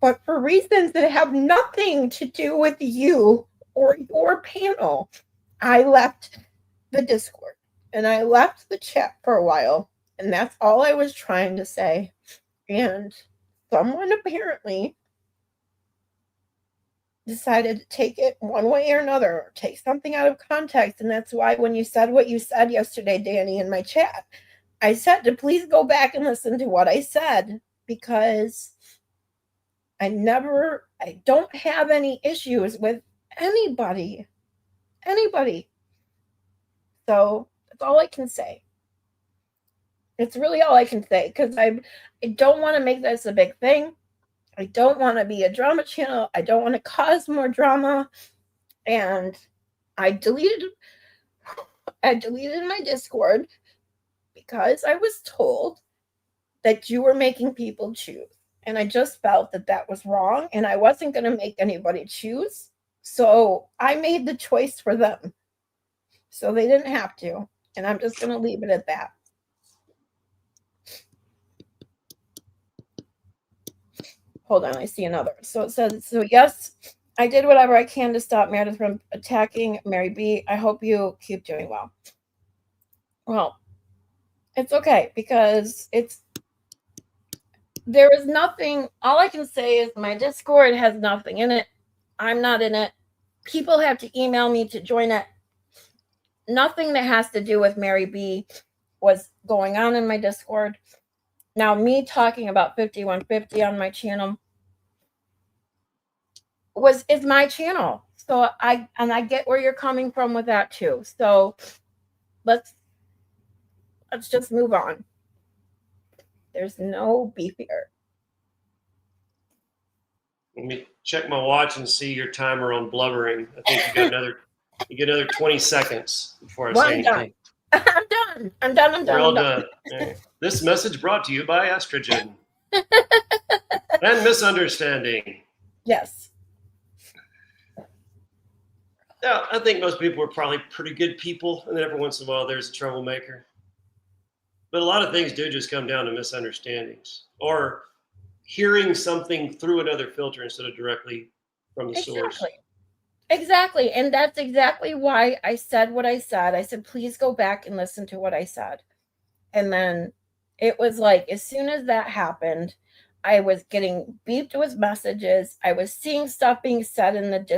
But for reasons that have nothing to do with you or your panel, I left the Discord and I left the chat for a while. And that's all I was trying to say. And someone apparently decided to take it one way or another, or take something out of context. And that's why when you said what you said yesterday, Danny, in my chat, I said to please go back and listen to what I said, because I don't have any issues with anybody. So that's all I can say. It's really all I can say, because I don't want to make this a big thing. I don't want to be a drama channel. I don't want to cause more drama. And I deleted my Discord because I was told that you were making people choose. And I just felt that was wrong, and I wasn't going to make anybody choose. So I made the choice for them. So they didn't have to. And I'm just going to leave it at that. Hold on, I see another. So it says, so yes, I did whatever I can to stop Meredith from attacking Mary B. I hope you keep doing well. Well, it's okay, because there is nothing. All I can say is my Discord has nothing in it. I'm not in it. People have to email me to join it. Nothing that has to do with Mary B was going on in my Discord. Now, me talking about 5150 on my channel is my channel. So I get where you're coming from with that too. So let's just move on. There's no beef here. Let me check my watch and see your timer on blubbering. I think you get another 20 seconds before I Well, say I'm done. anything. I'm done. I'm done. I'm done. We're all I'm done. done. Right. This message brought to you by estrogen and misunderstanding. Yes. Yeah, I think most people are probably pretty good people, and then every once in a while there's a troublemaker. But a lot of things do just come down to misunderstandings or hearing something through another filter instead of directly from the source. Exactly. And that's exactly why I said what I said. I said, please go back and listen to what I said. And then it was like, as soon as that happened, I was getting beeped with messages. I was seeing stuff being said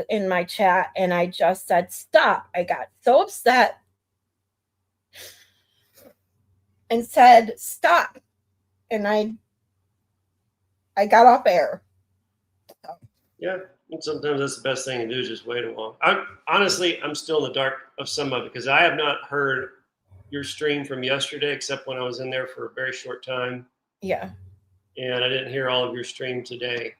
in my chat, and I just said, stop. I got so upset and said, stop. And I got off air. Yeah. And sometimes that's the best thing to do is just wait a while. I'm still in the dark of some of it because I have not heard your stream from yesterday except when I was in there for a very short time. Yeah. And I didn't hear all of your stream today.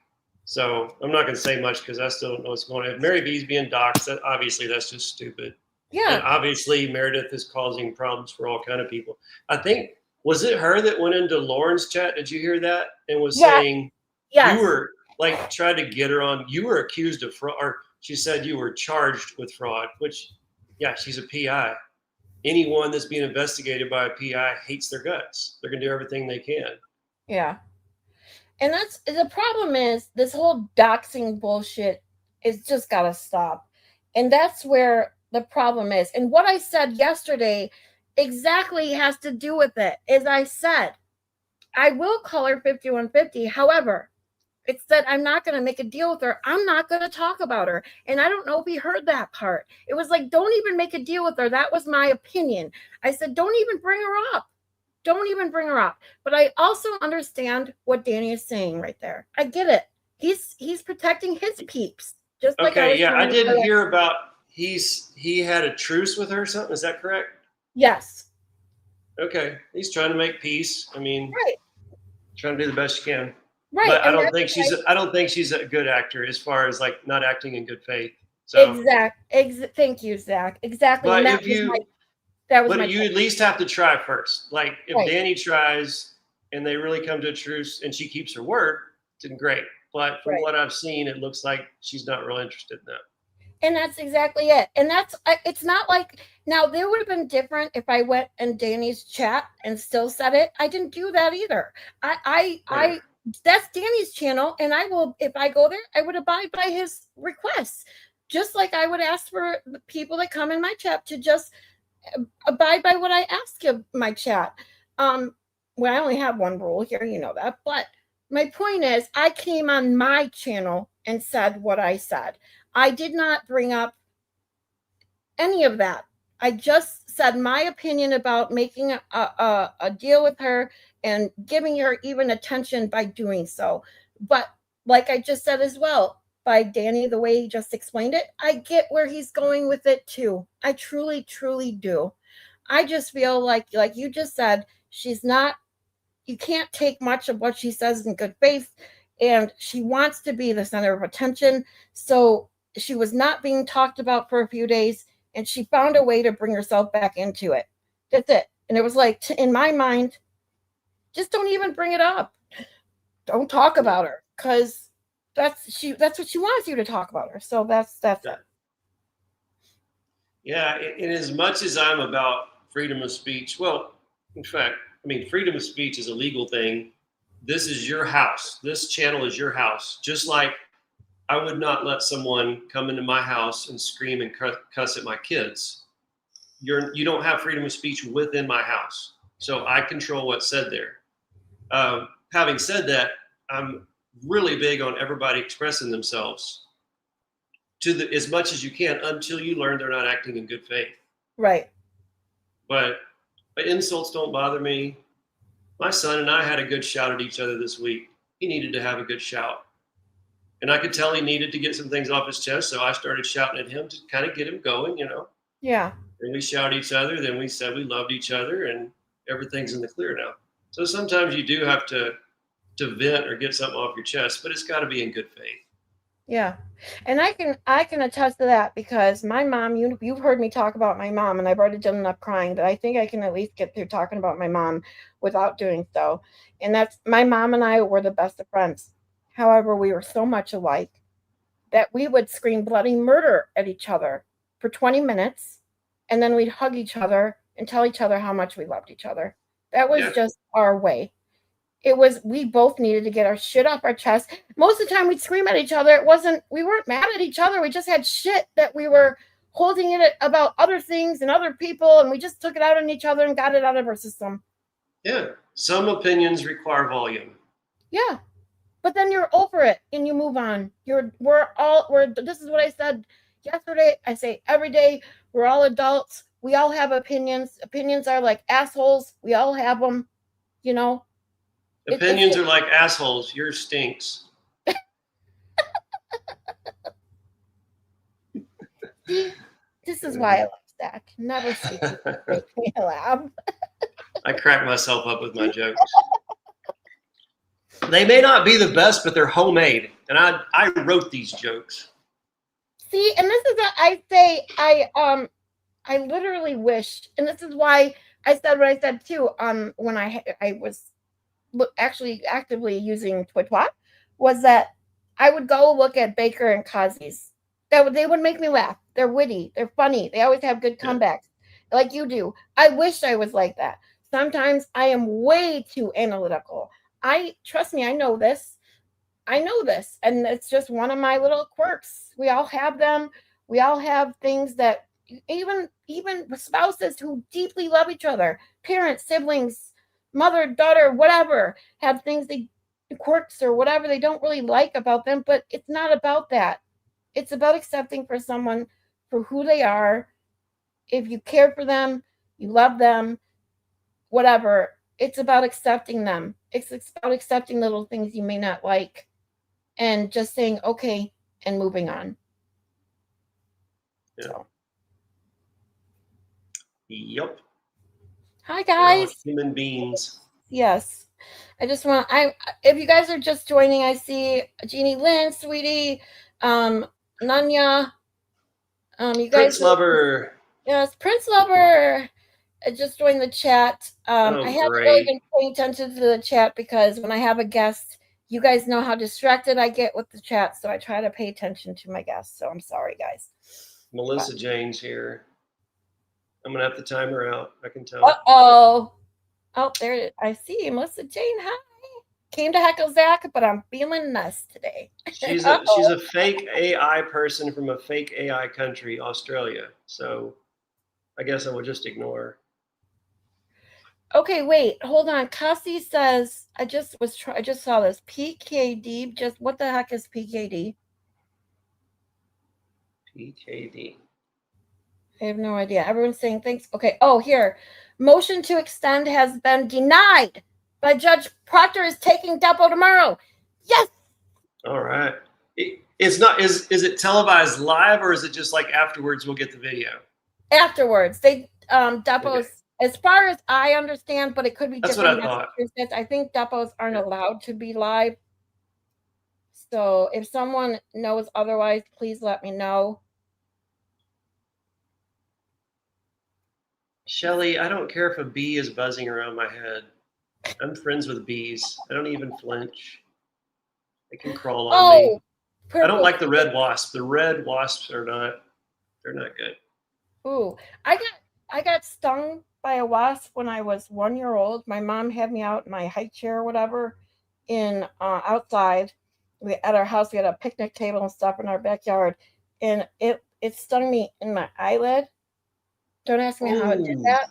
So I'm not going to say much because I still don't know what's going on. If Mary V's being doxxed, obviously that's just stupid. Yeah. And obviously Meredith is causing problems for all kind of people. I think, was it her that went into Lauren's chat? Did you hear that? And was saying Yes. you were like tried to get her on. You were accused of fraud, or she said you were charged with fraud, which, yeah, she's a PI. Anyone that's being investigated by a PI hates their guts. They're going to do everything they can. Yeah. And that's the problem is this whole doxing bullshit is just got to stop. And that's where the problem is. And what I said yesterday exactly has to do with it. As I said, I will call her 5150. However, it's that I'm not going to make a deal with her. I'm not going to talk about her. And I don't know if he heard that part. It was like, don't even make a deal with her. That was my opinion. I said, don't even bring her up. Don't even bring her up. But I also understand what Danny is saying right there. I get it. He's protecting his peeps. Just like I didn't hear about he had a truce with her or something. Is that correct? Yes. Okay. He's trying to make peace. I mean, right. Trying to do the best you can. Right. But I don't think she's a good actor as far as like not acting in good faith. So Thank you, Zach. Exactly. But at least have to try first. Like if Danny tries and they really come to a truce and she keeps her word, then great. But from what I've seen, it looks like she's not real interested in that. And that's exactly it. And it's not like, now there would have been different if I went in Danny's chat and still said it. I didn't do that either. That's Danny's channel. And I will, if I go there, I would abide by his requests. Just like I would ask for the people that come in my chat to just abide by what I ask of my chat. Well, I only have one rule here, you know that. But my point is, I came on my channel and said what I said. I did not bring up any of that. I just said my opinion about making a deal with her and giving her even attention by doing so. But like I just said as well, by Danny, the way he just explained it, I get where he's going with it too. I truly, truly do. I just feel like you just said, you can't take much of what she says in good faith, and she wants to be the center of attention. So she was not being talked about for a few days, and she found a way to bring herself back into it. That's it. And it was like, in my mind, just don't even bring it up. Don't talk about her, because that's what she wants you to talk about her. So that's it. Yeah, and as much as I'm about freedom of speech, well, in fact, I mean, freedom of speech is a legal thing. This is your house. This channel is your house. Just like I would not let someone come into my house and scream and cuss at my kids. You don't have freedom of speech within my house. So I control what's said there. Having said that, I'm really big on everybody expressing themselves as much as you can until you learn they're not acting in good faith. Right. But insults don't bother me. My son and I had a good shout at each other this week. He needed to have a good shout. And I could tell he needed to get some things off his chest, so I started shouting at him to kind of get him going, you know. Yeah. And we shout at each other, then we said we loved each other, and everything's in the clear now. So sometimes you do have to vent or get something off your chest, but it's got to be in good faith. Yeah. And I can attest to that because my mom, you've heard me talk about my mom, and I've already done enough crying, but I think I can at least get through talking about my mom without doing so. And that's my mom and I were the best of friends. However, we were so much alike that we would scream bloody murder at each other for 20 minutes, and then we'd hug each other and tell each other how much we loved each other. That was Yeah. just our way. It was, we both needed to get our shit off our chest. Most of the time we'd scream at each other. We weren't mad at each other. We just had shit that we were holding it about other things and other people, and we just took it out on each other and got it out of our system. Yeah. Some opinions require volume. Yeah. But then you're over it and you move on. This is what I said yesterday. I say every day, we're all adults. We all have opinions. Opinions are like assholes. We all have them, you know. Opinions are like assholes. Yours stinks. See, this is why I love Zach. Never see people make me laugh. I crack myself up with my jokes. They may not be the best, but they're homemade. And I wrote these jokes. See, and this is what I say. I literally wish, and this is why I said what I said too. When I was actually actively using Twitwa, was that I would go look at Baker and Kazi's. They would make me laugh. They're witty. They're funny. They always have good comebacks, like you do. I wish I was like that. Sometimes I am way too analytical. Trust me. I know this. And it's just one of my little quirks. We all have them. We all have things that even spouses who deeply love each other, parents, siblings, mother, daughter, whatever, have things quirks or whatever they don't really like about them, but it's not about that. It's about accepting for someone for who they are. If you care for them, you love them, whatever. It's about accepting them. It's about accepting little things you may not like and just saying okay and moving on. Yeah. So. Yep. Hi guys. Human beings. Yes. If you guys are just joining, I see Jeannie Lynn, Sweetie, Nanya. You guys. Prince Lover. Yes, Prince Lover. Just joined the chat. I haven't really been paying attention to the chat because when I have a guest, you guys know how distracted I get with the chat, so I try to pay attention to my guests. So I'm sorry, guys. Melissa Jane's here. I'm gonna have to time her out. I can tell. Oh, there it is. I see Melissa Jane. Hi. Came to heckle Zach, but I'm feeling nice today. She's a fake AI person from a fake AI country, Australia. So I guess I will just ignore her. Okay, wait, hold on. Cassie says I just saw this PKD. Just what the heck is PKD? PKD. I have no idea. Everyone's saying thanks. Okay. Oh, here. Motion to extend has been denied by Judge Proctor is taking depo tomorrow. Yes. All right. It's not. Is it televised live or is it just like afterwards we'll get the video? Afterwards, they depots. Okay. As far as I understand, but it could be different. That's what I thought. I think depots aren't allowed to be live. So if someone knows otherwise, please let me know. Shelly, I don't care if a bee is buzzing around my head. I'm friends with bees. I don't even flinch. They can crawl on me. Purple. I don't like the red wasp. The red wasps they're not good. Ooh, I got stung by a wasp when I was 1 year old. My mom had me out in my high chair or whatever in outside. At our house, we had a picnic table and stuff in our backyard, and it stung me in my eyelid. Don't ask me how it did that.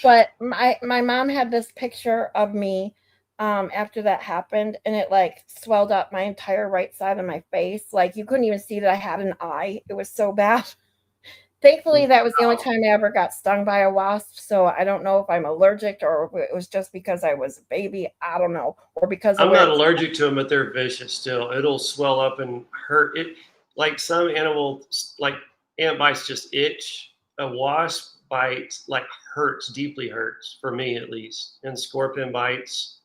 But my mom had this picture of me after that happened, and it like swelled up my entire right side of my face. Like you couldn't even see that I had an eye. It was so bad. Thankfully, that was the only time I ever got stung by a wasp. So I don't know if I'm allergic or it was just because I was a baby. I don't know. Or because I'm not allergic to them, but they're vicious still. It'll swell up and hurt. It like some animals, like ant bites just itch. A wasp bite like deeply hurts for me at least. And scorpion bites.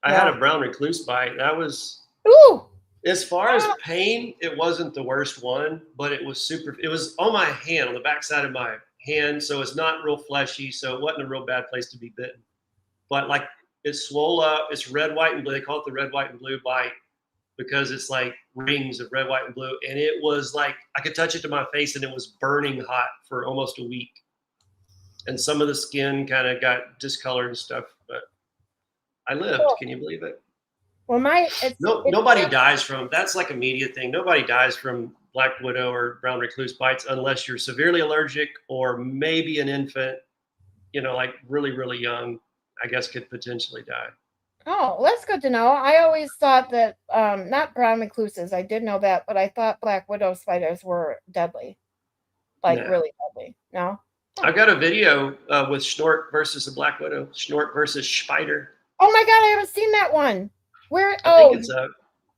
I had a brown recluse bite. That was. Ooh. As far as pain, it wasn't the worst one, but it was super. It was on my hand, on the backside of my hand, so it's not real fleshy, so it wasn't a real bad place to be bitten. But like it swole up. It's red, white, and blue. They call it the red, white, and blue bite because it's like rings of red, white, and blue. And it was like I could touch it to my face, and it was burning hot for almost a week. And some of the skin kind of got discolored and stuff, but I lived. Can you believe it? Well, Nobody dies from that's like a media thing. Nobody dies from black widow or brown recluse bites unless you're severely allergic or maybe an infant, like really, really young, I guess could potentially die. Oh, that's good to know. I always thought that not brown recluses, I did know that, but I thought black widow spiders were deadly. Like really deadly. No? I've got a video with Snort versus the black widow, Snort versus Spider. Oh my god, I haven't seen that one. Where? I think it's up.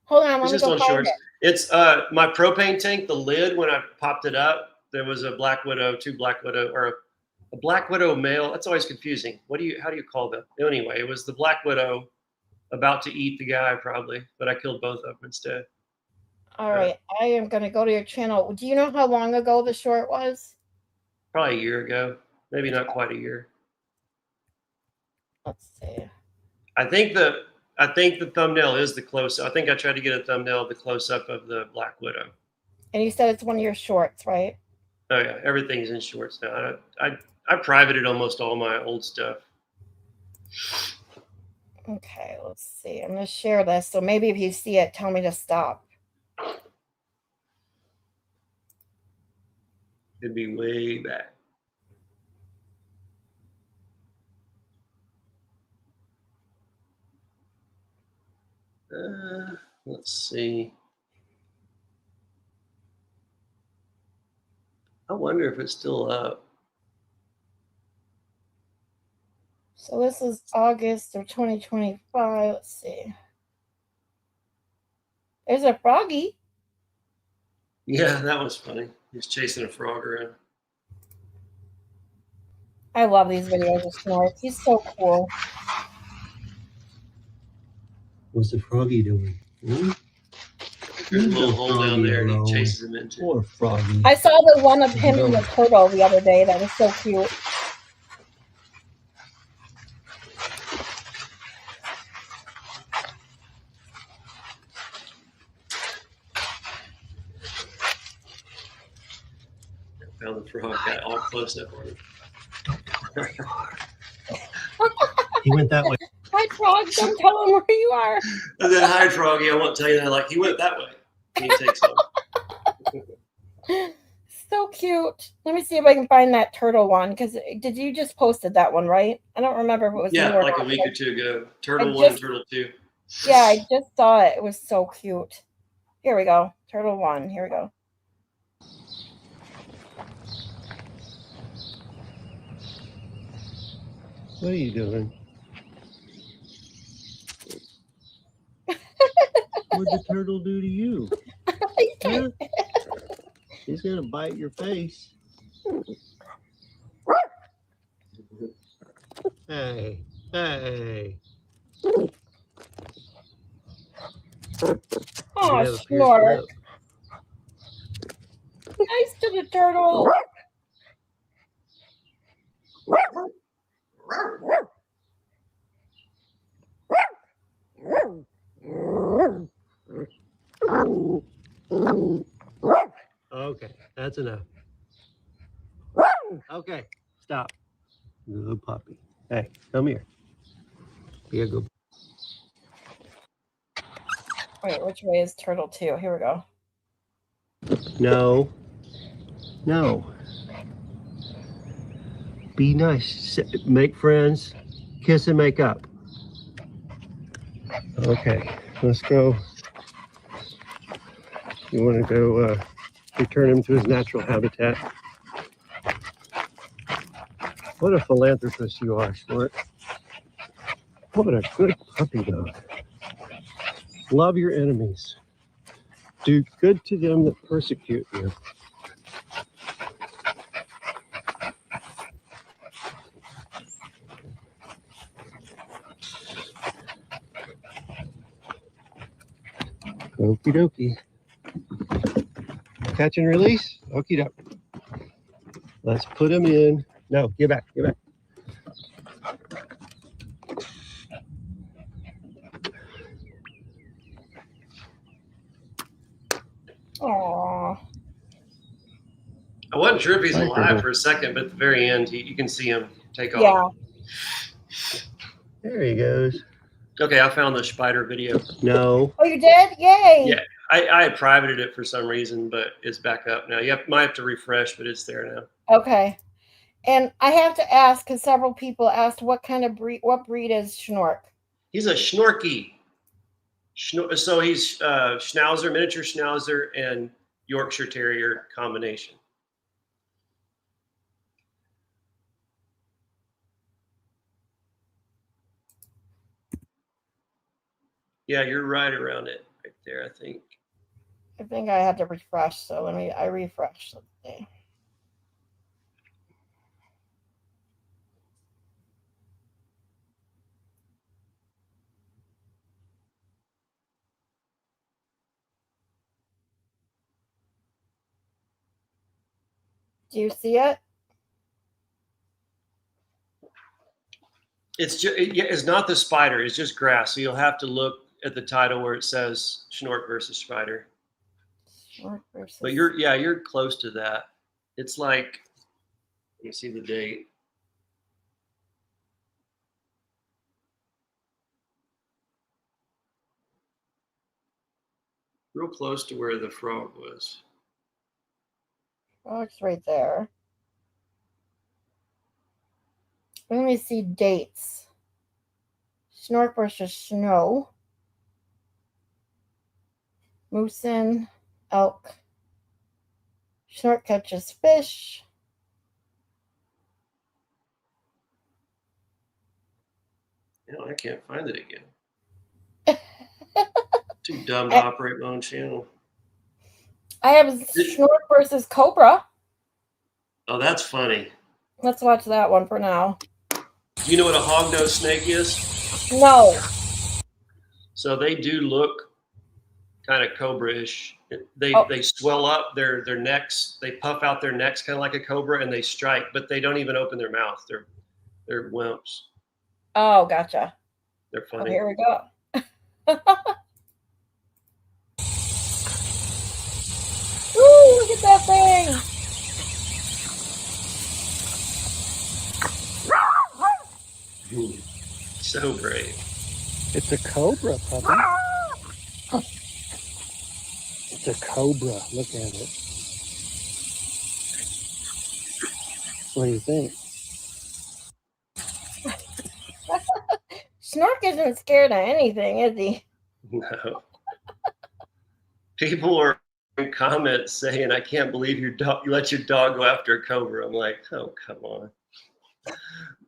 Hold on, it's just on Shorts. It's my propane tank. The lid when I popped it up, there was a black widow, two black widow, or a black widow male. That's always confusing. How do you call them? Anyway, it was the black widow about to eat the guy probably, but I killed both of them instead. All right, I am going to go to your channel. Do you know how long ago the short was? Probably a year ago, maybe not quite a year. Let's see. I think the thumbnail is the close. I think I tried to get a thumbnail of the close up of the black widow. And you said it's one of your shorts, right? Oh yeah, everything's in shorts now. I privated almost all my old stuff. Okay, let's see. I'm going to share this. So maybe if you see it, tell me to stop. It'd be way back. Let's see. I wonder if it's still up. So this is August of 2025. Let's see. There's a froggy. Yeah, that was funny. He's chasing a frog around. I love these videos of Snort. He's so cool. What's the froggy doing? There's a little hole down there and he chases him into. Poor froggy. I saw the one of him and the turtle the other day. That was so cute. Found the frog, got all close up on him. Don't tell him where you are. He went that way. Hi, frog. Don't tell him where you are. And then hide froggy, I won't tell you that. Like he went that way. And he takes off. So cute. Let me see if I can find that turtle one. Because did you just posted that one, right? I don't remember if it was Yeah, like a week or two ago. Turtle 1 and Turtle 2. Yeah, I just saw it. It was so cute. Here we go. Turtle 1. Here we go. What are you doing? What'd the turtle do to you? Huh? He's gonna bite your face. Hey, hey. Oh, Snort. Nice to the turtle. Okay, that's enough. Okay, stop. Good puppy. Hey, come here. Be a good. Wait, which way is turtle 2? Here we go. No. No. Be nice. Make friends. Kiss and make up. Okay, let's go. You want to go return him to his natural habitat. What a philanthropist you are, Snort. What a good puppy dog. Love your enemies. Do good to them that persecute you. Okie dokie. Catch and release. Okie doke. Let's put them in. No, get back, get back. Aw. I wasn't sure if he's Right, alive right. for a second, but at the very end, you can see him take off. Yeah. There he goes. Okay, I found the spider video. No. Oh, you did? Yay. Yeah. I had privated it for some reason, but it's back up now. Might have to refresh, but it's there now. Okay. And I have to ask, because several people asked what breed is Schnork? He's a Schnorky. So he's Schnauzer, miniature Schnauzer, and Yorkshire Terrier combination. Yeah, you're right around it, right there, I think. I think I had to refresh, so I refreshed. Let's see. Do you see it? It's not the spider. It's just grass. So you'll have to look at the title where it says Schnork versus Spider. Schnork versus. But you're close to that. It's like, let me see the date. Real close to where the frog was. Frog's right there. Let me see dates. Schnork versus Snow. Moosin, elk. Schnork catches fish. No, I can't find it again. Too dumb to operate my own channel. I have Schnork versus Cobra. Oh, that's funny. Let's watch that one for now. You know what a hognose snake is? No. So they do look kind of cobra-ish. They swell up their necks. They puff out their necks kind of like a cobra, and they strike, but they don't even open their mouth. They're wimps. Oh, gotcha. They're Oh, funny. here we go. Ooh, look at that thing. So brave. It's a cobra, puppy. It's a cobra. Look at it. What do you think? Schnork isn't scared of anything, is he? No. People are in comments saying, "I can't believe you let your dog go after a cobra." I'm like, oh, come on.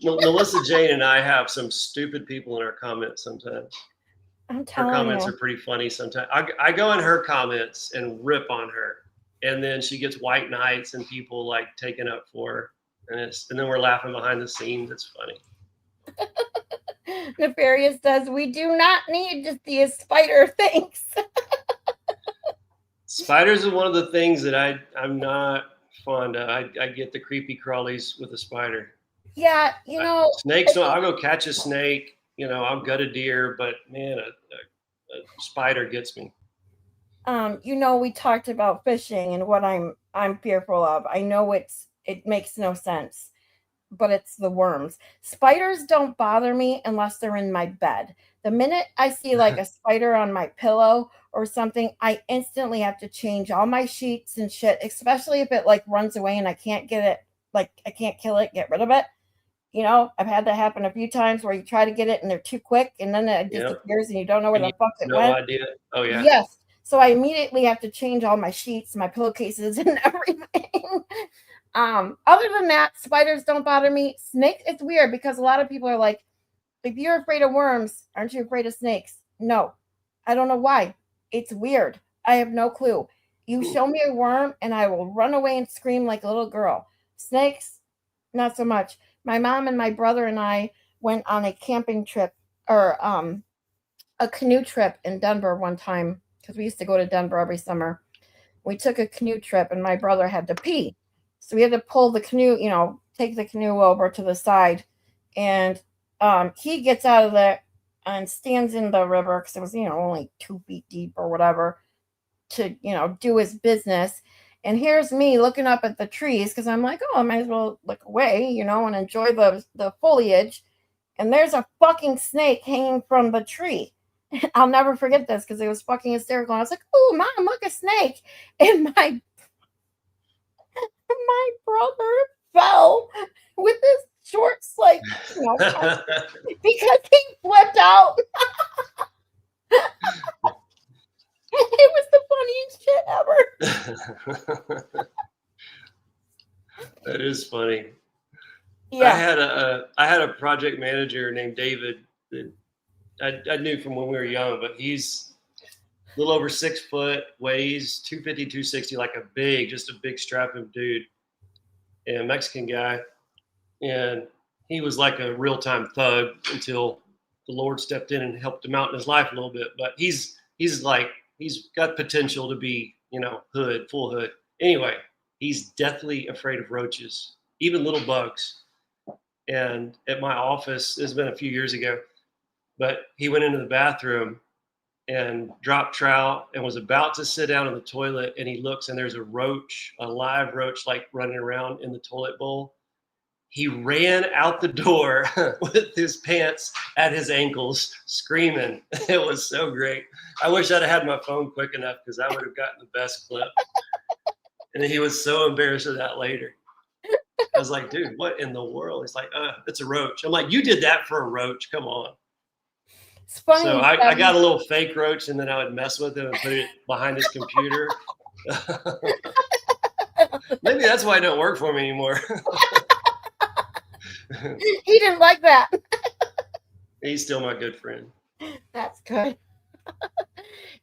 Melissa Jane and I have some stupid people in our comments sometimes. I'm Her telling comments you. are pretty funny sometimes. I go in her comments and rip on her, and then she gets white knights and people like taking up for her, and then we're laughing behind the scenes. It's funny. Nefarious says, we do not need to see a spider. Thanks. Spiders are one of the things that I'm not fond of. I get the creepy crawlies with a spider. Yeah, you know. Snakes, I'll go catch a snake. I'll gut a deer, but man, a spider gets me. We talked about fishing and what I'm fearful of. I know it makes no sense, but it's the worms. Spiders don't bother me unless they're in my bed. The minute I see like a spider on my pillow or something, I instantly have to change all my sheets and shit, especially if it like runs away and I can't get it, like I can't kill it, get rid of it. I've had that happen a few times where you try to get it and they're too quick and then it disappears and you don't know where the fuck it no went. idea. Oh, yeah. Yes. So I immediately have to change all my sheets, my pillowcases, and everything. Other than that, spiders don't bother me. Snakes, it's weird because a lot of people are like, if you're afraid of worms, aren't you afraid of snakes? No. I don't know why. It's weird. I have no clue. You show me a worm and I will run away and scream like a little girl. Snakes, not so much. My mom and my brother and I went on a camping trip or a canoe trip in Denver one time because we used to go to Denver every summer. We took a canoe trip, and my brother had to pee. So we had to pull the canoe, take the canoe over to the side. And he gets out of there and stands in the river because it was, only 2 feet deep or whatever to, do his business. And here's me looking up at the trees because I'm like, oh, I might as well look away, and enjoy the foliage. And there's a fucking snake hanging from the tree. I'll never forget this because it was fucking hysterical. I was like, oh, Mom, look, a snake. And my brother fell with his shorts, because he flipped out. It was the funniest shit ever. That is funny. Yeah. I had a project manager named David that I knew from when we were young, but he's a little over 6 foot, weighs 250, 260, like just a big strapping dude, and a Mexican guy. And he was like a real-time thug until the Lord stepped in and helped him out in his life a little bit. But he's got potential to be, full hood. Anyway, he's deathly afraid of roaches, even little bugs. And at my office, it's been a few years ago, but he went into the bathroom and dropped trout and was about to sit down in the toilet, and he looks and there's a live roach, like running around in the toilet bowl. He ran out the door with his pants at his ankles, screaming. It was so great. I wish I'd had my phone quick enough because I would have gotten the best clip. And he was so embarrassed of that later. I was like, dude, what in the world? He's like, it's a roach. I'm like, you did that for a roach. Come on. It's funny. So I got a little fake roach, and then I would mess with him and put it behind his computer. Maybe that's why it don't work for me anymore. He didn't like that. He's still my good friend. That's good.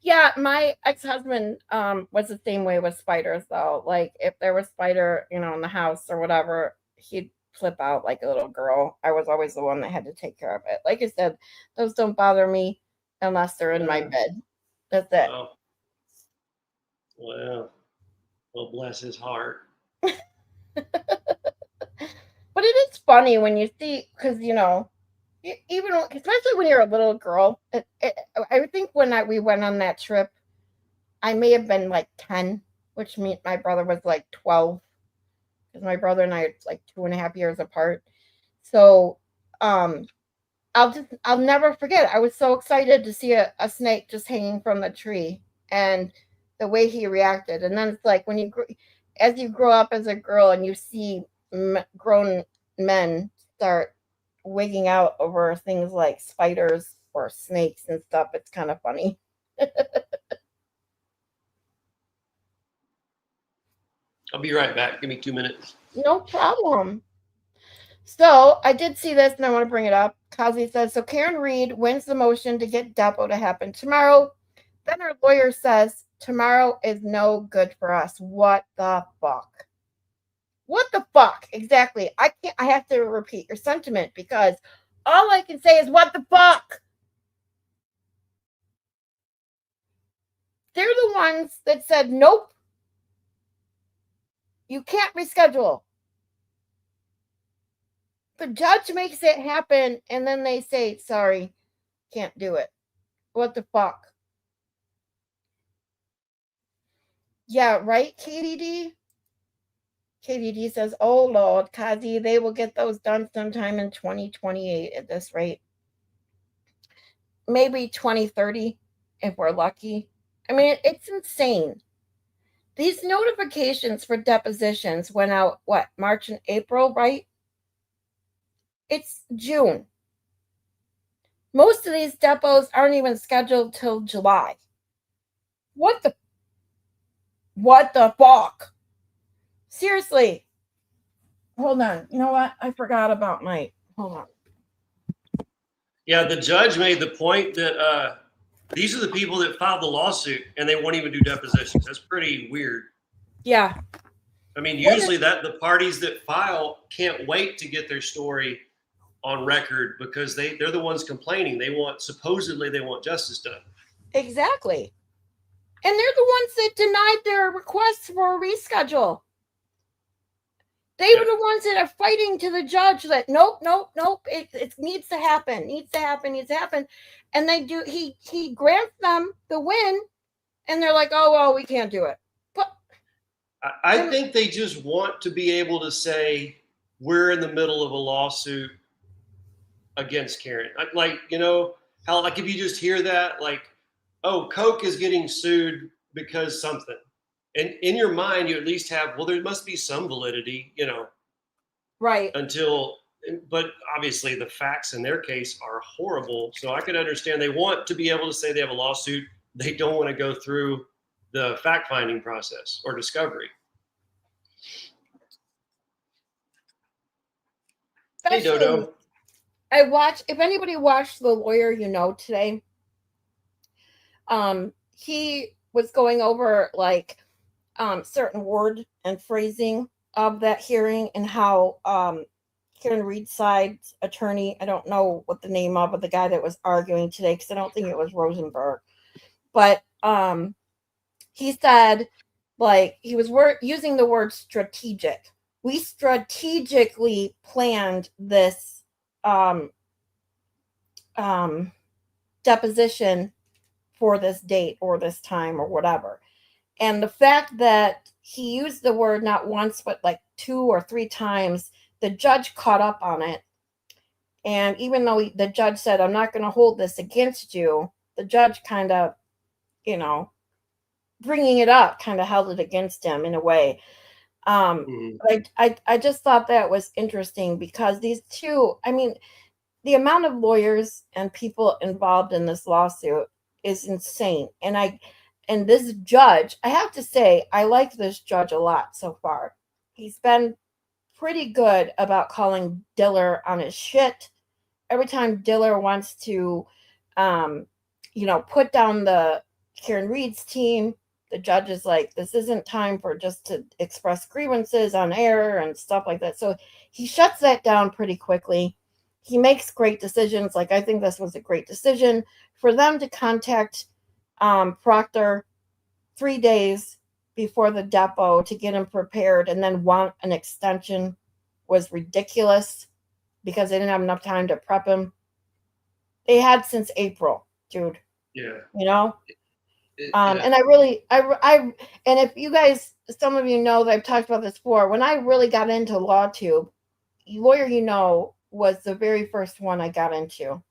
Yeah, my ex-husband was the same way with spiders, though. Like, if there was a spider, in the house or whatever, he'd flip out like a little girl. I was always the one that had to take care of it. Like I said, those don't bother me unless they're in my bed. That's it. Well, bless his heart. But it is funny when you see, because, even especially when you're a little girl. I think when we went on that trip, I may have been like 10, which means my brother was like 12, because my brother and I are like 2.5 years apart. So I'll never forget. I was so excited to see a snake just hanging from the tree, and the way he reacted. And then it's like as you grow up as a girl and you see grown men start wigging out over things like spiders or snakes and stuff, it's kind of funny. I'll be right back. Give me 2 minutes. No problem. So I did see this and I want to bring it up. Kazi says, so Karen Reed wins the motion to get Depo to happen tomorrow. Then her lawyer says, tomorrow is no good for us. What the fuck? What the fuck? Exactly. I have to repeat your sentiment because all I can say is what the fuck? They're the ones that said, nope, you can't reschedule. The judge makes it happen and then they say, sorry, can't do it. What the fuck? Yeah, right, KDD? KDD says, oh, Lord, Kazi, they will get those done sometime in 2028 at this rate. Maybe 2030 if we're lucky. I mean, it's insane. These notifications for depositions went out, March and April, right? It's June. Most of these depots aren't even scheduled till July. What the fuck? Seriously. Hold on. You know what? I forgot about hold on. Yeah, the judge made the point that these are the people that filed the lawsuit and they won't even do depositions. That's pretty weird. Yeah. I mean, usually the parties that file can't wait to get their story on record because they're the ones complaining. Supposedly they want justice done. Exactly. And they're the ones that denied their requests for a reschedule. They were the ones that are fighting to the judge that nope, it needs to happen, and they do. He grants them the win, and they're like, oh well, we can't do it. But I think they just want to be able to say we're in the middle of a lawsuit against Karen. Like, you know how like if you just hear that, like, oh, Coke is getting sued because something. And in your mind, you at least have, well, there must be some validity, you know, right. But obviously the facts in their case are horrible. So I could understand they want to be able to say they have a lawsuit. They don't want to go through the fact-finding process or discovery. Hey, Dodo. If anybody watched The Lawyer You Know today, he was going over like certain word and phrasing of that hearing and how Karen Reed's side's attorney, I don't know what the name of the guy that was arguing today because I don't think it was Rosenberg, but he said like he was using the word strategic. We strategically planned this deposition for this date or this time or whatever. And the fact that he used the word not once, but like 2 or 3 times, the judge caught up on it. And even though the judge said, I'm not going to hold this against you, the judge kind of, you know, bringing it up kind of held it against him in a way. I just thought that was interesting because these two, I mean, the amount of lawyers and people involved in this lawsuit is insane. And this judge, I have to say, I like this judge a lot so far. He's been pretty good about calling Diller on his shit. Every time Diller wants to, you know, put down the Karen Reed's team, the judge is like, this isn't time for just to express grievances on air and stuff like that. So he shuts that down pretty quickly. He makes great decisions. Like, I think this was a great decision for them to contact Proctor 3 days before the depo to get him prepared and then want an extension was ridiculous because they didn't have enough time to prep him. They had since April, dude. Yeah. You know? And and if you guys, some of you know that I've talked about this before, when I really got into LawTube, Lawyer You Know was the very first one I got into.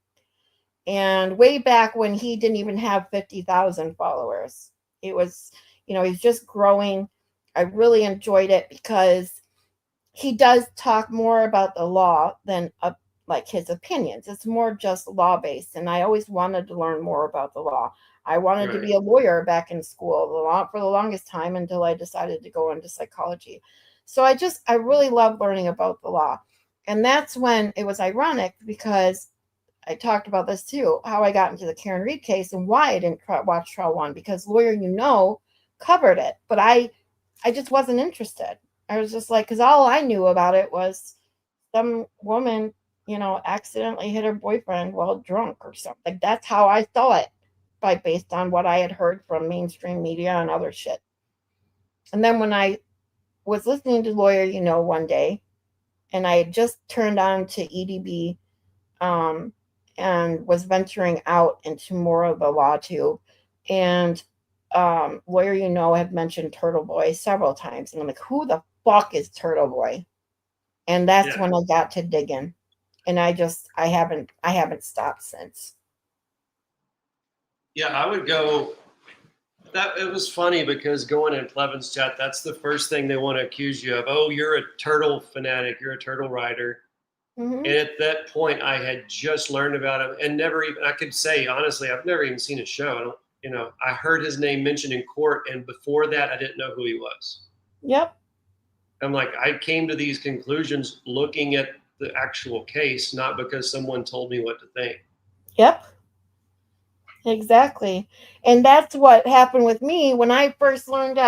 And way back when he didn't even have 50,000 followers, it was, you know, he's just growing. I really enjoyed it because he does talk more about the law than like his opinions. It's more just law based. And I always wanted to learn more about the law. I wanted to be a lawyer back in school for the longest time until I decided to go into psychology. So I really love learning about the law. And that's when it was ironic because I talked about this too, how I got into the Karen Reed case and why I didn't watch trial 1 because Lawyer You Know covered it, but I just wasn't interested. I was just like, because all I knew about it was some woman, you know, accidentally hit her boyfriend while drunk or something. That's how I saw it, based on what I had heard from mainstream media and other shit. And then when I was listening to Lawyer You Know one day, and I had just turned on to EDB, and was venturing out into more of the LawTube, and Lawyer You Know had mentioned Turtle Boy several times, and I'm like, who the fuck is Turtle Boy? And that's when I got to digging, and I haven't stopped since. Yeah, I would go. That it was funny because going in Clevin's chat, that's the first thing they want to accuse you of. Oh, you're a turtle fanatic. You're a turtle rider. Mm-hmm. And at that point, I had just learned about him and never even. I could say honestly, I've never even seen his show. You know, I heard his name mentioned in court, and before that, I didn't know who he was. Yep. I'm like, I came to these conclusions looking at the actual case, not because someone told me what to think. Yep. Exactly. And that's what happened with me when I first learned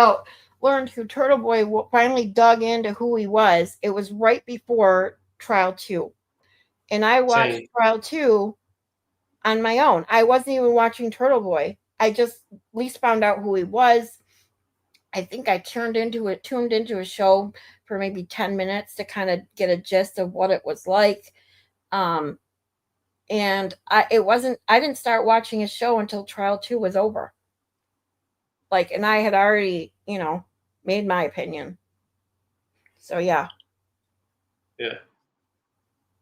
who Turtle Boy finally dug into who he was. It was right before trial 2. And I watched trial 2 on my own. I wasn't even watching Turtle Boy. I just at least found out who he was. I think I tuned into a show for maybe 10 minutes to kind of get a gist of what it was like. And I didn't start watching his show until trial 2 was over. Like, and I had already, made my opinion. So yeah. Yeah.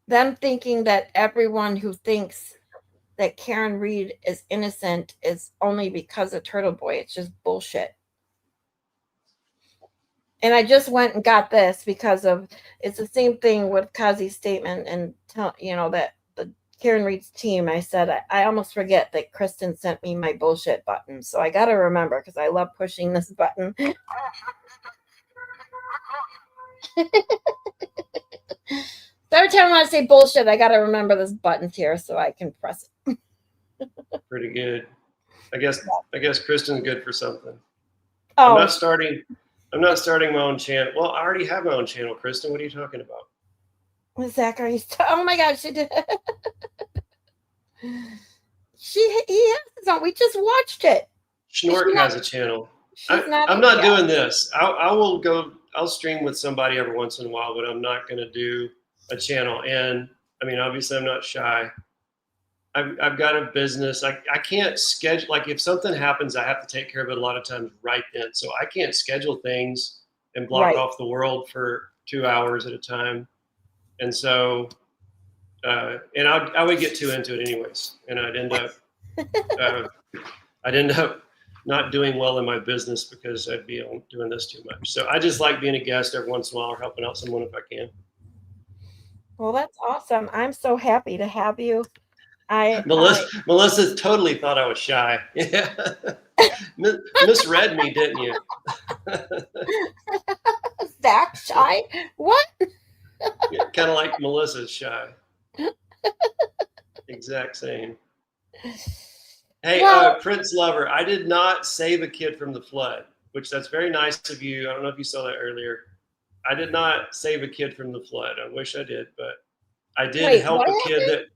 Them thinking that everyone who thinks that Karen Read is innocent is only because of Turtle Boy. It's just bullshit. And I just went and got this because of it's the same thing with Kazi's statement and that the Karen Read's team. I said I almost forget that Kristen sent me my bullshit button, so I got to remember because I love pushing this button. So every time I want to say bullshit, I got to remember this button's here so I can press it. Pretty good. I guess Kristen's good for something. Oh, I'm not starting my own channel. Well, I already have my own channel, Kristen. What are you talking about? Zachary. Oh my God, she did. He has his own. We just watched it. Schnork has a channel. I'm not doing this. I'll stream with somebody every once in a while, but I'm not going to do a channel. And I mean, obviously I'm not shy. I've got a business. I can't schedule, like if something happens, I have to take care of it a lot of times right then. So I can't schedule things and block off the world for 2 hours at a time. And so, and I would get too into it anyways. And I'd end up not doing well in my business because I'd be doing this too much. So I just like being a guest every once in a while or helping out someone if I can. Well, that's awesome. I'm so happy to have you. Melissa totally thought I was shy. Yeah. Misread me, didn't you? Zach shy? What? Yeah, kind of like Melissa's shy. Exact same. Hey, Prince Lover, I did not save a kid from the flood, which that's very nice of you. I don't know if you saw that earlier. I did not save a kid from the flood. I wish I did, but I did help a kid that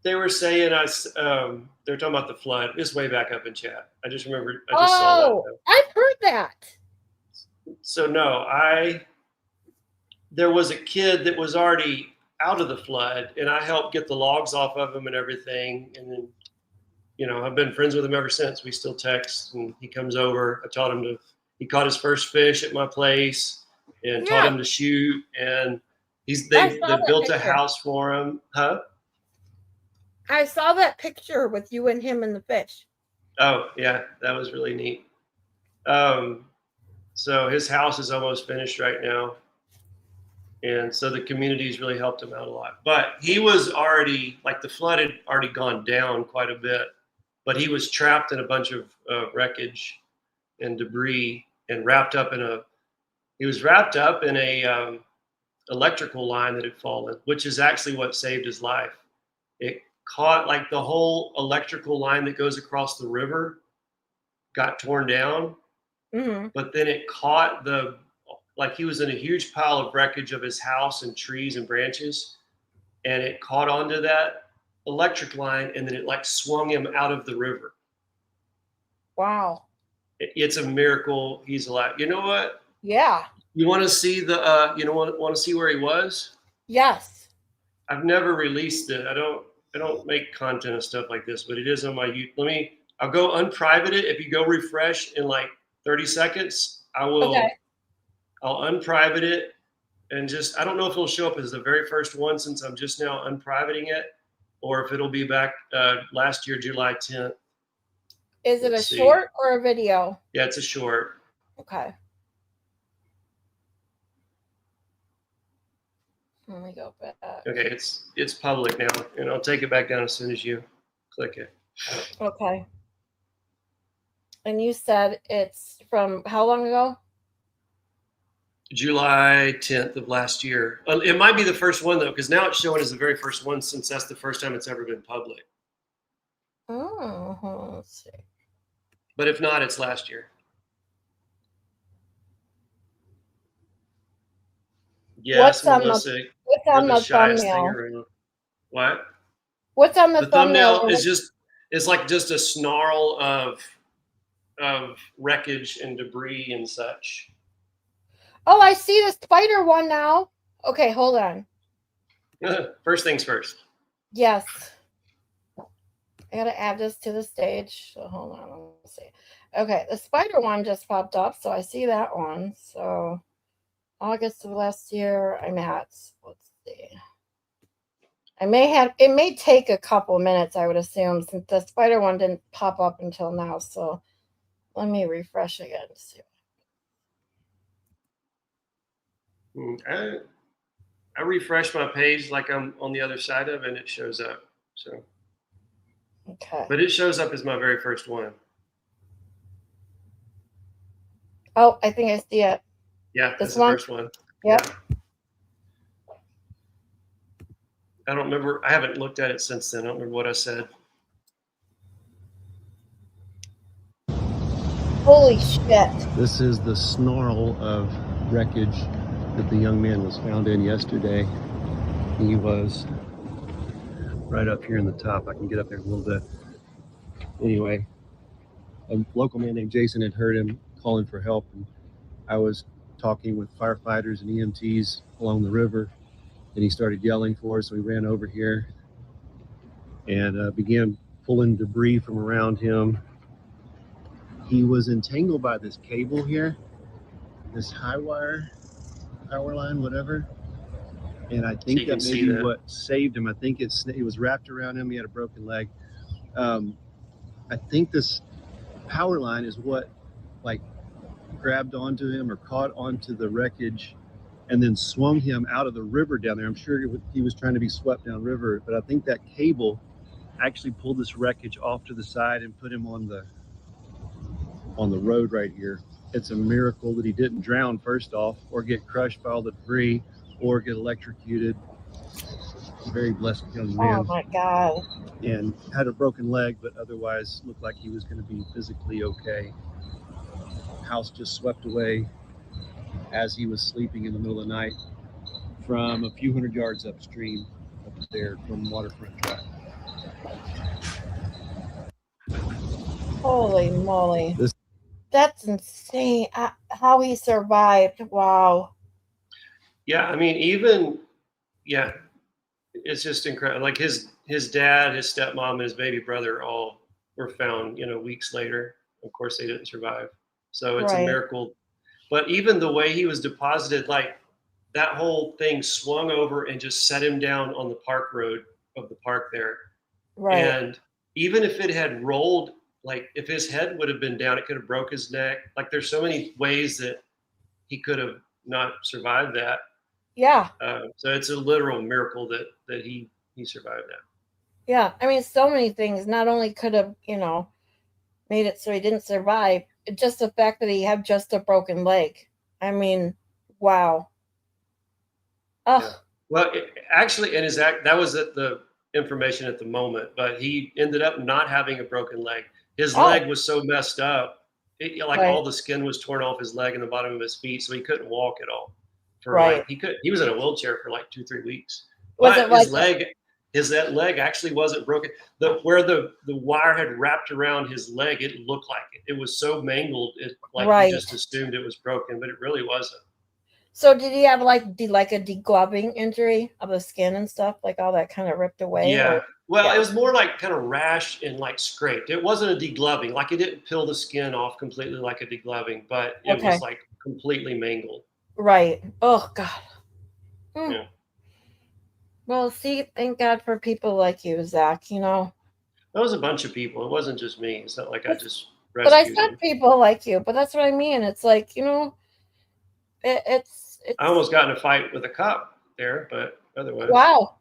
they were saying they're talking about the flood. It's way back up in chat. I just remember. I just saw that. I've heard that. So no, there was a kid that was already out of the flood, and I helped get the logs off of him and everything. And then, I've been friends with him ever since. We still text, and he comes over. I taught him he caught his first fish at my place, and taught him to shoot. And they built a house for him, huh? I saw that picture with you and him and the fish. Oh, yeah, that was really neat. So his house is almost finished right now. And so the community's really helped him out a lot. But he was already, like the flood had already gone down quite a bit, but he was trapped in a bunch of wreckage and debris and wrapped up in a electrical line that had fallen, which is actually what saved his life. It caught, like the whole electrical line that goes across the river got torn down, but then it caught he was in a huge pile of wreckage of his house and trees and branches, and it caught onto that electric line, and then it like swung him out of the river. Wow. It's a miracle he's alive. You know what? Yeah. You want to see want to see where he was? Yes. I've never released it. I don't make content of stuff like this, but it is on my YouTube. I'll go unprivate it. If you go refresh in like 30 seconds, I will. Okay. I'll unprivate it and I don't know if it'll show up as the very first one since I'm just now unprivating it, or if it'll be back last year, July 10th. Is it a short or a video? Yeah, it's a short. Okay. Let me go back. Okay, it's public now, and I'll take it back down as soon as you click it. Okay. And you said it's from how long ago? July 10th of last year. It might be the first one though, because now it's showing as the very first one since that's the first time it's ever been public. Oh, let's see. But if not, it's last year. Yes, Melissa. What's on the thumbnail? What? What's on the thumbnail? Thumbnail is just It's like just a snarl of wreckage and debris and such. Oh, I see the spider one now. Okay, hold on. First things first. Yes. I gotta add this to the stage. So hold on, let's see. Okay, the spider one just popped up, so I see that one. So August of last year, I'm at, let's see. It may take a couple minutes, I would assume, since the spider one didn't pop up until now. So let me refresh again to see. I refresh my page like I'm on the other side of it, and it shows up. So, Okay. but it shows up as my very first one. Oh, I think I see it. Yeah, This that's the one? first one. Yep. Yeah. I don't remember. I haven't looked at it since then. I don't remember what I said. Holy shit. This is the snarl of wreckage that the young man was found in yesterday. He was right up here in the top. I can get up there a little bit. Anyway, a local man named Jason had heard him calling for help, and I was talking with firefighters and EMTs along the river, and he started yelling for us. So we ran over here and began pulling debris from around him. He was entangled by this cable here, this high wire, power line, whatever. And I think that may be what saved him. I think it was wrapped around him. He had a broken leg. I think this power line is what like grabbed onto him or caught onto the wreckage and then swung him out of the river down there. I'm sure he was trying to be swept down river, but I think that cable actually pulled this wreckage off to the side and put him on the road right here. It's a miracle that he didn't drown first off, or get crushed by all the debris, or get electrocuted. Very blessed young man. Oh my God. And had a broken leg, but otherwise looked like he was going to be physically okay. House just swept away as he was sleeping in the middle of the night from a few hundred yards upstream up there from Waterfront Drive. Holy moly. That's insane. How he survived. Wow. Yeah, I mean, it's just incredible. Like his dad, his stepmom, and his baby brother all were found, weeks later. Of course, they didn't survive. So it's a miracle. But even the way he was deposited, like that whole thing swung over and just set him down on the park road of the park there. Right. And even if it had rolled, like if his head would have been down, it could have broke his neck. Like there's so many ways that he could have not survived that. Yeah. So it's a literal miracle that he survived that. Yeah. I mean, so many things not only could have, made it so he didn't survive, just the fact that he had just a broken leg. I mean, wow. Oh. Yeah. Well, actually, and that was the information at the moment, but he ended up not having a broken leg. His leg was so messed up, all the skin was torn off his leg and the bottom of his feet, so he couldn't walk at all. He was in a wheelchair for like 2-3 weeks. But his leg actually wasn't broken. Where the wire had wrapped around his leg, it looked like it. It was so mangled, he just assumed it was broken, but it really wasn't. So did he have like a degloving injury of the skin and stuff, like all that kind of ripped away? Yeah. It was more like kind of rash and like scraped. It wasn't a degloving. Like it didn't peel the skin off completely like a degloving, but it was like completely mangled. Right. Oh God. Yeah. Well, see, thank God for people like you, Zach. That was a bunch of people. It wasn't just me. It's not like I just rescued But I said people like you. But that's what I mean. It's like, it's. I almost got in a fight with a cop there, but otherwise. Wow.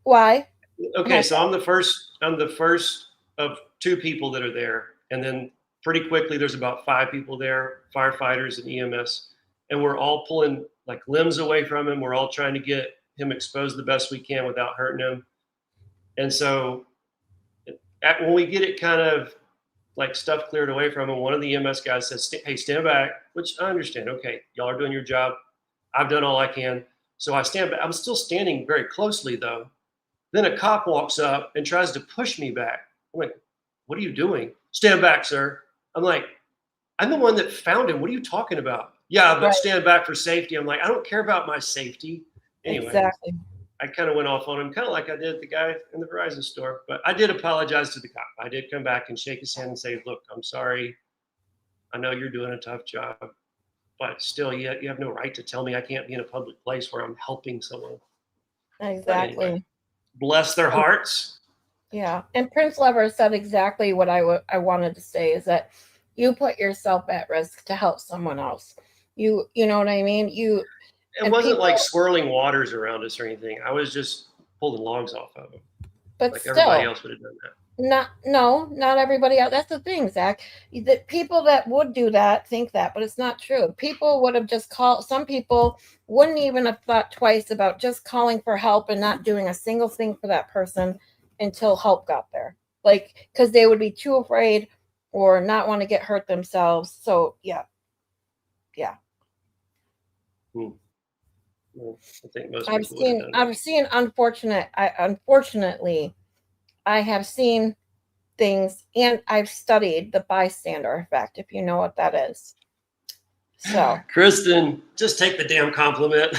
Why? Okay, so I'm the first of 2 people that are there, and then pretty quickly there's about 5 people there, firefighters and EMS, and we're all pulling like limbs away from him. We're all trying to get him exposed the best we can without hurting him. And so when we get it kind of like stuff cleared away from him, one of the EMS guys says, "Hey, stand back," which I understand. Okay, y'all are doing your job. I've done all I can. So I stand back. I'm still standing very closely though. Then a cop walks up and tries to push me back. I'm like, what are you doing? Stand back, sir. I'm like, I'm the one that found him. What are you talking about? Yeah, but Right. stand back for safety. I'm like, I don't care about my safety. Anyway, Exactly. I kind of went off on him, kind of like I did the guy in the Verizon store. But I did apologize to the cop. I did come back and shake his hand and say, look, I'm sorry. I know you're doing a tough job, but still, you have no right to tell me I can't be in a public place where I'm helping someone. Exactly. Anyway, bless their hearts. Yeah. And Prince Lover said exactly what I wanted to say, is that you put yourself at risk to help someone else. You know what I mean? It wasn't like swirling waters around us or anything. I was just pulling logs off of them. But Like still, everybody else would have done that. not everybody else. That's the thing, Zach. The people that would do that think that, but it's not true. People would have just called. Some people wouldn't even have thought twice about just calling for help and not doing a single thing for that person until help got there. Like, because they would be too afraid or not want to get hurt themselves. So yeah. Well, I think most I've people would have done seen unfortunately, I have seen things, and I've studied the bystander effect, if you know what that is. So Kristen, just take the damn compliment.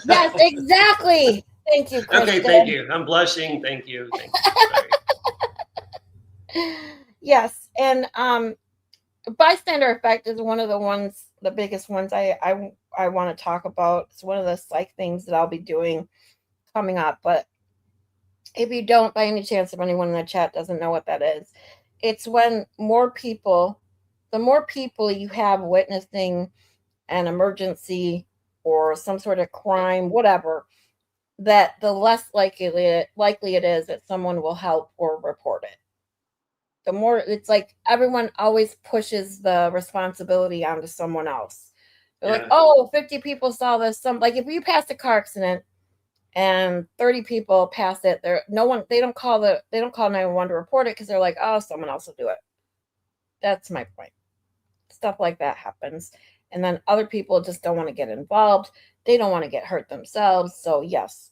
yes, exactly. Thank you, Kristen. Okay, thank you. I'm blushing. Thank you. Thank you. Yes, and bystander effect is one of the biggest ones I want to talk about. It's one of the psych things that I'll be doing coming up. But if you don't, by any chance, if anyone in the chat doesn't know what that is, it's when the more people you have witnessing an emergency or some sort of crime, whatever, that the less likely it is that someone will help or report it. The more, it's like everyone always pushes the responsibility onto someone else. They're like, oh, 50 people saw this. Like if you passed a car accident and 30 people pass it, they don't call 911 to report it because they're like, oh, someone else will do it. That's my point. Stuff like that happens. And then other people just don't want to get involved. They don't want to get hurt themselves. So yes,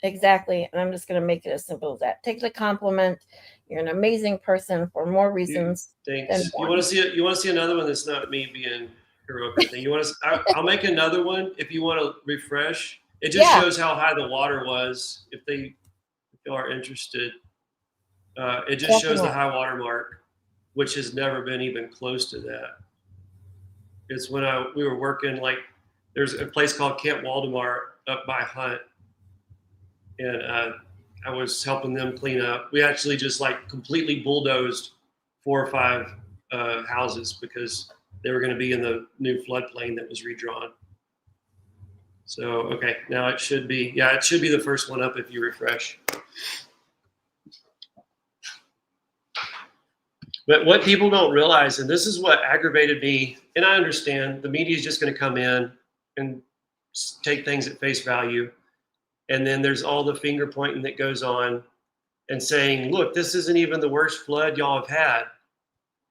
exactly. And I'm just going to make it as simple as that. Take the compliment. You're an amazing person for more reasons. Thanks. You want to see another one that's not me being heroic or anything. You want to? I'll make another one if you want to refresh. It just shows how high the water was. If you are interested, it just shows the high water mark, which has never been even close to that. It's when we were working, like there's a place called Camp Waldemar up by Hunt, and I was helping them clean up. We actually just like completely bulldozed 4 or 5 houses because they were going to be in the new floodplain that was redrawn. So, okay, now it should be the first one up if you refresh. But what people don't realize, and this is what aggravated me, and I understand the media is just going to come in and take things at face value. And then there's all the finger pointing that goes on and saying, look, this isn't even the worst flood y'all have had.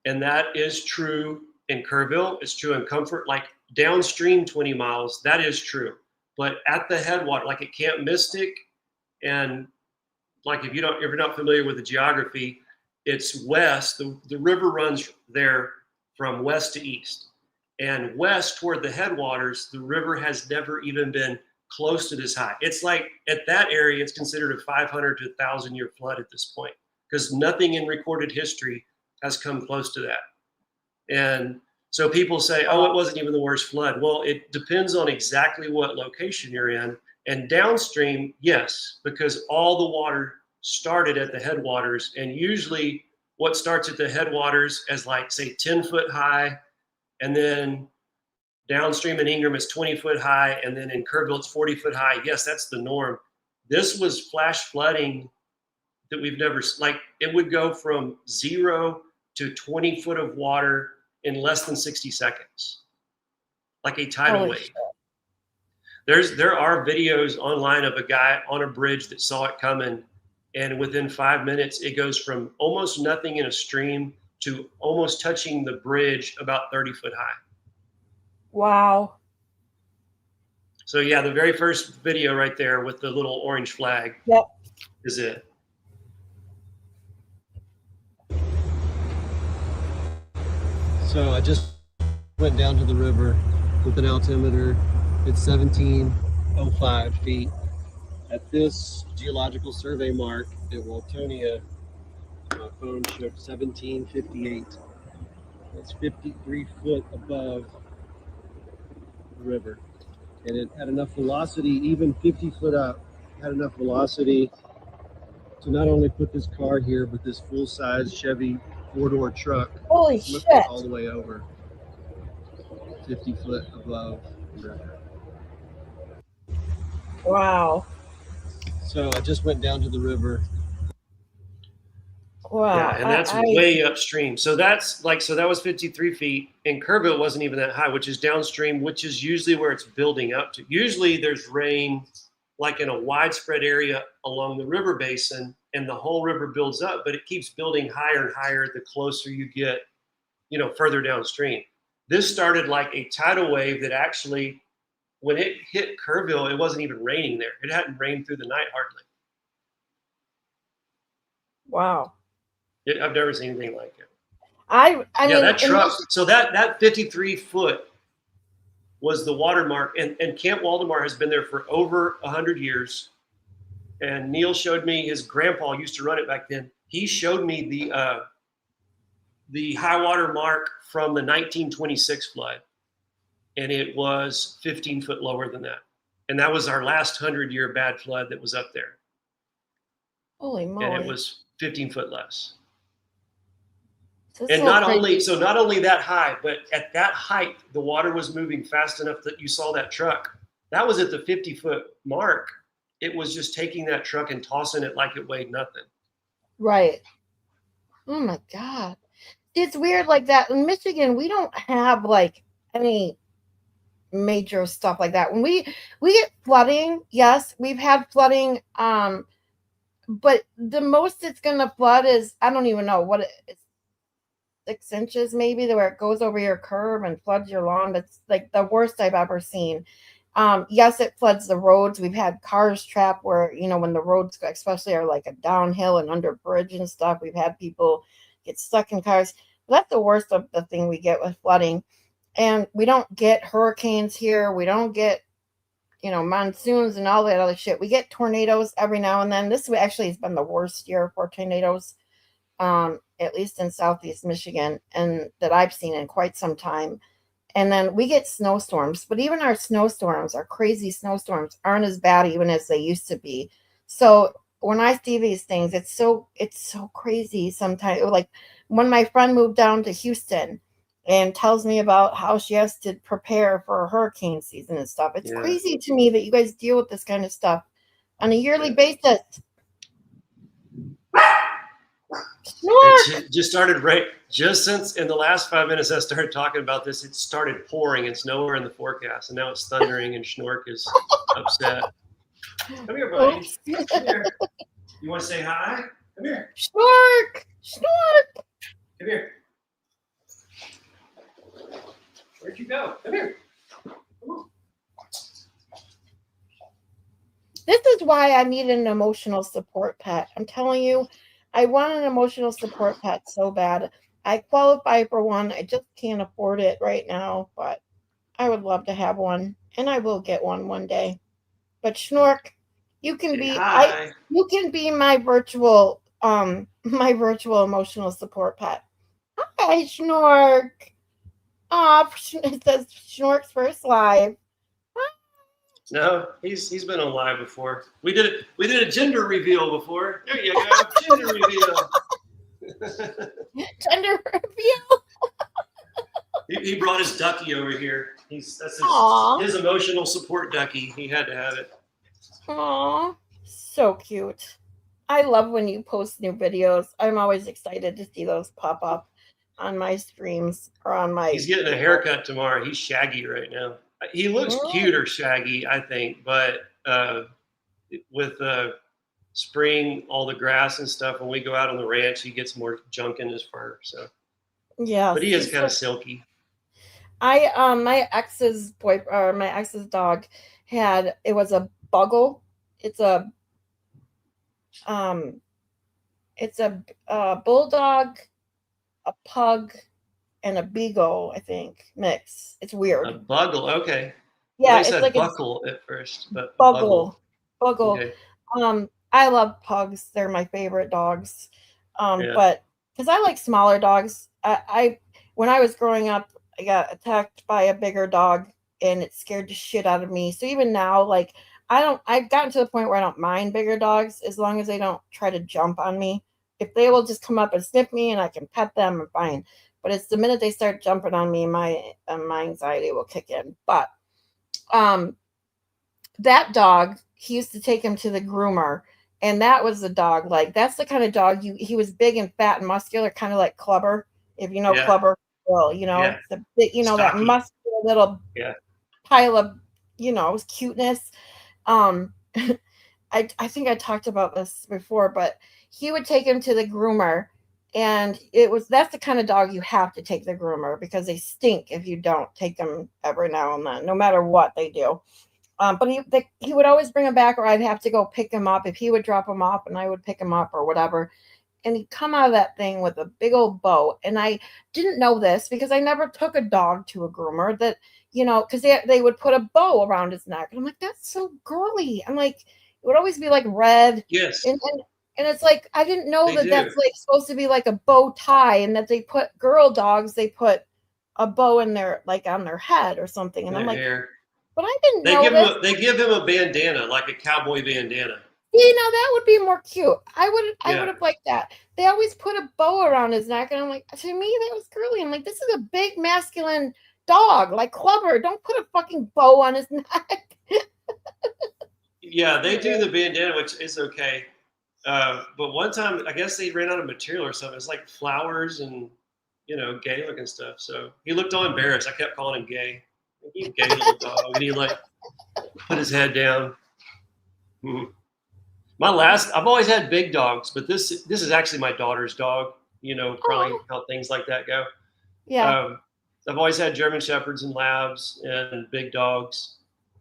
And that is true in Kerrville. It's true in Comfort, like downstream 20 miles, that is true. But at the headwater, like at Camp Mystic, and like if you're not familiar with the geography, it's west. The river runs there from west to east. And west toward the headwaters, the river has never even been close to this high. It's like at that area, it's considered a 500 to 1,000 year flood at this point because nothing in recorded history has come close to that. And so people say, oh, it wasn't even the worst flood. Well, it depends on exactly what location you're in. And downstream, yes, because all the water started at the headwaters. And usually what starts at the headwaters as like, say, 10 foot high, and then downstream in Ingram is 20 foot high, and then in Kerrville it's 40 foot high. Yes, that's the norm. This was flash flooding that we've never, like it would go from 0 to 20 foot of water in less than 60 seconds, like a tidal wave. There are videos online of a guy on a bridge that saw it coming, and within 5 minutes, it goes from almost nothing in a stream to almost touching the bridge about 30 foot high. Wow. So yeah, the very first video right there with the little orange flag is it. So I just went down to the river with an altimeter. It's 1705 feet. At this geological survey mark at Waltonia, my phone showed 1758. That's 53 foot above the river. And it had enough velocity, even 50 foot up, had enough velocity to not only put this car here, but this full-size Chevy four-door truck Holy flipped shit. it all the way over 50 foot above the river. Wow. So I just went down to the river. Wow. Yeah, and that's way upstream. So that's like, so that was 53 feet, and Kerrville wasn't even that high, which is downstream, which is usually where it's building up to. Usually there's rain like in a widespread area along the river basin, and the whole river builds up, but it keeps building higher and higher the closer you get, further downstream. This started like a tidal wave that actually, when it hit Kerrville, it wasn't even raining there. It hadn't rained through the night hardly. Wow. I've never seen anything like it. I mean, That truck. So that 53 foot was the watermark, and Camp Waldemar has been there for over 100 years. And Neil showed me, his grandpa used to run it back then. He showed me the high water mark from the 1926 flood, and it was 15 foot lower than that. And that was our last 100-year bad flood that was up there. holy moly. And it was 15 foot less. So And so not crazy. only that high, but at that height, the water was moving fast enough that you saw that truck. That was at the 50-foot mark. It was just taking that truck and tossing it like it weighed nothing. Right. Oh my God. It's weird like that. In Michigan, we don't have like any major stuff like that. When we get flooding, yes, we've had flooding. But the most it's gonna flood is, I don't even know what it is, 6 inches maybe, where it goes over your curb and floods your lawn. That's like the worst I've ever seen. Yes, it floods the roads. We've had cars trapped where, when the roads especially are like a downhill and under bridge and stuff, we've had people get stuck in cars. But that's the worst of the thing we get with flooding. And we don't get hurricanes here. We don't get, monsoons and all that other shit. We get tornadoes every now and then. This actually has been the worst year for tornadoes, at least in Southeast Michigan, and that I've seen in quite some time. And then we get snowstorms, but even our snowstorms, our crazy snowstorms, aren't as bad even as they used to be. So when I see these things, it's so crazy sometimes. Like when my friend moved down to Houston and tells me about how she has to prepare for hurricane season and stuff. It's crazy to me that you guys deal with this kind of stuff on a yearly basis. It just started just since in the last 5 minutes I started talking about this, it started pouring. It's nowhere in the forecast, and now it's thundering, and Schnork is upset. Come here, buddy. Come here. You want to say hi? Come here. Schnork! Come here. Where'd you go? Come here. Come on. This is why I need an emotional support pet. I'm telling you, I want an emotional support pet so bad. I qualify for one. I just can't afford it right now, but I would love to have one, and I will get one day. But Schnork, you can be you can be my virtual emotional support pet. Hi, Schnork. It says Schnork's first live. No, he's been on live before. We did a gender reveal before. There you go, gender reveal. Gender reveal. He brought his ducky over here. That's his emotional support ducky. He had to have it. Aw, so cute. I love when you post new videos. I'm always excited to see those pop up on my streams or on my. He's getting a haircut tomorrow. He's shaggy right now. He looks cuter shaggy, I think, but with spring, all the grass and stuff, when we go out on the ranch, he gets more junk in his fur. So yeah, but he is kind of silky. My ex's dog it was a Buggle. It's a bulldog, a pug, and a beagle, I think, mix. It's weird. A buggle. Okay. Yeah, I it's said like a buckle at first, but a buggle. buggle. Okay. I love pugs. They're my favorite dogs. Yeah. But because I like smaller dogs, I when I was growing up, I got attacked by a bigger dog, and it scared the shit out of me. So even now, like I've gotten to the point where I don't mind bigger dogs as long as they don't try to jump on me. If they will just come up and sniff me and I can pet them, I'm fine. But it's the minute they start jumping on me, my anxiety will kick in. But um that dog, he used to take him to the groomer, and that was the dog, like that's the kind of dog he was big and fat and muscular, kind of like Clubber, if you know Yeah. Clubber. Well, Yeah. the big, that Stocky. muscular little Yeah. pile of cuteness. um I think I talked about this before, but he would take him to the groomer, and that's the kind of dog you have to take the groomer, because they stink if you don't take them every now and then, no matter what they do. But he would always bring him back, or I'd have to go pick him up if he would drop him off, and I would pick him up or whatever. And he'd come out of that thing with a big old bow. And I didn't know this because I never took a dog to a groomer, that, because they would put a bow around his neck. And I'm like, that's so girly. I'm like, it would always be like red. Yes. And it's like, I didn't know They that do. that's like supposed to be like a bow tie, and that they put girl dogs, they put a bow in their, like on their head or something. And I'm like, Hair. but I didn't know this. They give him a bandana, like a cowboy bandana. That would be more cute. I would Yeah. have liked that. They always put a bow around his neck, and I'm like, to me, that was girly. I'm like, this is a big masculine dog, like Clubber. Don't put a fucking bow on his neck. Yeah, they do the bandana, which is okay. But one time, I guess they ran out of material or something. It's like flowers and, gay looking stuff. So he looked all embarrassed. I kept calling him gay. You gay little dog. And he like put his head down. Mhm. I've always had big dogs, but this is actually my daughter's dog. Probably how things like that go. Yeah. I've always had German Shepherds and Labs and big dogs.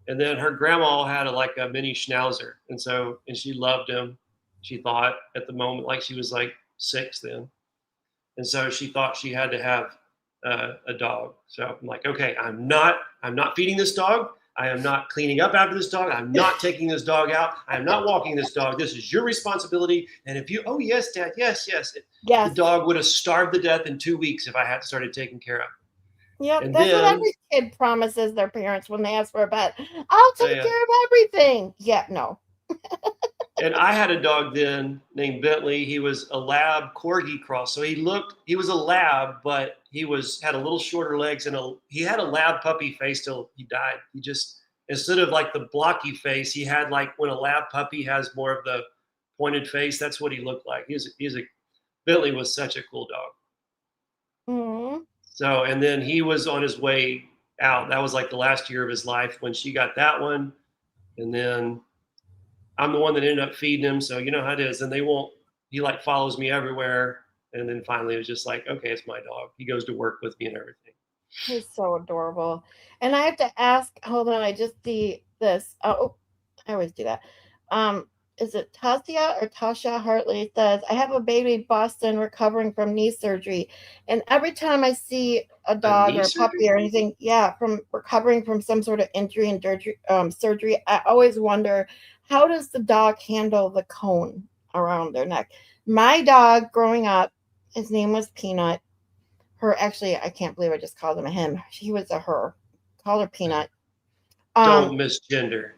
And then her grandma had a mini Schnauzer. And she loved him. She thought at the moment, like she was like 6 then. And so she thought she had to have a dog. So I'm like, okay, I'm not feeding this dog. I am not cleaning up after this dog. I'm not taking this dog out. I am not walking this dog. This is your responsibility. And if you, oh yes, Dad, yes. Yes. The dog would have starved to death in 2 weeks if I had started taking care of. Yep. And That's then, what every kid promises their parents when they ask for a pet. I'll take care of everything. Yeah, no. And I had a dog then named Bentley. He was a lab corgi cross. So he was a lab, but he had a little shorter legs, and he had a lab puppy face till he died. He just, instead of like the blocky face, he had like when a lab puppy has more of the pointed face. That's what he looked like. Bentley was such a cool dog. Mm-hmm. So, and then he was on his way out. That was like the last year of his life when she got that one. And then I'm the one that ended up feeding him. So you know how it is. And he like follows me everywhere. And then finally it was just like, okay, it's my dog. He goes to work with me and everything. He's so adorable. And I have to ask, hold on, I just see this. Oh, I always do that. Is it Tasia or Tasha Hartley says, I have a baby in Boston recovering from knee surgery. And every time I see a dog or a puppy or anything, from recovering from some sort of injury and surgery, I always wonder, how does the dog handle the cone around their neck? My dog growing up, his name was Peanut. Actually, I can't believe I just called him a him. He was a her. Call her Peanut. Don't misgender.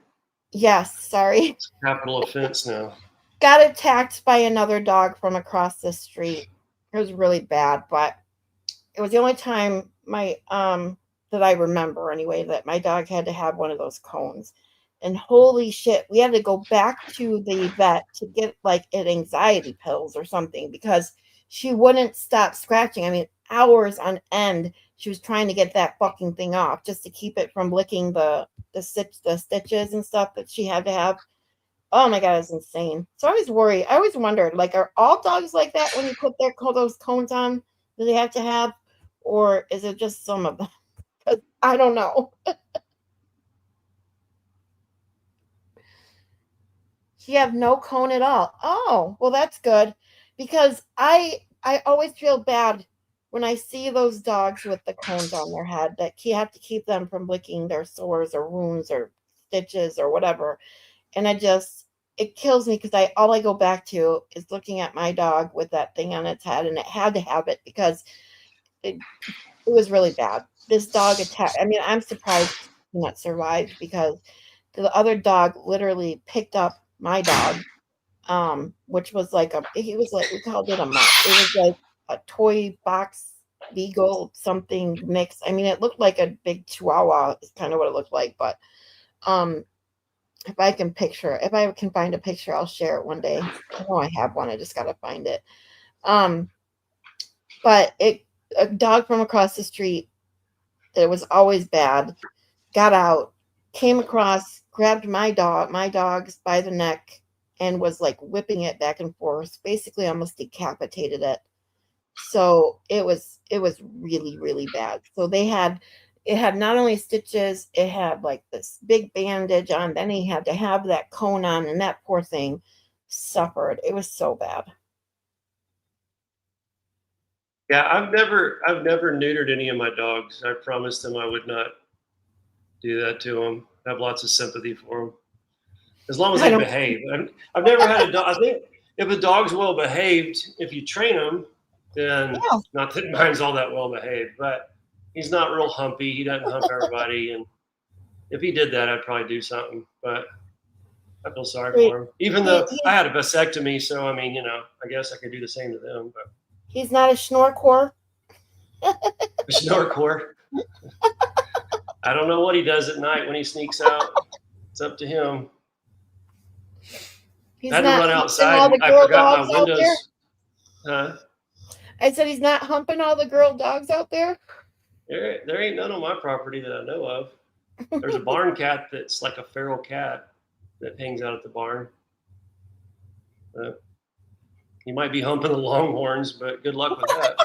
Yes, sorry. It's a capital offense now. Got attacked by another dog from across the street. It was really bad, but it was the only time that I remember anyway that my dog had to have one of those cones. And holy shit, we had to go back to the vet to get like anxiety pills or something because she wouldn't stop scratching. I mean, hours on end, she was trying to get that fucking thing off just to keep it from licking the stitches and stuff that she had to have. Oh my god, it's insane. So I always worry. I always wondered, like, are all dogs like that when you put those cones on? Do they have to have, or is it just some of them? Because I don't know. You have no cone at all. Oh, well, that's good, because I always feel bad when I see those dogs with the cones on their head that you have to keep them from licking their sores or wounds or stitches or whatever. And it kills me because all I go back to is looking at my dog with that thing on its head, and it had to have it because it was really bad. This dog attacked. I mean, I'm surprised he not survived because the other dog literally picked up my dog, which was he was like, we called it a mutt. It was like a toy box beagle something mix. I mean, it looked like a big chihuahua is kind of what it looked like, but if I can find a picture, I'll share it one day. I know I have one. I just got to find it. But a dog from across the street that was always bad got out, came across, grabbed my dogs by the neck, and was like whipping it back and forth, basically almost decapitated it. So it was really, really bad. So it had not only stitches, it had like this big bandage on, then he had to have that cone on, and that poor thing suffered. It was so bad. Yeah, I've never neutered any of my dogs. I promised them I would not do that to them. I have lots of sympathy for them, as long as they behave. I've never had a dog. I think if a dog's well behaved, if you train him, then not that mine's all that well behaved, but he's not real humpy. He doesn't hump everybody, and if he did that, I'd probably do something. But I feel sorry for him, even though I had a vasectomy. So I mean, I guess I could do the same to them. But he's not a Schnorkor. Schnorkor. I don't know what he does at night when he sneaks out. It's up to him. I had to run outside. I forgot my windows. Huh? I said he's not humping all the girl dogs out there. There ain't none on my property that I know of. There's a barn cat that's like a feral cat that hangs out at the barn. He might be humping the longhorns, but good luck with that.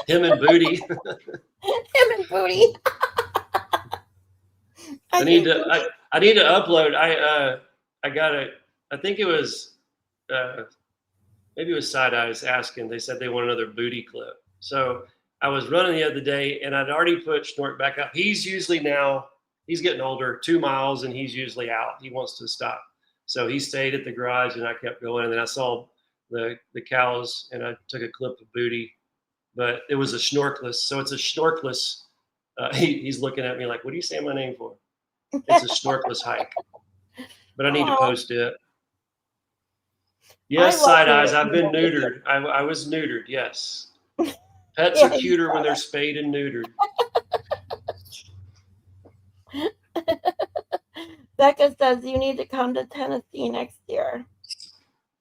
Him and Booty. Him and Booty. I need to upload. I think it was maybe it was Side Eyes asking. They said they want another Booty clip. So I was running the other day, and I'd already put Schnork back up. He's getting older, 2 miles, and he's usually out. He wants to stop. So he stayed at the garage, and I kept going. And then I saw the cows, and I took a clip of Booty. But it was a Schnorkless. So it's a Schnorkless. He's looking at me like, what are you saying my name for? It's a Schnorkless hike. But I need to post it. Yes, Side Eyes, I've been neutered. I was neutered, yes. Pets are cuter when they're spayed and neutered. Becca says you need to come to Tennessee next year.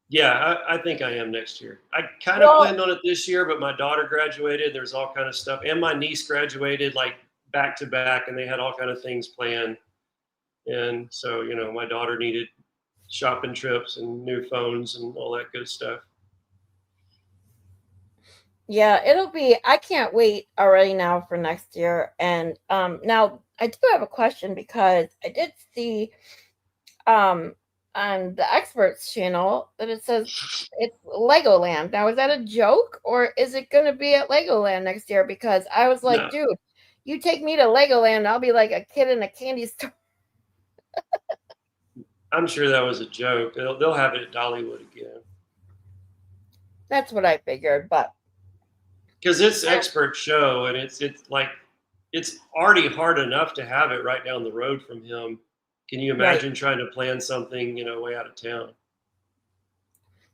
Yeah, I think I am next year. I kind of planned on it this year, but my daughter graduated. There's all kind of stuff. And my niece graduated like back to back, and they had all kind of things planned. And so, my daughter needed shopping trips and new phones and all that good stuff. Yeah, I can't wait already now for next year. And now I do have a question because I did see on the experts channel that it says it's Legoland. Now, is that a joke or is it going to be at Legoland next year? Because I was like, dude, you take me to Legoland, I'll be like a kid in a candy store. I'm sure that was a joke. They'll have it at Dollywood again. That's what I figured, but because it's expert show, and it's already hard enough to have it right down the road from him. Can you imagine trying to plan something, way out of town?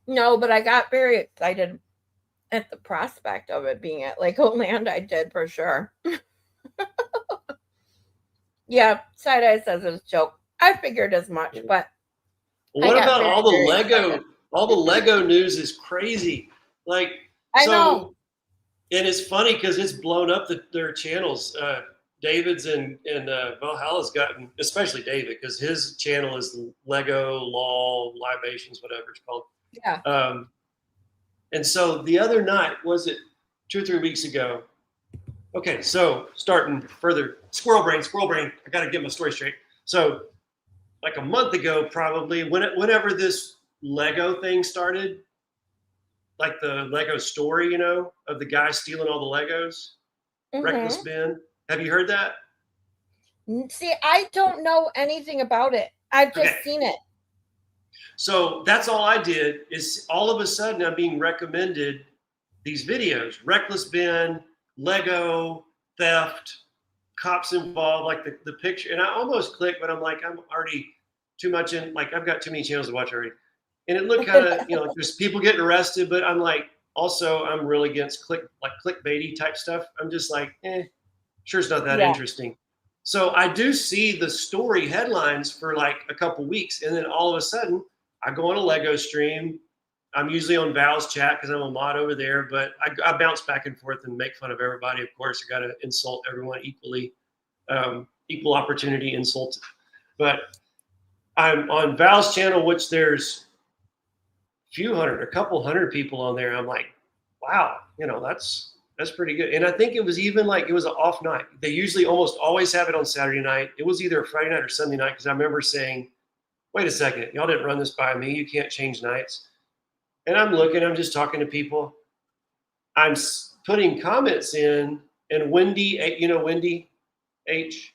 No, but I got very excited at the prospect of it being at Legoland. I did for sure. Yeah, Side Eye says it's a joke. I figured as much, but what about all the Lego? All the Lego news is crazy. I know. And it's funny because it's blown up their channels. David's and Valhalla's gotten, especially David, because his channel is Lego Law Libations, whatever it's called. Yeah. And so the other night, was it 2 or 3 weeks ago? Okay, so starting further, squirrel brain. I got to get my story straight. So, like a month ago, probably whenever this Lego thing started, like the Lego story, you know, of the guy stealing all the Legos, Reckless Ben. Have you heard that? See, I don't know anything about it. I've just Okay. seen it. So that's all I did is all of a sudden I'm being recommended these videos, Reckless Ben, Lego, theft, cops involved, like the picture. And I almost clicked, but I'm like, I'm already too much in, like I've got too many channels to watch already. And it looked kind of, you know, like there's people getting arrested, but I'm like, also I'm really against clickbaity type stuff. I'm just like, sure it's not that interesting. So I do see the story headlines for like a couple weeks. And then all of a sudden I go on a Lego stream. I'm usually on Val's chat because I'm a mod over there, but I bounce back and forth and make fun of everybody. Of course, I got to insult everyone equally, equal opportunity insult. But I'm on Val's channel, which there's a couple hundred people on there. I'm like, wow, you know, that's pretty good. And I think it was even like, it was an off night. They usually almost always have it on Saturday night. It was either Friday night or Sunday night because I remember saying, wait a second, y'all didn't run this by me. You can't change nights. And I'm just talking to people. I'm putting comments in, and Wendy, you know, Wendy H,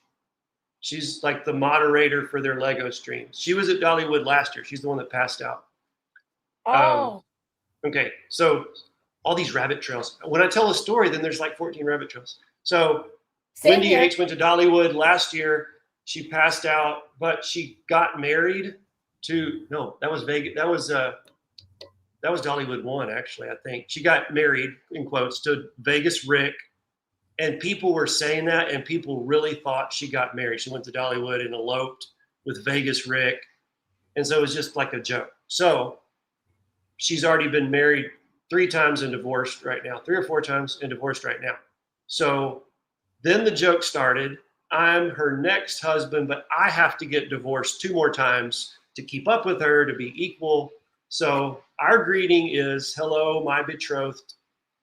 she's like the moderator for their Lego streams. She was at Dollywood last year. She's the one that passed out. Oh. Okay. So all these rabbit trails. When I tell a story, then there's like 14 rabbit trails. So Same Wendy here. H went to Dollywood last year. She passed out, but she got married to, no, that was Vegas. That was Dollywood 1, actually, I think. She got married, in quotes, to Vegas Rick. And people were saying that, and people really thought she got married. She went to Dollywood and eloped with Vegas Rick. And so it was just like a joke. So she's already been married 3 times and divorced right now, 3 or 4 times and divorced right now. So then the joke started. I'm her next husband, but I have to get divorced 2 more times to keep up with her, to be equal. So our greeting is, hello, my betrothed,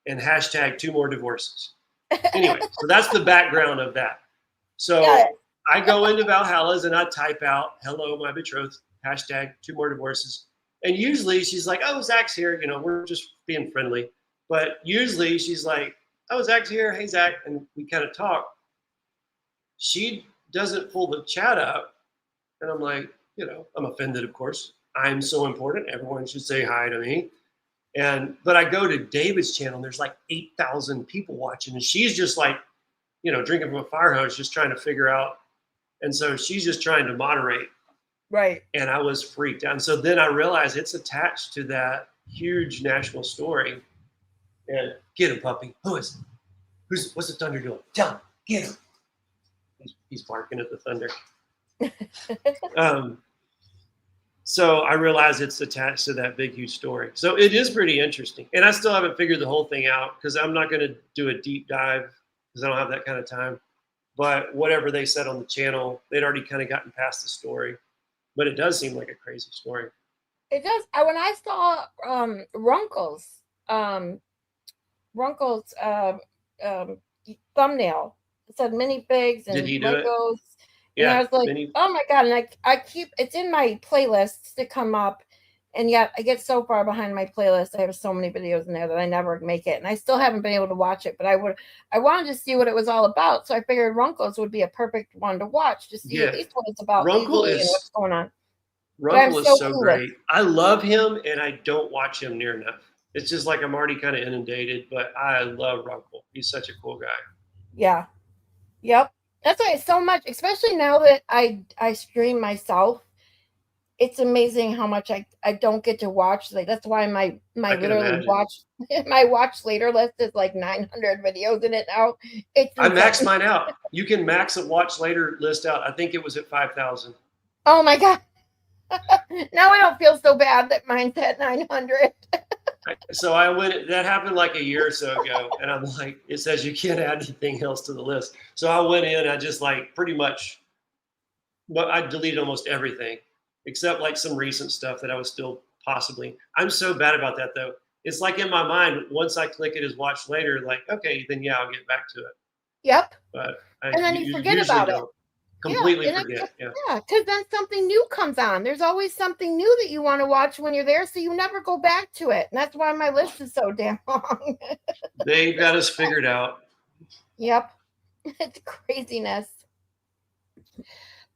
and hashtag 2 more divorces. Anyway, so that's the background of that. So I go into Valhalla's and I type out, hello, my betrothed, hashtag 2 more divorces. And usually she's like, oh, Zach's here. You know, we're just being friendly. But usually she's like, oh, Zach's here. Hey, Zach. And we kind of talk. She doesn't pull the chat up. And I'm like, you know, I'm offended, of course. I'm so important. Everyone should say hi to me. But I go to David's channel and there's like 8,000 people watching. And she's just like, you know, drinking from a fire hose, just trying to figure out. And so she's just trying to moderate. Right. And I was freaked out. And so then I realized it's attached to that huge national story. And get him, puppy. Who is it? What's the thunder doing? Tell him. Get him. He's barking at the thunder. So I realized it's attached to that big, huge story. So it is pretty interesting. And I still haven't figured the whole thing out because I'm not going to do a deep dive because I don't have that kind of time. But whatever they said on the channel, they'd already kind of gotten past the story. But it does seem like a crazy story. It does. When I saw Runkle's thumbnail, it said minifigs and Did he do it? Legos. Yeah. And I was like, oh my God. And I keep, it's in my playlists to come up. And yet I get so far behind my playlist. I have so many videos in there that I never make it. And I still haven't been able to watch it, but I wanted to see what it was all about. So I figured Runkle's would be a perfect one to watch to see at least what it's about. Runkle and what's going on. Runkle is so great. I love him and I don't watch him near enough. It's just like I'm already kind of inundated, but I love Runkle. He's such a cool guy. Yeah. Yep. That's why it's so much, especially now that I stream myself. It's amazing how much I don't get to watch. Like that's why my literally my watch later list is like 900 videos in it now. I maxed mine out. You can max a watch later list out. I think it was at 5,000. Oh my God. Now I don't feel so bad that mine's at 900. So that happened like a year or so ago. And I'm like, it says you can't add anything else to the list. So I went in, I just like pretty much, I deleted almost everything except like some recent stuff that I was still possibly. I'm so bad about that though. It's like in my mind, once I click it as watch later, like, okay, then yeah, I'll get back to it. Yep. But and then you forget about it. completely and forget. Yeah. yeah, because then something new comes on. There's always something new that you want to watch when you're there, so you never go back to it. And that's why my list is so damn long. They've got us figured out. Yep. It's craziness.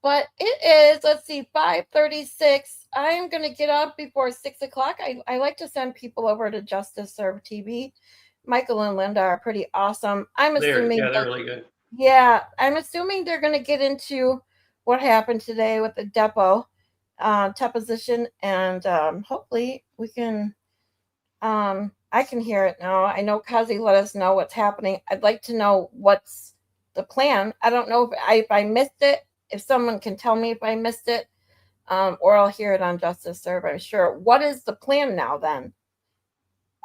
But it is, let's see, 5:36. I am going to get up before 6 o'clock. I like to send people over to Justice Serve TV. Michael and Linda are pretty awesome. I'm assuming They're really good. Yeah, I'm assuming they're going to get into what happened today with the depot deposition, and hopefully we can. I can hear it now. I know Kazi let us know what's happening. I'd like to know what's the plan. I don't know if I missed it. If someone can tell me if I missed it, or I'll hear it on Justice Serve, I'm sure. What is the plan now then?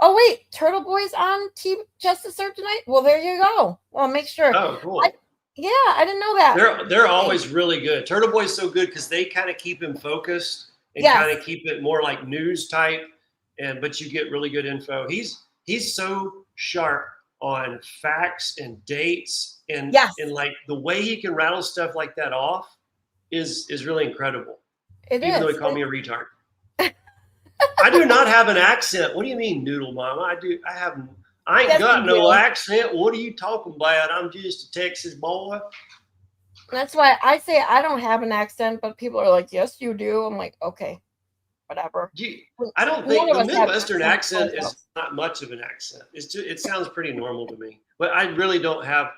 Oh wait, Turtle Boy's on TV Justice Serve tonight? Well, there you go. Well, make sure. Oh, cool. I didn't know that. They're always really good. Turtle Boy's so good because they kind of keep him focused and Yes. kind of keep it more like news type, but you get really good info. He's so sharp on facts and dates and Yes. and like the way he can rattle stuff like that off is really incredible. It Even though he is. called me a retard. I do not have an accent. What do you mean, Noodle Mama? I ain't Yes, got you no do. accent. What are you talking about? I'm just a Texas boy. That's why I say I don't have an accent, but people are like, yes, you do. I'm like, okay, whatever. I don't None think of the us have Midwestern accents accent also. is not much of an accent. It sounds pretty normal to me. But I really don't have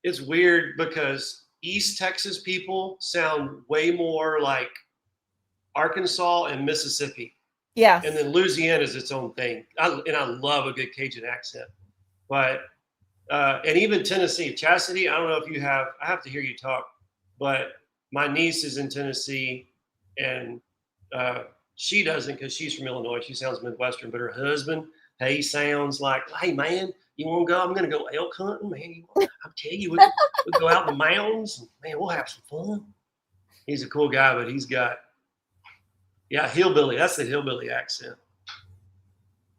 it's weird because East Texas people sound way more like Arkansas and Mississippi. Yes. And then Louisiana is its own thing. I love a good Cajun accent. But and even Tennessee, Chastity, I don't know if you have, I have to hear you talk, but my niece is in Tennessee and she doesn't because she's from Illinois. She sounds Midwestern, but her husband, he sounds like, hey man, you want to go? I'm going to go elk hunting, man. I'll tell you, we'll go out in the mountains. And, man, we'll have some fun. He's a cool guy, but he's got, hillbilly. That's the hillbilly accent.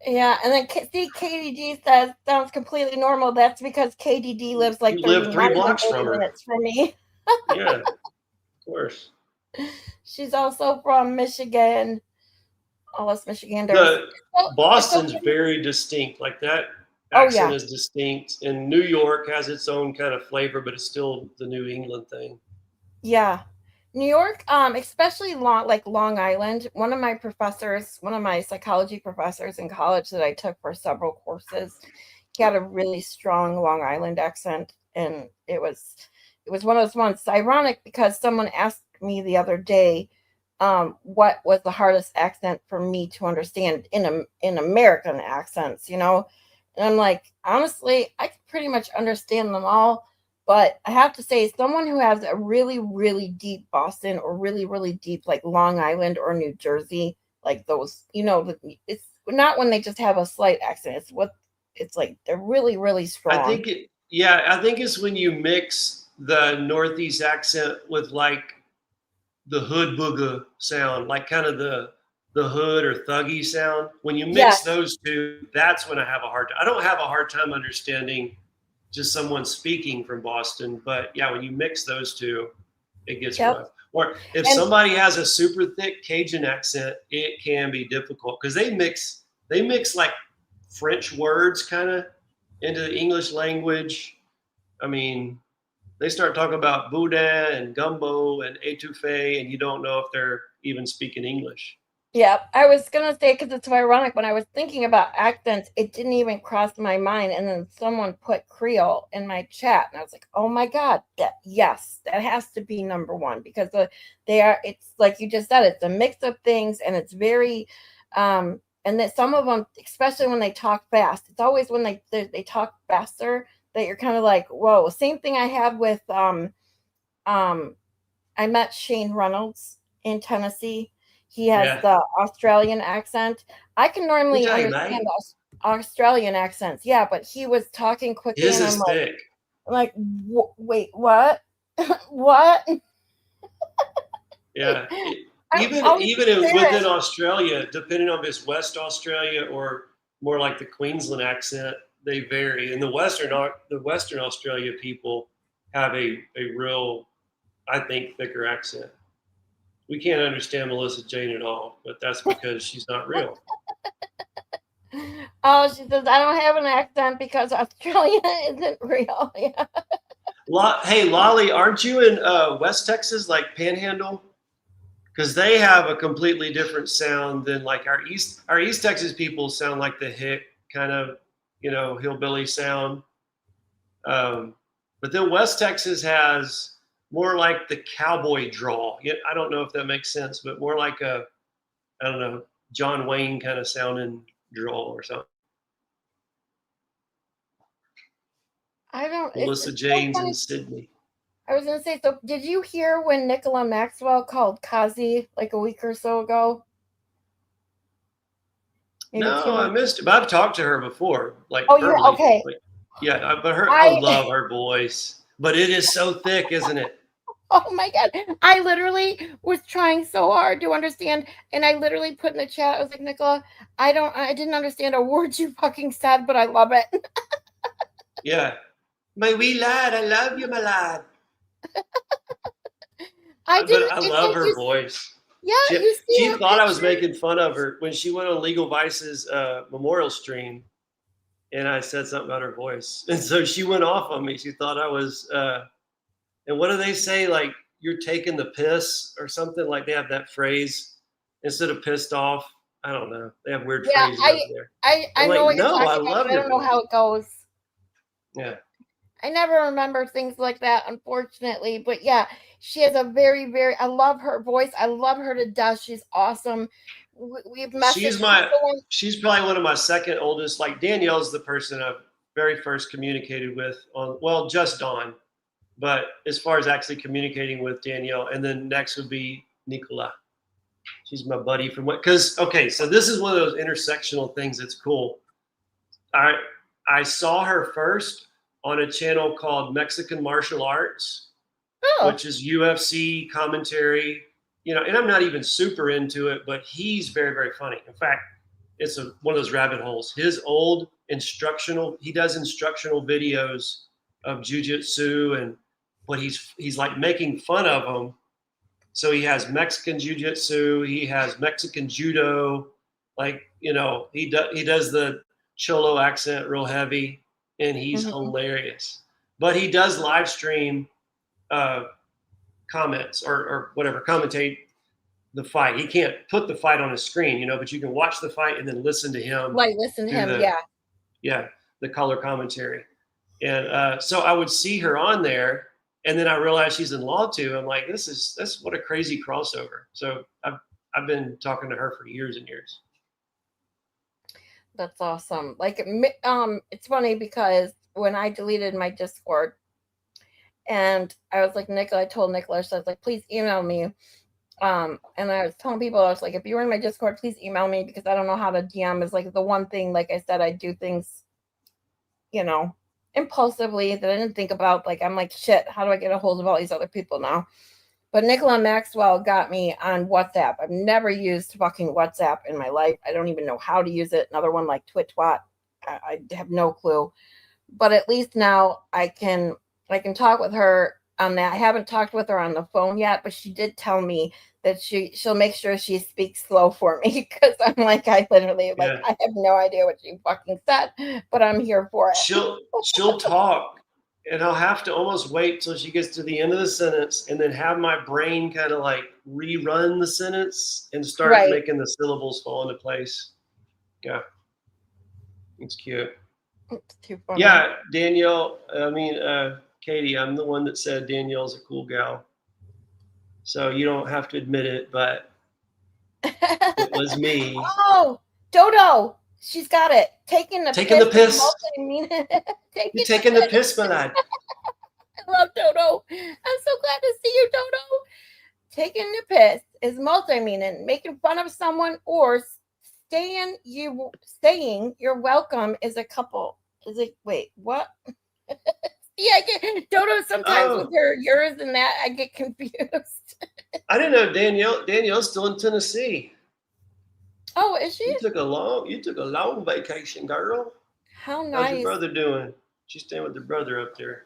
Yeah, and then see, KDD says sounds completely normal. That's because KDD lives like You live 3 blocks from her. minutes from me. Yeah, of course. She's also from Michigan. All us Michiganders. Boston's very distinct. Like that accent is distinct, and New York has its own kind of flavor, but it's still the New England thing. Yeah. New York, especially Long Island. One of my psychology professors in college that I took for several courses, he had a really strong Long Island accent, and it was one of those ones. It's ironic because someone asked me the other day, what was the hardest accent for me to understand in American accents, And I'm like, honestly, I can pretty much understand them all. But I have to say, someone who has a really, really deep Boston or really, really deep like Long Island or New Jersey, like those, it's not when they just have a slight accent. It's like they're really, really strong. I think it's when you mix the Northeast accent with like the hood booger sound, like kind of the hood or thuggy sound. When you mix those two, that's when I have a hard time. I don't have a hard time understanding just someone speaking from Boston, but when you mix those two, it gets rough. Or if somebody has a super thick Cajun accent, it can be difficult because they mix like French words kind of into the English language. I mean, they start talking about boudin and gumbo and etouffee, and you don't know if they're even speaking English. Yeah, I was going to say, because it's so ironic, when I was thinking about accents, it didn't even cross my mind. And then someone put Creole in my chat. And I was like, oh my God, that has to be number one. Because it's like you just said, it's a mix of things. And it's very, and that some of them, especially when they talk fast, it's always when they talk faster that you're kind of like, whoa. Same thing I had with, I met Shane Reynolds in Tennessee. He has the Australian accent. I can normally understand Australian accents. Yeah, but he was talking quickly. His is thick. I'm like, wait, what? What? Yeah. Even within Australia, depending on if it's West Australia or more like the Queensland accent, they vary. And the Western Australia people have a real I think, thicker accent. We can't understand Melissa Jane at all, but that's because she's not real. Oh, she says, I don't have an accent because Australia isn't real. Yeah. Hey, Lolly, aren't you in West Texas, like Panhandle? Because they have a completely different sound than like our East Texas people sound like the hick kind of, hillbilly sound. But then West Texas has more like the cowboy drawl. I don't know if that makes sense, but more like I don't know, John Wayne kind of sounding drawl or something. I don't. Melissa it's Jane's so in Sydney. I was gonna say. So, did you hear when Nicola Maxwell called Kazi like a week or so ago? Maybe No, 2 I months. missed it. But I've talked to her before, like Oh, you're verbally. okay. Like, yeah, but I love her voice. But it is so thick, isn't it? Oh my God. I literally was trying so hard to understand. And I literally put in the chat, I was like, Nicola, I didn't understand a word you fucking said, but I love it. Yeah. My wee lad, I love you, my lad. I But I love her voice. Yeah, She thought I was making fun of her when she went on Legal Vice's memorial stream, and I said something about her voice, and so she went off on me. She thought I was. And what do they say? Like, you're taking the piss or something. Like, they have that phrase instead of pissed off. I don't know. They have weird phrases over there. I know what you're talking about, but I don't know how it goes. Yeah. I never remember things like that, unfortunately. But yeah, she has a very, very. I love her voice. I love her to death. She's awesome. We've messaged. She's probably one of my second oldest. Like, Danielle's the person I very first communicated with on. Well, just Dawn, but as far as actually communicating with Danielle, and then next would be Nicola. She's my buddy from what? Because okay, so this is one of those intersectional things that's cool. I saw her first on a channel called Mexican Martial Arts, which is UFC commentary, and I'm not even super into it, but he's very, very funny. In fact, it's one of those rabbit holes. His old he does instructional videos of jujitsu, but he's like making fun of them. So he has Mexican jiu-jitsu, he has Mexican judo, like, he does the Cholo accent real heavy. And he's hilarious. But he does live stream comments or whatever, commentate the fight. He can't put the fight on his screen, but you can watch the fight and then listen to him. Like, listen to him, yeah. Yeah, the color commentary. And so I would see her on there, and then I realized she's in Law 2. I'm like, that's what a crazy crossover. So I've been talking to her for years and years. That's awesome. Like, it's funny because when I deleted my Discord, and I was like, I told Nicola, so I was like, please email me. And I was telling people, I was like, if you're in my Discord, please email me, because I don't know how to DM. Is like the one thing, like I said, I do things, impulsively that I didn't think about. Like, I'm like, shit, how do I get a hold of all these other people now? But Nicola Maxwell got me on WhatsApp. I've never used fucking WhatsApp in my life. I don't even know how to use it. Another one like TwitTwat. I have no clue. But at least now I can talk with her on that. I haven't talked with her on the phone yet, but she did tell me that she'll make sure she speaks slow for me, because I'm like, I literally I have no idea what she fucking said, but I'm here for it. She'll talk. And I'll have to almost wait till she gets to the end of the sentence and then have my brain kind of like rerun the sentence and start making the syllables fall into place. Yeah. It's cute. It's too funny. Yeah, Danielle, Katie, I'm the one that said Danielle's a cool gal. So you don't have to admit it, but it was me. Oh, Dodo. She's got it. Taking the piss. You're taking the piss, my lad. I love Dodo. I'm so glad to see you, Dodo. Taking the piss is multi-meaning. Making fun of someone or saying you're welcome is a couple. Is it? Wait, what? Yeah, I get Dodo sometimes with yours and that. I get confused. I didn't know Danielle's still in Tennessee. Oh, is she? You took a long vacation, girl. How nice. How's your brother doing? She's staying with her brother up there.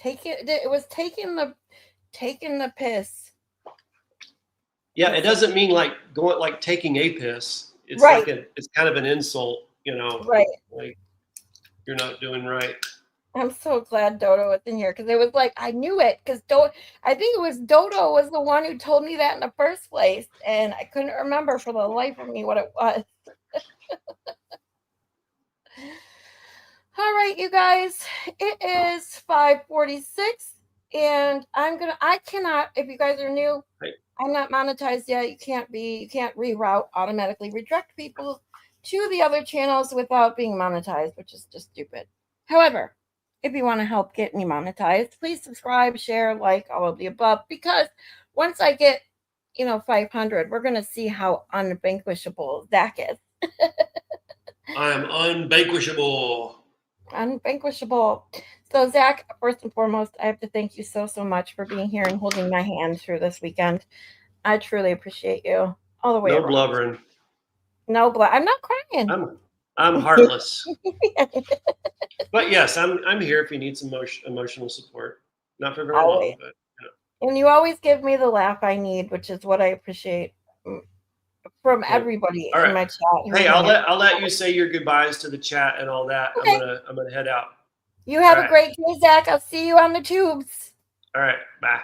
It was taking the piss. Yeah, it doesn't mean like going like taking a piss. It's Right. it's kind of an insult, Right. like you're not doing right. I'm so glad Dodo was in here because it was like I knew it because I think it was Dodo was the one who told me that in the first place, and I couldn't remember for the life of me what it was. All right, you guys, it is 5:46, and I cannot, if you guys are new, Right. I'm not monetized yet. You can't reroute, automatically redirect people to the other channels without being monetized, which is just stupid. However, if you want to help get me monetized, please subscribe, share, like, all of the above, because once I get, 500, we're going to see how unvanquishable Zach is. I am unvanquishable. Unvanquishable. So, Zach, first and foremost, I have to thank you so much for being here and holding my hand through this weekend. I truly appreciate you all the way No around. blubbering. No blood. I'm not crying. I'm heartless. But yes, I'm here if you need some emotional support. Not for very long, but and you always give me the laugh I need, which is what I appreciate from everybody in my chat. Hey, I'll let you say your goodbyes to the chat and all that. Okay. I'm gonna head out. You have a great day, Zach. I'll see you on the tubes. All right, bye.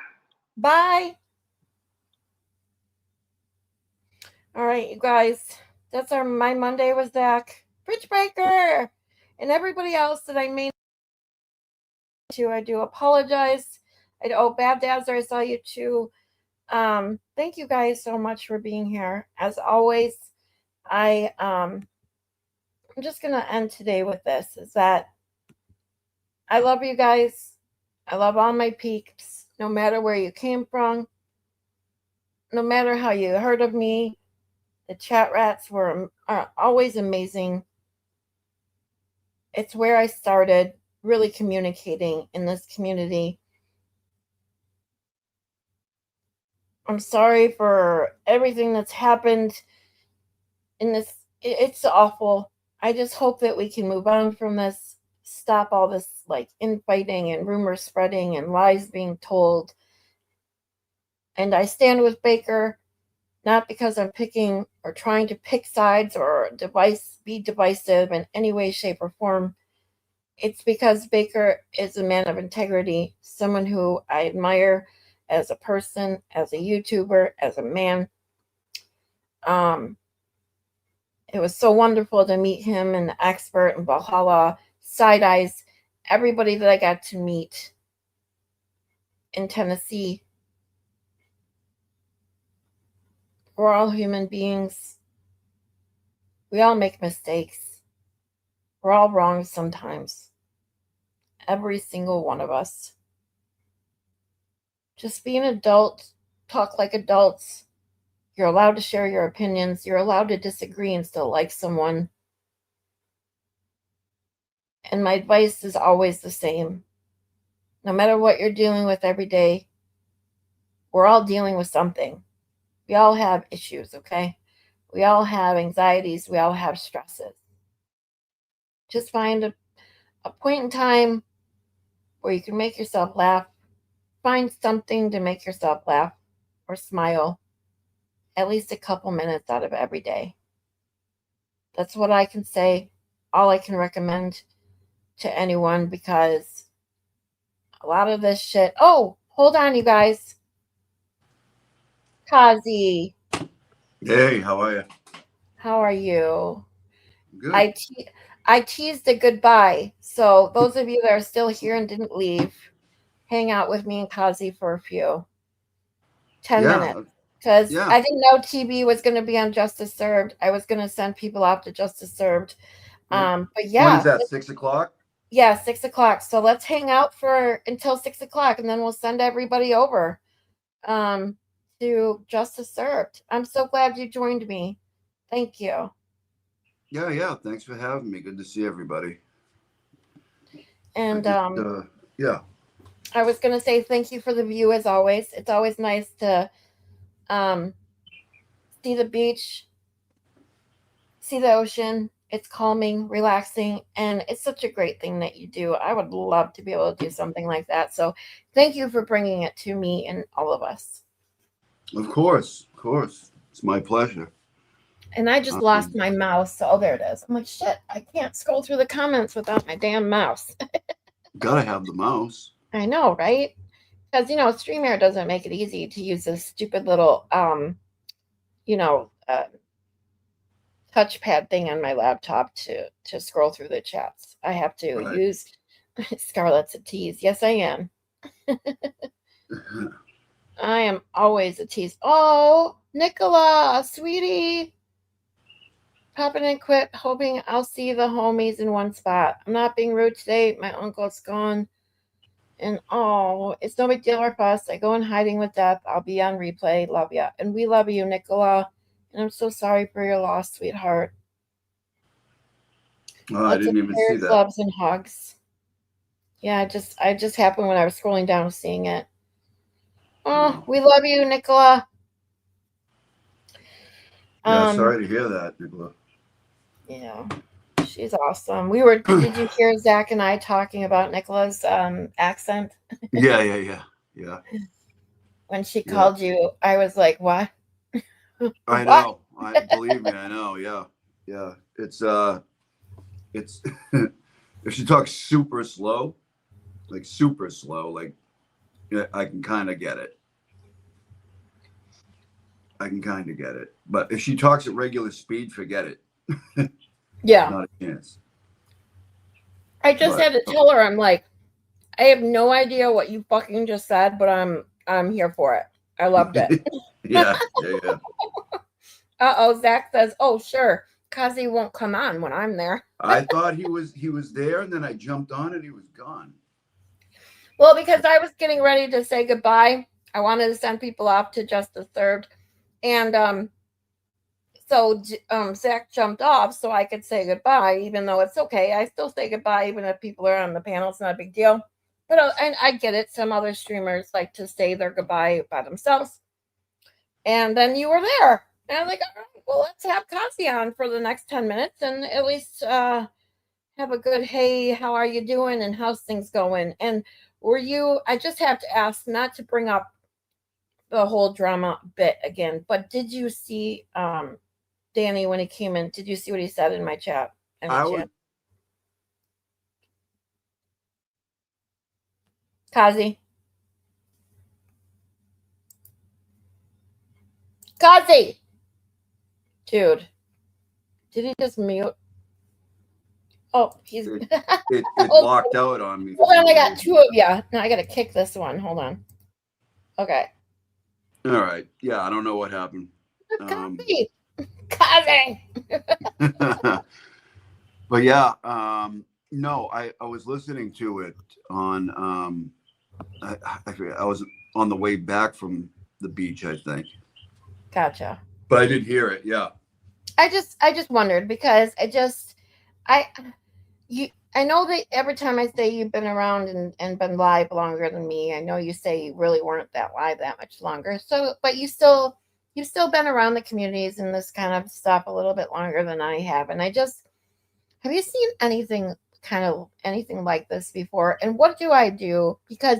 Bye. All right, you guys. That's my Monday with Zach, Bridge Breaker, and everybody else that I may to. I do apologize. Bad Dazzler, I saw you too. Thank you guys so much for being here. As always, I'm just gonna end today with this: is that I love you guys. I love all my peeps, no matter where you came from, no matter how you heard of me. The chat rats are always amazing. It's where I started really communicating in this community. I'm sorry for everything that's happened in this. It's awful. I just hope that we can move on from this, stop all this like infighting and rumor spreading and lies being told. And I stand with Baker, not because I'm picking or trying to pick sides or be divisive in any way, shape, or form. It's because Baker is a man of integrity, someone who I admire as a person, as a YouTuber, as a man. It was so wonderful to meet him and the expert and Valhalla, Side Eyes, everybody that I got to meet in Tennessee. We're all human beings. We all make mistakes. We're all wrong sometimes. Every single one of us. Just be an adult. Talk like adults. You're allowed to share your opinions. You're allowed to disagree and still like someone. And my advice is always the same. No matter what you're dealing with every day, we're all dealing with something. We all have issues, okay? We all have anxieties. We all have stresses. Just find a point in time where you can make yourself laugh. Find something to make yourself laugh or smile at least a couple minutes out of every day. That's what I can say. All I can recommend to anyone, because a lot of this shit. Oh, hold on, you guys. Kazi. Hey, how are you? How are you? Good. I teased a goodbye. So those of you that are still here and didn't leave, hang out with me and Kazi for a few 10 minutes. Because I didn't know TB was going to be on Justice Served. I was going to send people off to Justice Served. But yeah. When's that, 6 o'clock? Yeah, 6 o'clock. So let's hang out until 6 o'clock, and then we'll send everybody over to Justice Served. I'm so glad you joined me. Thank you. Yeah. Thanks for having me. Good to see everybody. And yeah. I was going to say thank you for the view as always. It's always nice to see the beach, see the ocean, It's calming, relaxing, and it's such a great thing that you do. I would love to be able to do something like that. So thank you for bringing it to me and all of us. Of course. It's my pleasure. And I just lost my mouse. So there it is. I'm like, shit, I can't scroll through the comments without my damn mouse. Gotta have the mouse. I know, right? Because, StreamYard doesn't make it easy to use this stupid little, touchpad thing on my laptop to scroll through the chats. I have to Right. use Scarlett's a tease. Yes, I am. I am always a tease. Oh, Nicola, sweetie. Popping in quick, hoping I'll see the homies in one spot. I'm not being rude today. My uncle's gone. And it's no big deal or fuss. I go in hiding with death. I'll be on replay. Love ya. And we love you, Nicola. And I'm so sorry for your loss, sweetheart. Oh, I didn't even see prayers, that. loves and hugs. Yeah, I just happened when I was scrolling down seeing it. Oh, we love you, Nicola. Yeah, sorry to hear that, Nicola. Yeah, she's awesome. Did you hear Zach and I talking about Nicola's accent? Yeah. When she called you, I was like, what? I know. Believe me, I know. Yeah. It's if she talks super slow, like I can kind of get it. But if she talks at regular speed, forget it. Yeah. Not a chance. I just had to tell her, I'm like, I have no idea what you fucking just said, but I'm here for it. I loved it. Yeah. Zach says, oh, sure. Kazi won't come on when I'm there. I thought he was there, and then I jumped on and he was gone. Well, because I was getting ready to say goodbye. I wanted to send people off to Just the Third. And so Zach jumped off so I could say goodbye, even though it's okay. I still say goodbye, even if people are on the panel. It's not a big deal. But and I get it. Some other streamers like to say their goodbye by themselves. And then you were there. And I'm like, all right, well, let's have Kazi on for the next 10 minutes and at least have a good, hey, how are you doing and how's things going? And I just have to ask, not to bring up the whole drama bit again, but did you see Danny when he came in? Did you see what he said in my chat? Kazi, dude, did he just mute? Oh, he's it locked out on me. Hold on, I got two of you. Now I gotta kick this one. Hold on. Okay. All right. Yeah, I don't know what happened. Kazi. But yeah, no, I was listening to it on I forget, I was on the way back from the beach, I think. Gotcha. But I did hear it, yeah. I just wondered because I know that every time I say you've been around and been live longer than me, I know you say you really weren't that live that much longer. So, but you've still been around the communities and this kind of stuff a little bit longer than I have. And have you seen anything like this before? And what do I do? Because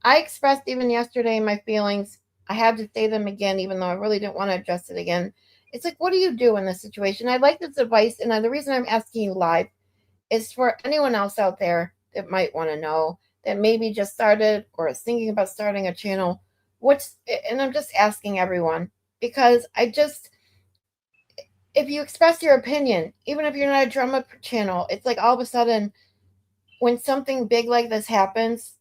I expressed even yesterday my feelings. I had to say them again, even though I really didn't want to address it again. It's like, what do you do in this situation? I'd like this advice. And the reason I'm asking you live is for anyone else out there that might want to know, that maybe just started or is thinking about starting a channel. And I'm just asking everyone, because if you express your opinion, even if you're not a drama channel, it's like all of a sudden when something big like this happens,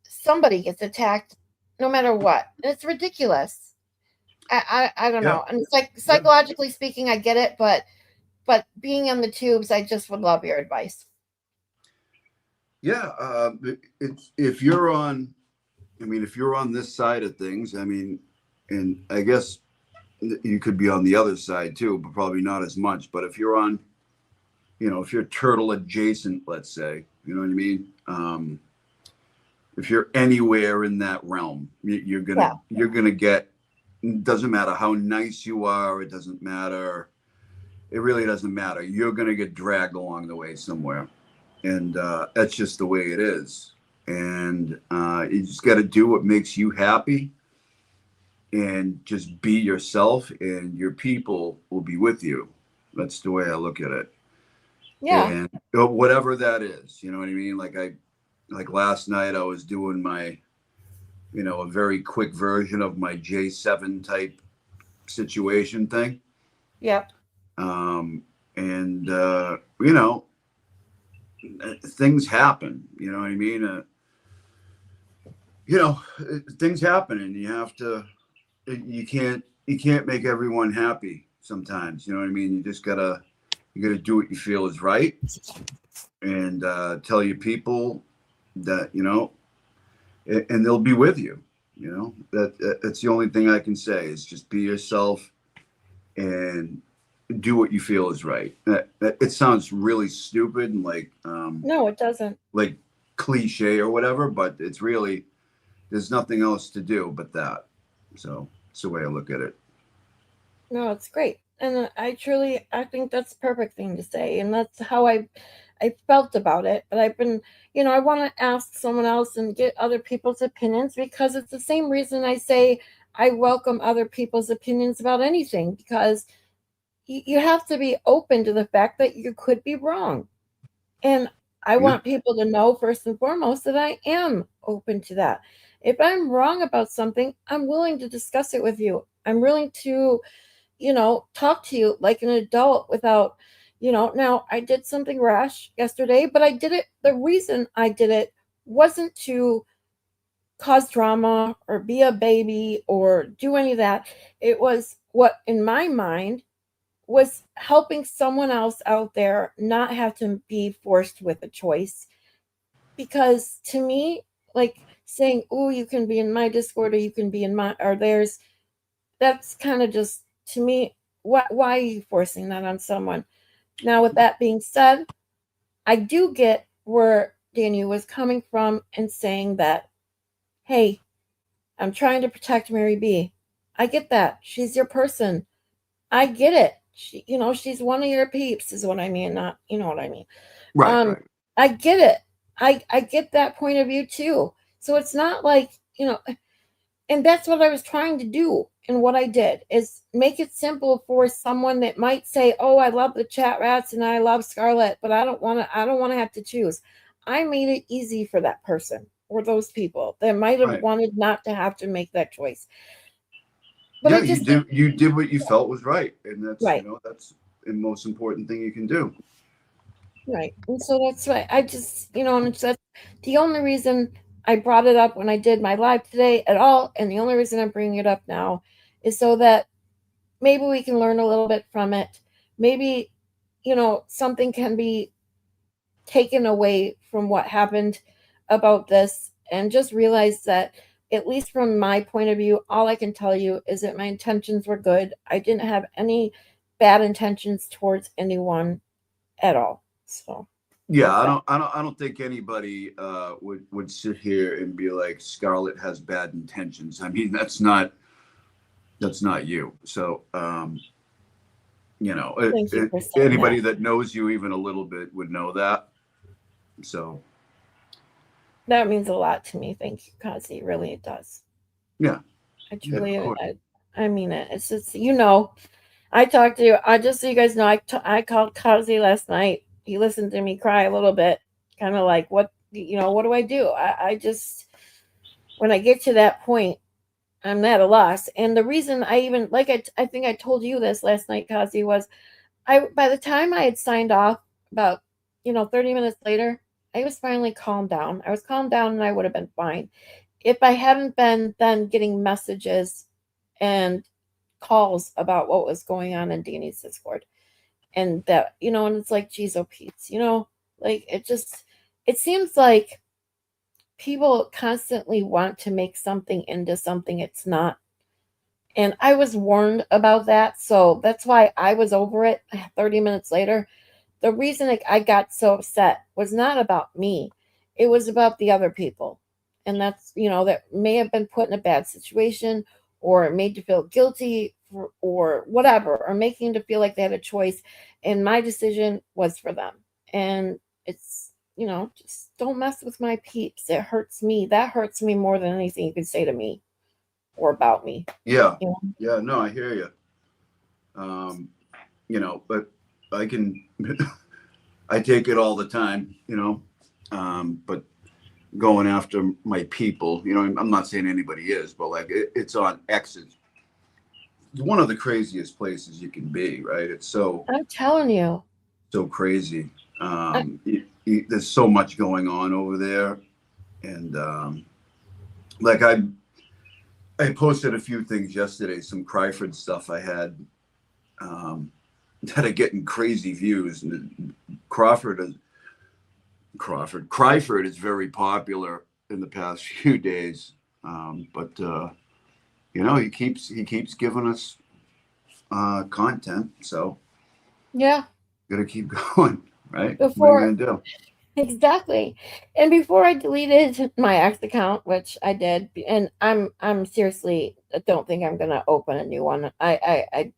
somebody gets attacked no matter what. And it's ridiculous. I don't know. And it's like, psychologically speaking, I get it, but being on the tubes, I just would love your advice. Yeah, if you're on this side of things, and I guess you could be on the other side too, but probably not as much. But if you're on, if you're turtle adjacent, let's say, you know what I mean? If you're anywhere in that realm, you're gonna get. It doesn't matter how nice you are. It doesn't matter it really doesn't matter. You're going to get dragged along the way somewhere. And that's just the way it is. And you just got to do what makes you happy and just be yourself, and your people will be with you. That's the way I look at it. Yeah. And whatever that is, you know what I mean? Like last night I was doing my, a very quick version of my J7 type situation thing. Yep. Things happen, you know what I mean? Things happen, and you can't make everyone happy sometimes, you know what I mean? You gotta do what you feel is right, and tell your people that, and they'll be with you. That's the only thing I can say is just be yourself and do what you feel is right. It sounds really stupid and No, it doesn't. like cliche or whatever, but it's really, there's nothing else to do but that. So it's the way I look at it. No, it's great. And I think that's the perfect thing to say. And that's how I felt about it. But I've been, I want to ask someone else and get other people's opinions, because it's the same reason I say I welcome other people's opinions about anything, because you have to be open to the fact that you could be wrong. And I want people to know, first and foremost, that I am open to that. If I'm wrong about something, I'm willing to discuss it with you. I'm willing to, talk to you like an adult without, now I did something rash yesterday, but I did it. The reason I did it wasn't to cause drama or be a baby or do any of that. It was what, in my mind, was helping someone else out there not have to be forced with a choice. Because to me, like saying, oh, you can be in my Discord or you can be in my or theirs, that's kind of just, to me, why are you forcing that on someone? Now, with that being said, I do get where Danny was coming from and saying that, hey, I'm trying to protect Mary B. I get that. She's your person. I get it. She's one of your peeps is what I mean. Not, you know what I mean? Right. I get it. I get that point of view too. So it's not like, and that's what I was trying to do. And what I did is make it simple for someone that might say, oh, I love the chat rats and I love Scarlett, but I don't want to have to choose. I made it easy for that person or those people that might have wanted not to have to make that choice. But you did what you felt was right. And that's, right. That's the most important thing you can do. Right. And so that's why I just, and that's the only reason I brought it up when I did my live today at all. And the only reason I'm bringing it up now is so that maybe we can learn a little bit from it. Maybe, something can be taken away from what happened about this, and just realize that, at least from my point of view, all I can tell you is that my intentions were good. I didn't have any bad intentions towards anyone at all. So yeah, I don't think anybody would sit here and be like, Scarlett has bad intentions. I mean, that's not you. So anybody that knows you even a little bit would know that. So that means a lot to me. Thank you, Kazi. Really, it does. Yeah. I truly, I mean it. It's just, I talked to you. Just so you guys know, I called Kazi last night. He listened to me cry a little bit, kind of like, what do I do? I just, when I get to that point, I'm at a loss. And the reason I even, I think I told you this last night, Kazi, was by the time I had signed off, about, 30 minutes later, I was finally calmed down. I was calmed down and I would have been fine. If I hadn't been then getting messages and calls about what was going on in Danny's Discord. And that, and it's like, geez, oh, Pete's, it seems like people constantly want to make something into something it's not. And I was warned about that. So that's why I was over it 30 minutes later. The reason I got so upset was not about me. It was about the other people. And that's, that may have been put in a bad situation or made you feel guilty or whatever, or making them feel like they had a choice. And my decision was for them. And it's, just don't mess with my peeps. It hurts me. That hurts me more than anything you can say to me or about me. Yeah. You know? Yeah. No, I hear you. But I can, I take it all the time, but going after my people, I'm not saying anybody is, but like it's on X. It's one of the craziest places you can be, right? It's so I'm telling you. so crazy. There's so much going on over there. And like I posted a few things yesterday, some Cryford stuff I had that are getting crazy views. And Cryford is very popular in the past few days. But he keeps giving us content. So Yeah. gotta keep going, right? What Before are you gonna do? Exactly. And before I deleted my ex account, which I did, and I'm seriously, I don't think I'm gonna open a new one. I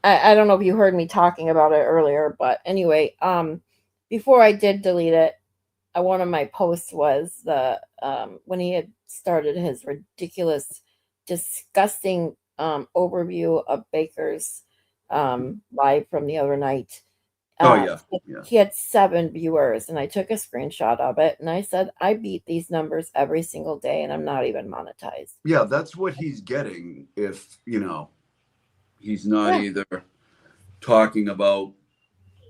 don't know if you heard me talking about it earlier, but anyway, before I did delete it, one of my posts was the when he had started his ridiculous, disgusting overview of Baker's live from the other night. Oh yeah. He had 7 viewers, and I took a screenshot of it, and I said, I beat these numbers every single day, and I'm not even monetized. Yeah, that's what he's getting if, he's not either talking about,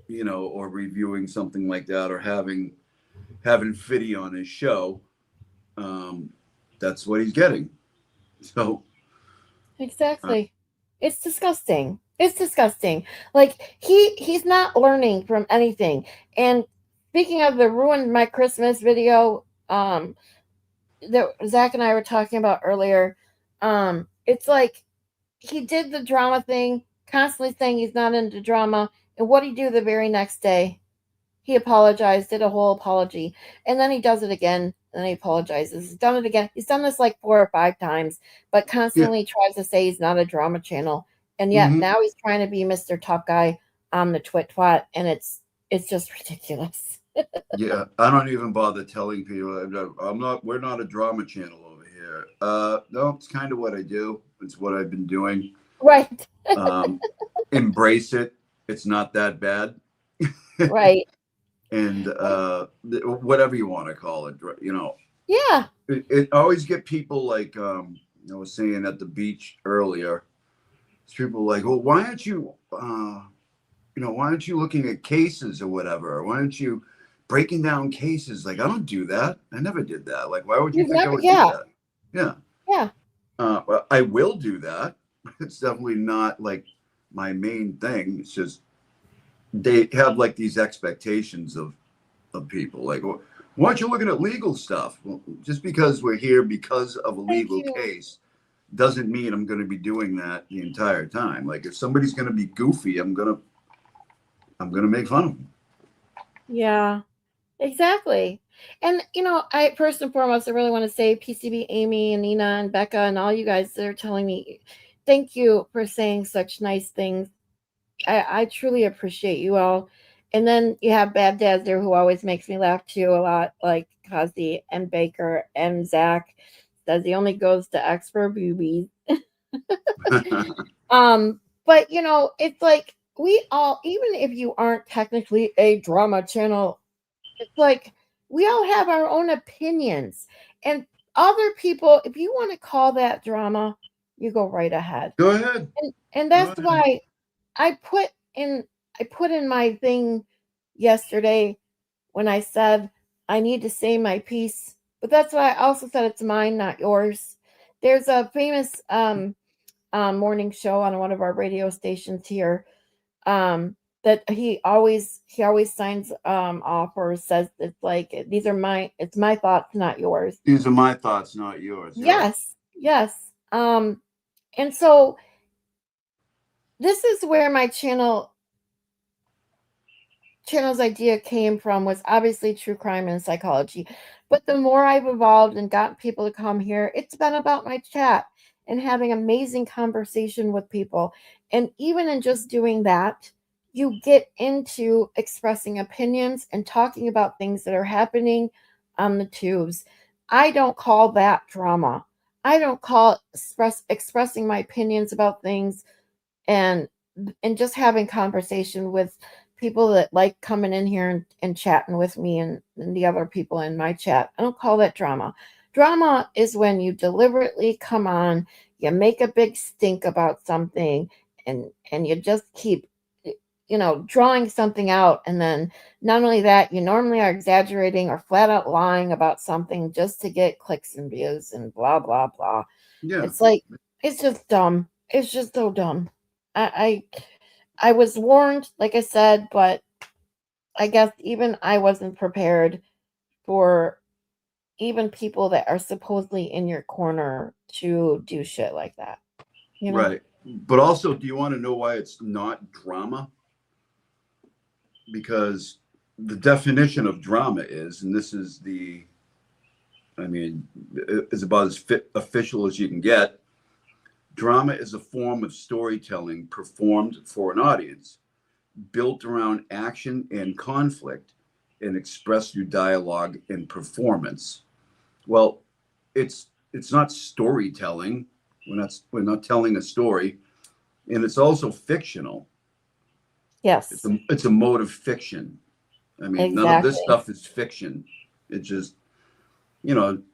or reviewing something like that, or having Fiddy on his show. That's what he's getting. So Exactly. It's disgusting. It's disgusting. Like he's not learning from anything. And speaking of the ruined my Christmas video, that Zach and I were talking about earlier, it's like he did the drama thing, constantly saying he's not into drama, and what did he do the very next day? He apologized, did a whole apology, and then he does it again, and then he apologizes. He's done it again. He's done this like 4 or 5 times, but constantly tries to say he's not a drama channel, and yet now he's trying to be Mr. Tough Guy on the twat, and it's just ridiculous. yeah, I don't even bother telling people we're not a drama channel over here. No, it's kind of what I do. It's what I've been doing. Right. Embrace it. It's not that bad. Right. And whatever you want to call it, Yeah. It always get people like I was saying at the beach earlier. People like, well, why aren't you looking at cases or whatever? Why aren't you breaking down cases? Like, I don't do that. I never did that. Like, why would you think I would do that? Yeah. Yeah. Well, I will do that. It's definitely not like my main thing. It's just they have like these expectations of people. Like, well, why aren't you looking at legal stuff? Well, just because we're here because of a legal case doesn't mean I'm going to be doing that the entire time. Like, if somebody's going to be goofy, I'm going to make fun of them. Yeah, exactly. And I first and foremost, I really want to say PCB Amy and Nina and Becca and all you guys that are telling me, thank you for saying such nice things. I truly appreciate you all. And then you have Bad Dads there who always makes me laugh too a lot, like Kazi and Baker and Zach says he only goes to X for boobies. But it's like we all, even if you aren't technically a drama channel, it's like we all have our own opinions, and other people, if you want to call that drama, you go right ahead. Go ahead. And that's why I put in my thing yesterday when I said I need to say my piece, but that's why I also said it's mine, not yours. There's a famous morning show on one of our radio stations here that he always signs off or says it's like it's my thoughts, not yours. These are my thoughts, not yours. Yes. And so this is where my channel's idea came from, was obviously true crime and psychology. But the more I've evolved and gotten people to come here, it's been about my chat. and having amazing conversation with people. And even in just doing that, you get into expressing opinions and talking about things that are happening on the tubes. I don't call that drama. I don't call expressing my opinions about things and just having conversation with people that like coming in here and chatting with me and the other people in my chat. I don't call that drama. Drama is when you deliberately come on, you make a big stink about something, and you just keep drawing something out. And then not only that, you normally are exaggerating or flat out lying about something just to get clicks and views and blah blah blah. Yeah. It's like, it's just dumb. It's just so dumb. I was warned, like I said, but I guess even I wasn't prepared for even people that are supposedly in your corner to do shit like that. Right. But also, do you want to know why it's not drama? Because the definition of drama is, and this is is about as official as you can get. Drama is a form of storytelling performed for an audience, built around action and conflict, and expressed through dialogue and performance. Well, it's not storytelling. We're not telling a story, and it's also fictional. Yes. It's a mode of fiction. I mean, None of this stuff is fiction. It's just,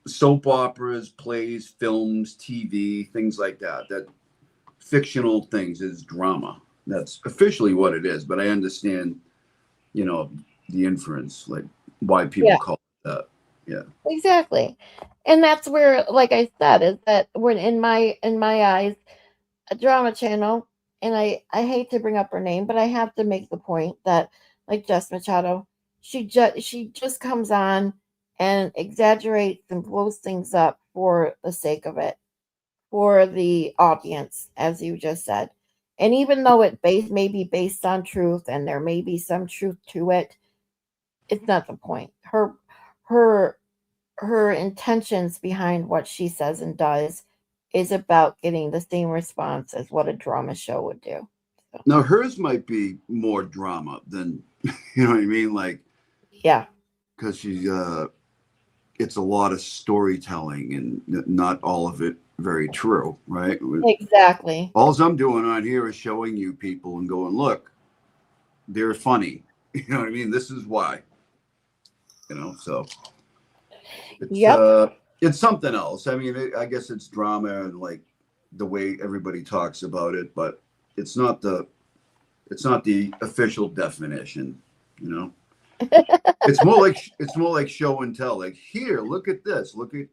soap operas, plays, films, TV, things like that. That fictional things is drama. That's officially what it is. But I understand, the inference, like why people call it that. Yeah. Exactly. And that's where, like I said, is that when in my eyes, a drama channel, and I hate to bring up her name, but I have to make the point that, like Jess Machado, she just comes on and exaggerates and blows things up for the sake of it, for the audience, as you just said. And even though it may be based on truth and there may be some truth to it, it's not the point. Her intentions behind what she says and does is about getting the same response as what a drama show would do. So. Now hers might be more drama than, you know what I mean? Like, yeah, because she's it's a lot of storytelling and not all of it very true, right? Exactly. All I'm doing on here is showing you people and going, look, they're funny. You know what I mean? This is why. So it's something else. I mean, I guess it's drama and like the way everybody talks about it, but it's not the official definition. It's more like show and tell. Like, here, look at this. Look at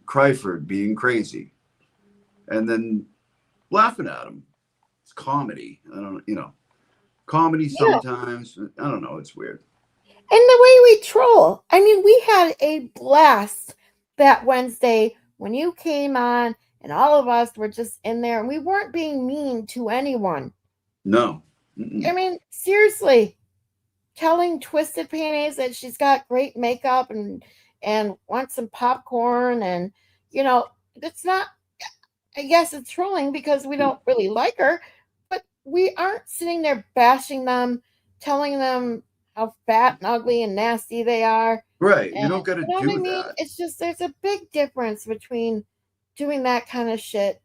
Kryford being crazy, and then laughing at him. It's comedy. I don't, comedy sometimes. I don't know. It's weird. And the way we troll. I mean, we had a blast that Wednesday when you came on, and all of us were just in there, and we weren't being mean to anyone. No. I mean, seriously, telling Twisted Panties that she's got great makeup and wants some popcorn, and it's not. I guess it's trolling because we don't really like her, but we aren't sitting there bashing them, telling them how fat and ugly and nasty they are. Right. And, you don't got to do that. It's just, there's a big difference between doing that kind of shit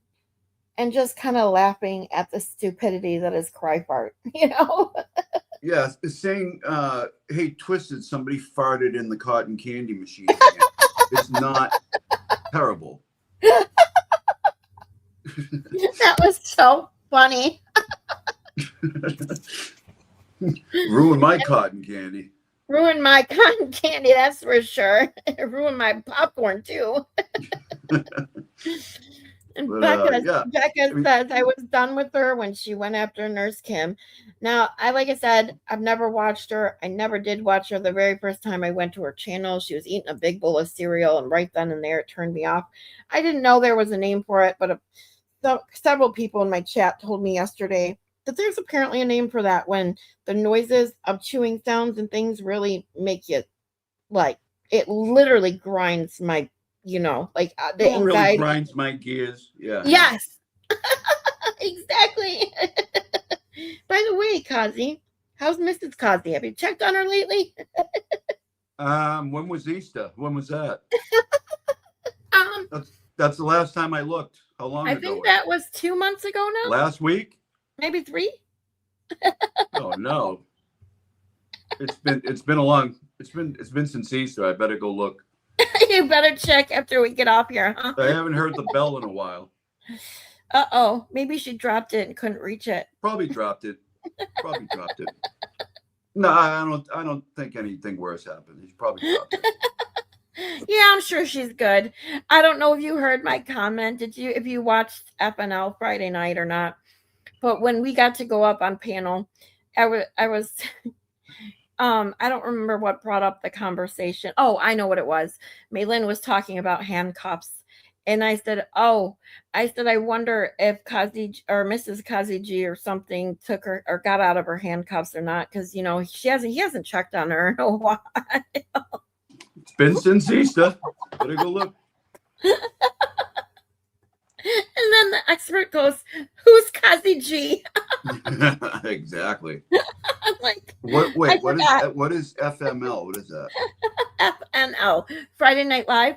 and just kind of laughing at the stupidity that is Kryfart, Yeah, saying, hey, Twisted, somebody farted in the cotton candy machine again. It's not terrible. That was so funny. Ruined my cotton candy. Ruined my cotton candy, that's for sure. Ruined my popcorn too. And Becca says I was done with her when she went after Nurse Kim. Now, like I said, I've never watched her. I never did watch her. The very first time I went to her channel, she was eating a big bowl of cereal, and right then and there it turned me off. I didn't know there was a name for it, but several people in my chat told me yesterday that there's apparently a name for that when the noises of chewing sounds and things really make you, like, it literally grinds my like the What really anxiety. grinds my gears. Yeah. Yes, exactly. By the way, Kazi, how's Mrs. Kazi? Have you checked on her lately? When was Easter? When was that? Um, That's the last time I looked. How long I ago? think that was 2 months ago now, Last week? maybe 3. Oh no. It's been a long. It's been since Easter. I better go look. You better check after we get off here, huh? I haven't heard the bell in a while. Uh-oh, maybe she dropped it and couldn't reach it. Probably dropped it. No, I don't think anything worse happened. He's probably dropped it. Yeah, I'm sure she's good. I don't know if you heard my comment. If you watched FNL Friday night or not? But when we got to go up on panel, I was I don't remember what brought up the conversation. Oh, I know what it was. Maylin was talking about handcuffs. And I said, I wonder if Kazi or Mrs. Kazi G or something took her or got out of her handcuffs or not. Because, he hasn't checked on her in a while. It's been since Easter. Better go look. And then the expert goes, "Who's Kazi G?" Exactly. I'm like, What is forgot. what is FML? What is that? FNL, Friday Night Live.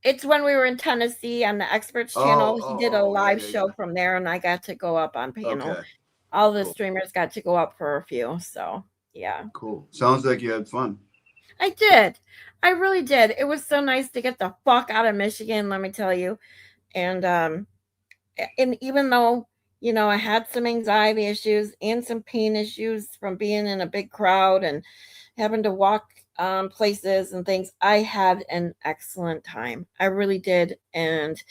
It's when we were in Tennessee on the experts channel. He did a live show from there, and I got to go up on panel. Okay. All the Cool. streamers got to go up for a few. So yeah, Cool. Sounds like you had fun. I did. I really did. It was so nice to get the fuck out of Michigan, let me tell you. And even though, I had some anxiety issues and some pain issues from being in a big crowd and having to walk places and things, I had an excellent time. I really did. And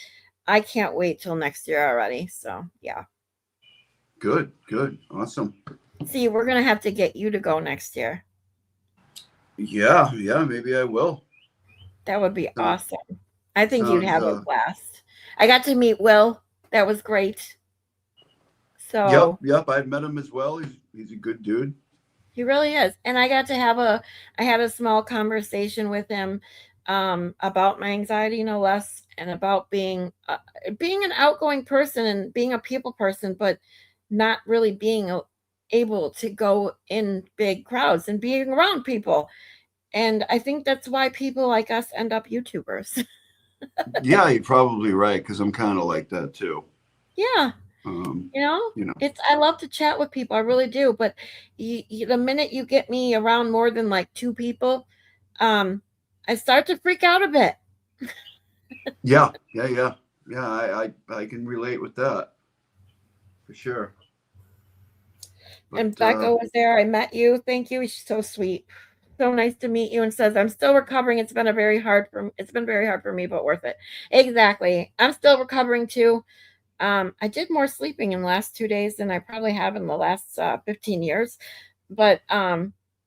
I can't wait till next year already. So yeah. Good. Awesome. See, we're going to have to get you to go next year. Yeah, maybe I will. That would be awesome. I think sounds, you'd have a blast. I got to meet Will. That was great. So Yep. I've met him as well. He's a good dude. he really is. And I got to I had a small conversation with him about my anxiety, no less, and about being an outgoing person and being a people person, but not really being able to go in big crowds and being around people. And I think that's why people like us end up YouTubers. Yeah, you're probably right, because I'm kind of like that too. Yeah. I love to chat with people. I really do. But the minute you get me around more than like 2 people, I start to freak out a bit. Yeah. I can relate with that for sure. And Becca was there. I met you. Thank you. She's so sweet. So nice to meet you. And says, I'm still recovering. It's been very hard for me, but worth it. Exactly. I'm still recovering too. I did more sleeping in the last 2 days than I probably have in the last 15 years, but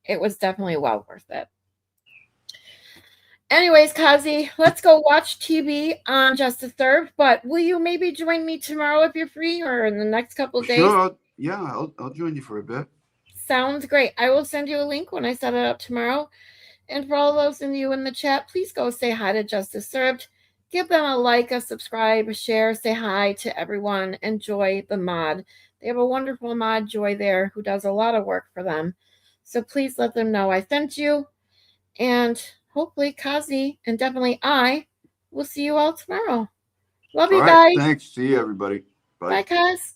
it was definitely well worth it. Anyways, Kazi, let's go watch TV on Justice Served, but will you maybe join me tomorrow if you're free or in the next couple of days? Sure. I'll join you for a bit. Sounds great. I will send you a link when I set it up tomorrow. And for all those of you in the chat, please go say hi to Justice Served. Give them a like, a subscribe, a share, say hi to everyone. Enjoy the mod. They have a wonderful mod, Joy, there, who does a lot of work for them. So please let them know I sent you. And hopefully Kazi and definitely I will see you all tomorrow. Love you guys. Thanks. See you, everybody. Bye. Bye, Kaz.